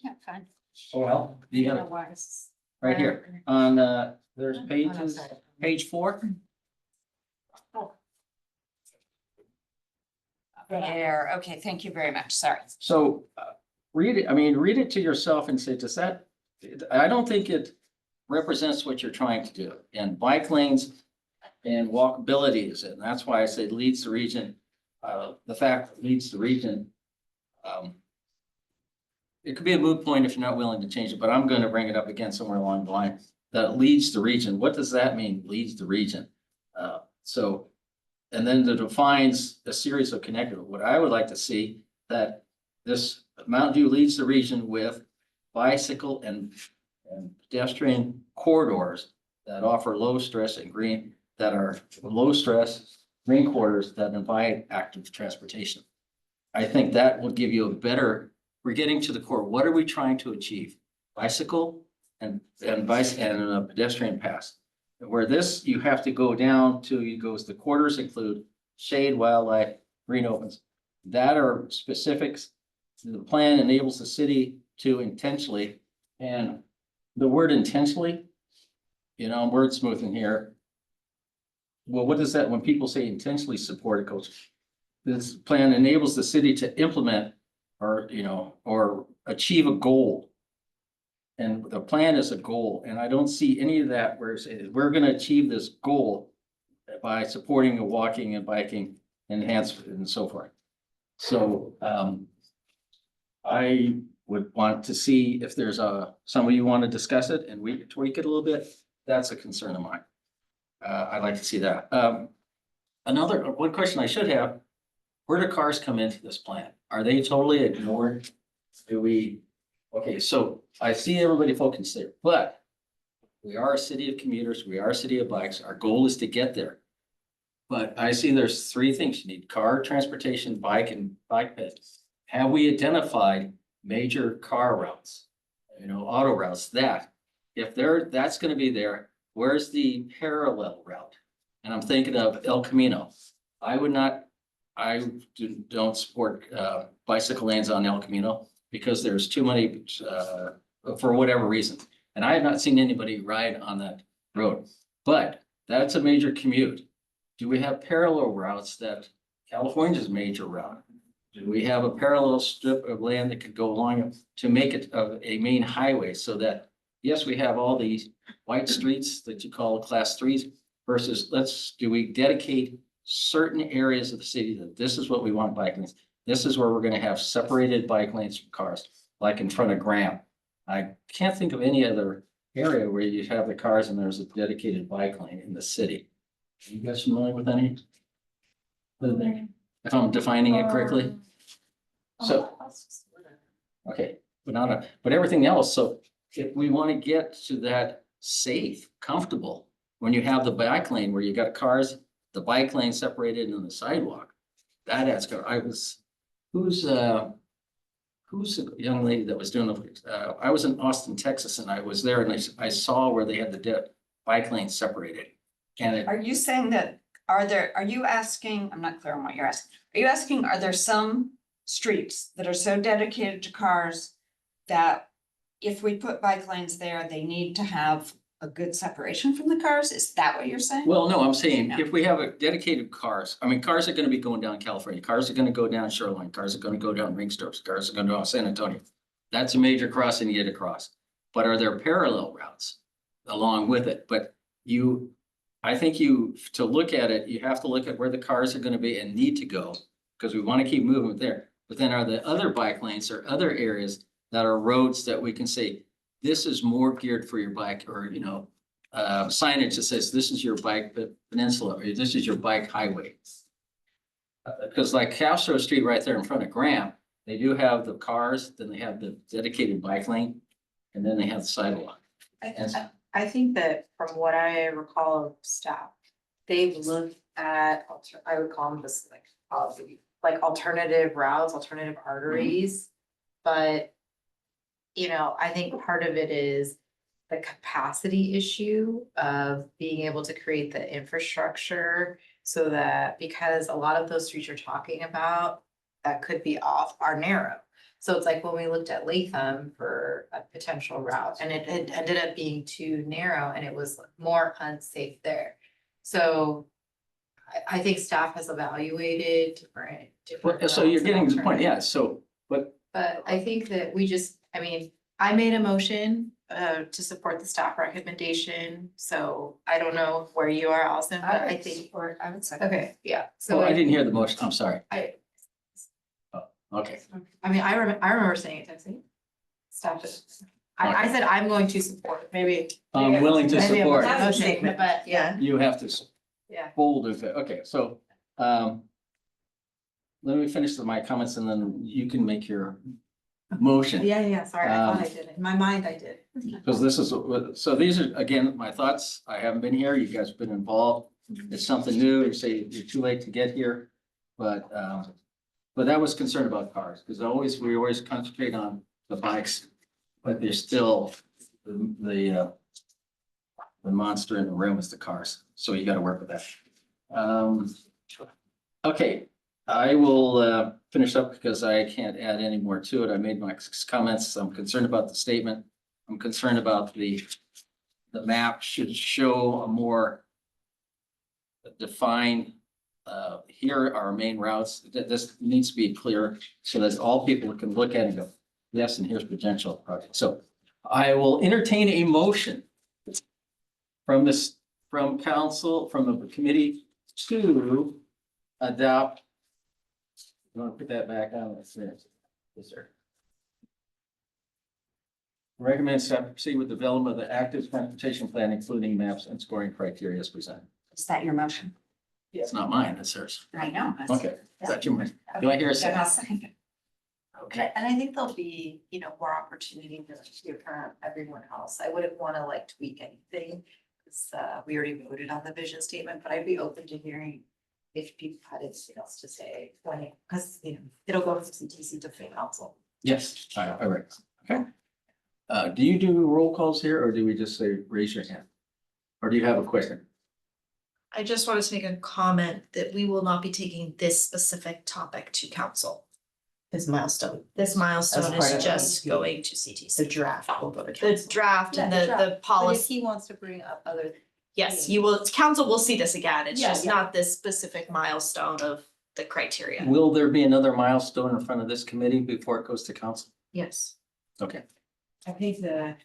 Can't find. Oh, well, you got it right here on, there's page 4. There, okay, thank you very much, sorry. So read it to yourself and say, I don't think it represents what you're trying to do. And bike lanes and walkability is it. And that's why I said leads the region. the fact that leads the region. It could be a moot point if you're not willing to change it, but I'm gonna bring it up again somewhere along the line. That leads the region, what does that mean, leads the region? So, and then it defines a series of connected, what I would like to see, that this Mountain View leads the region with bicycle and pedestrian corridors that offer low stress and green, that are low stress, green corridors that invite active transportation. I think that will give you a better, we're getting to the core. What are we trying to achieve? Bicycle and pedestrian paths. Where this, you have to go down to, it goes, the quarters include shade, wildlife, green opens. That are specifics. The plan enables the city to intentionally, and the word intentionally, you know, I'm wordsmithing here. Well, what is that when people say intentionally support a coach? This plan enables the city to implement or, you know, or achieve a goal. And the plan is a goal, and I don't see any of that where it's, we're gonna achieve this goal by supporting the walking and biking enhancement and so forth. So, I would want to see if there's somebody you want to discuss it and we tweak it a little bit. That's a concern of mine. I'd like to see that. One question I should have, where do cars come into this plan? Are they totally ignored? Okay, so I see everybody focused there, but we are a city of commuters. We are a city of bikes. Our goal is to get there. But I see there's three things. You need car, transportation, bike, and bike paths. Have we identified major car routes? You know, auto routes that, if that's gonna be there, where's the parallel route? And I'm thinking of El Camino. I don't support bicycle lanes on El Camino because there's too many, for whatever reason. And I have not seen anybody ride on that road, but that's a major commute. Do we have parallel routes that California's major route? Do we have a parallel strip of land that could go along to make it a main highway so that, yes, we have all these white streets that you call class 3s versus do we dedicate certain areas of the city that this is what we want bike lanes? This is where we're gonna have separated bike lanes from cars, like in front of Graham. I can't think of any other area where you have the cars and there's a dedicated bike lane in the city. Are you guys familiar with any? If I'm defining it correctly? So, okay, but everything else, so if we want to get to that safe, comfortable, when you have the bike lane where you got cars, the bike lane separated and the sidewalk, that adds, who's the young lady that was doing I was in Austin, Texas, and I was there and I saw where they had the bike lanes separated. And Are you saying that, are you asking, I'm not clear on what you're asking. Are you asking, are there some streets that are so dedicated to cars that if we put bike lanes there, they need to have a good separation from the cars? Is that what you're saying? well, no, I'm saying if we have a dedicated cars, I mean, cars are gonna be going down California, cars are gonna go down Shoreline, cars are gonna go down Ringstokes, cars are gonna go down San Antonio. That's a major crossing to get across. But are there parallel routes along with it? But I think to look at it, you have to look at where the cars are gonna be and need to go, because we want to keep moving there. But then are the other bike lanes or other areas that are roads that we can say, this is more geared for your bike, or, you know, signage that says, this is your bike peninsula, or this is your bike highway. Because like Castro Street right there in front of Graham, they do have the cars, then they have the dedicated bike lane, and then they have the sidewalk. I think that from what I recall of staff, they've looked at, I would call them this like alternative routes, alternative arteries. But, you know, I think part of it is the capacity issue of being able to create the infrastructure so that, because a lot of those streets you're talking about that could be off are narrow. So it's like when we looked at Latham for a potential route and it ended up being too narrow and it was more unsafe there. So I think staff has evaluated different. So you're getting to the point, yeah, so, but I think that I made a motion to support the staff recommendation, so I don't know where you are, Allison, but I think. I would say. Okay, yeah, so. Oh, I didn't hear the motion. I'm sorry. Okay. I mean, I remember saying it, did I say it? Stop it. I said I'm going to support, maybe. I'm willing to maybe it support. was a That's a motion, statement. But yeah, You have to yeah. bold it. Okay, so, let me finish my comments and then you can make your motion. Yeah, sorry, I thought I did. In my mind, I did. Because this is, so these are, again, my thoughts. I haven't been here. You guys have been involved. It's something new. You say you're too late to get here. But that was concerned about cars, because we always concentrate on the bikes, but there's still the monster in the room is the cars. So you gotta work with that. Okay, I will finish up because I can't add any more to it. I made my comments. I'm concerned about the statement. I'm concerned about the map should show a more defined, here are our main routes. This needs to be clear so that all people can look at it and go, yes, and here's potential project. So I will entertain a motion from council, from the committee to adopt. You want to put that back on? Yes, sir. Recommend staff proceed with development of the active transportation plan, including maps and scoring criteria as presented. Is that your motion? It's not mine, it's hers. I know. Okay, is that your motion? Do I hear a Then I'll second? second it. Okay. And I think there'll be, more opportunity to hear from everyone else. I wouldn't wanna tweak anything. Cause we already voted on the vision statement, but I'd be open to hearing if people had anything else to say when cause it'll go from CTC to full council. Yes, all right, okay. Do you do roll calls here or do we just say raise your hand? Or do you have a question? I just wanted to make a comment that we will not be taking this specific topic to council. This milestone, This milestone part is of just the- going to CTC. the draft will go to The council. draft and Yeah, the draft. But if policy, he wants to bring up other. yes, you will, council will see this again. It's Yeah, just yeah. not this specific milestone of the criteria. Will there be another milestone in front of this committee before it goes to council? Yes. Okay. I think There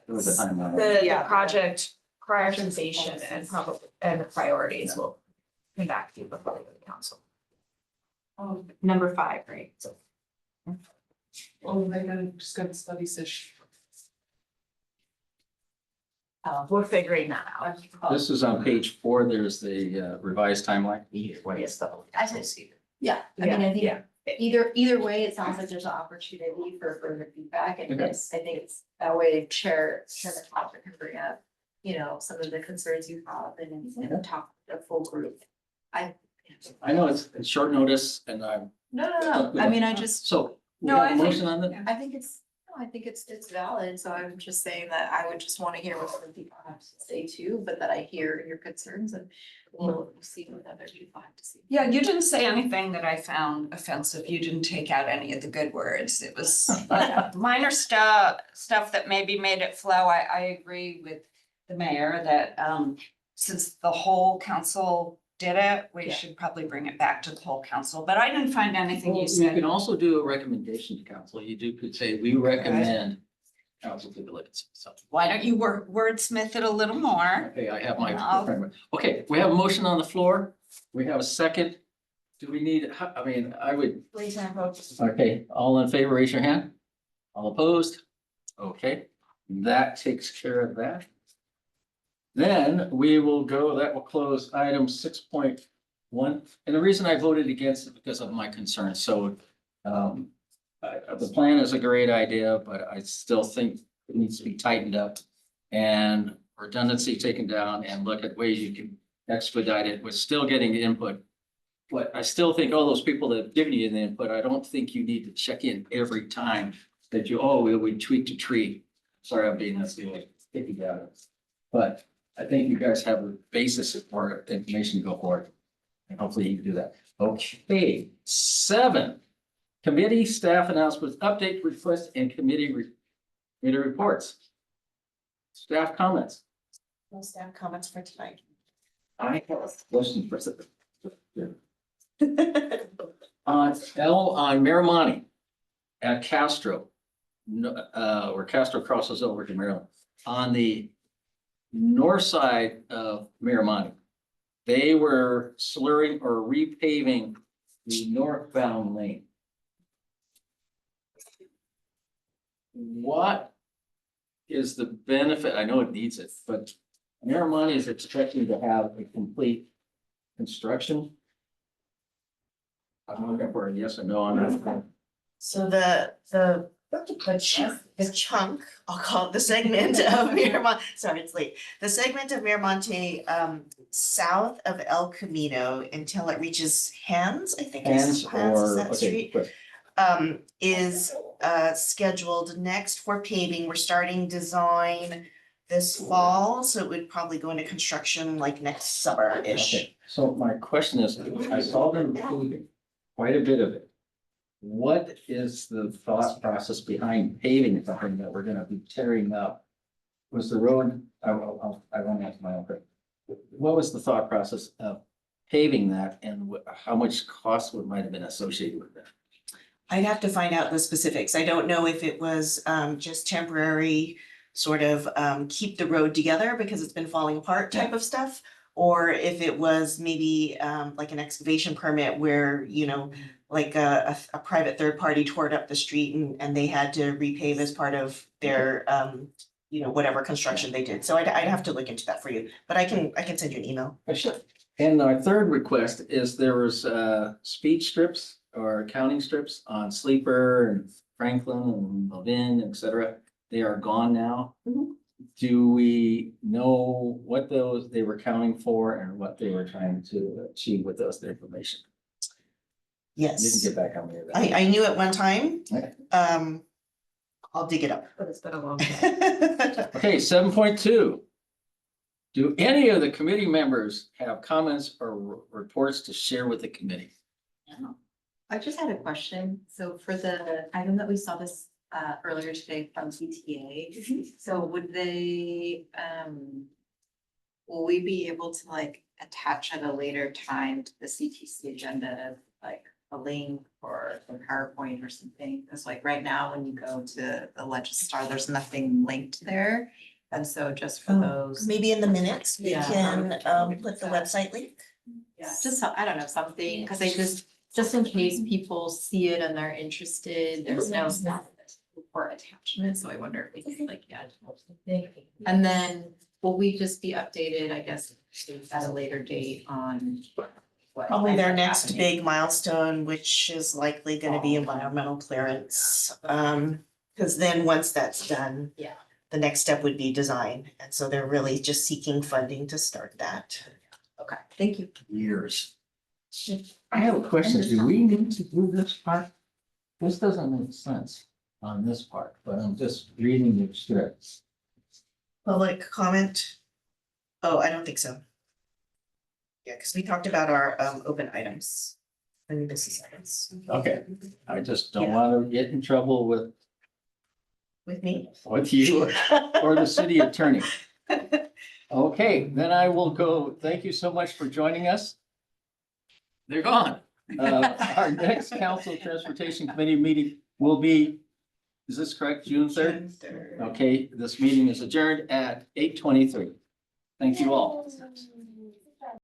was a timeline. The project prioritization and the priorities will come back to you before they go to council. Number 5, right? So Oh, they're gonna just go to study session. we're figuring that out. This is on page 4. There's the revised timeline. I did see. Yeah, I mean, I think either way, it sounds like there's an opportunity for further feedback and Okay. I think it's that way Chair McCosker can bring up, some of the concerns you have and talk to the full group. I know it's short notice and I'm, No, I mean, I just, so we No, have I a think- motion on that? I think it's valid, so I'm just saying that I would just wanna hear what other people have to say too, but that I hear your concerns and we'll see what other people have to say. Yeah, you didn't say anything that I found offensive. You didn't take out any of the good words. It was minor stuff that maybe made it flow. I agree with the mayor that since the whole council did it, we should probably bring it back to the whole council, but I didn't find anything you You said. can also do a recommendation to council. Could say, we recommend council to deliver something. Why don't you wordsmith it a little more? Okay, I have my. I'll- Okay, we have a motion on the floor. We have a second. Do we need, I mean, I would, Raise your vote. okay, all in favor, raise your hand. All opposed? Okay, that takes care of that. Then we will go, that will close item 6.1. And the reason I voted against it because of my concerns. So the plan is a great idea, but I still think it needs to be tightened up and redundancy taken down and look at ways you can expedite it. We're still getting the input. But I still think all those people that have given you the input, I don't think you need to check in every time that we tweak to tree. Sorry, I'm being that's picky about it. But I think you guys have a basis for information to go forward. And hopefully you can do that. Okay, 7. Committee staff announcements, update requests and committee reports. Staff comments. No staff comments for tonight. I have a question for on Maramani at Castro. where Castro crosses over to Maryland, on the north side of Miramonte, they were slurring or repaving the northbound lane. What is the benefit? I know it needs it, but Miramonte is expecting to have a complete construction. I'm looking for a yes or no on that. So the chunk, I'll call it the segment of Miramonte, sorry, it's late. The segment of Miramonte, south of El Camino until it reaches Hands, I think is that street? Quick. Is scheduled next for paving. We're starting design this fall, so it would probably go into construction like next summer-ish. Okay, so my question is, I saw them paving quite a bit of it. What is the thought process behind paving something that we're gonna be tearing up? Was the road, I won't answer my own question. What was the thought process of paving that and how much cost might have been associated with that? I'd have to find out the specifics. I don't know if it was just temporary, sort of keep the road together because it's been falling apart type of stuff. Or if it was maybe like an excavation permit where, you know, like a private third party tore up the street and they had to repave as part of their you know, whatever construction they did. So I'd have to look into that for you, but I can send you an email. And our third request is there was speed strips or counting strips on Sleeper and Franklin and Levin, et cetera. They are gone now. Do we know what those they were counting for and what they were trying to achieve with those information? Yes. Didn't get back on me. I knew at one time. Okay. I'll dig it up. But it's been a long time. Okay, 7.2. Do any of the committee members have comments or reports to share with the committee? I just had a question. So for the item that we saw this earlier today from CTA, so would they, will we be able to like attach at a later time to the CTC agenda, like a link or a PowerPoint or something? Because like right now, when you go to the Legistar, there's nothing linked there. And so just for those. Maybe in the minutes, we Yeah. can put the website link. Yeah, just, I don't know, something, because I just in case people see it and they're interested, there's no report attachment, so I wonder if we could like, yeah. And then will we just be updated, I guess, at a later date on what? Probably their ends up next happening? big milestone, which is likely gonna be environmental clearance. Cause then once that's done. Yeah. The next step would be design, and so they're really just seeking funding to start that. Okay, thank you. Years. I have a question. Do we need to do this part? This doesn't make sense on this part, but I'm just reading the scripts. Public comment? Oh, I don't think so. Yeah, cause we talked about our open items. And business items. Okay, I just don't Yeah. want to get in trouble with Me? you or the city attorney. Okay, then I will go. Thank you so much for joining us. They're gone. Our next council transportation committee meeting will be, is this correct, June 3rd? Okay, this meeting is adjourned at 8:23. Thank you all.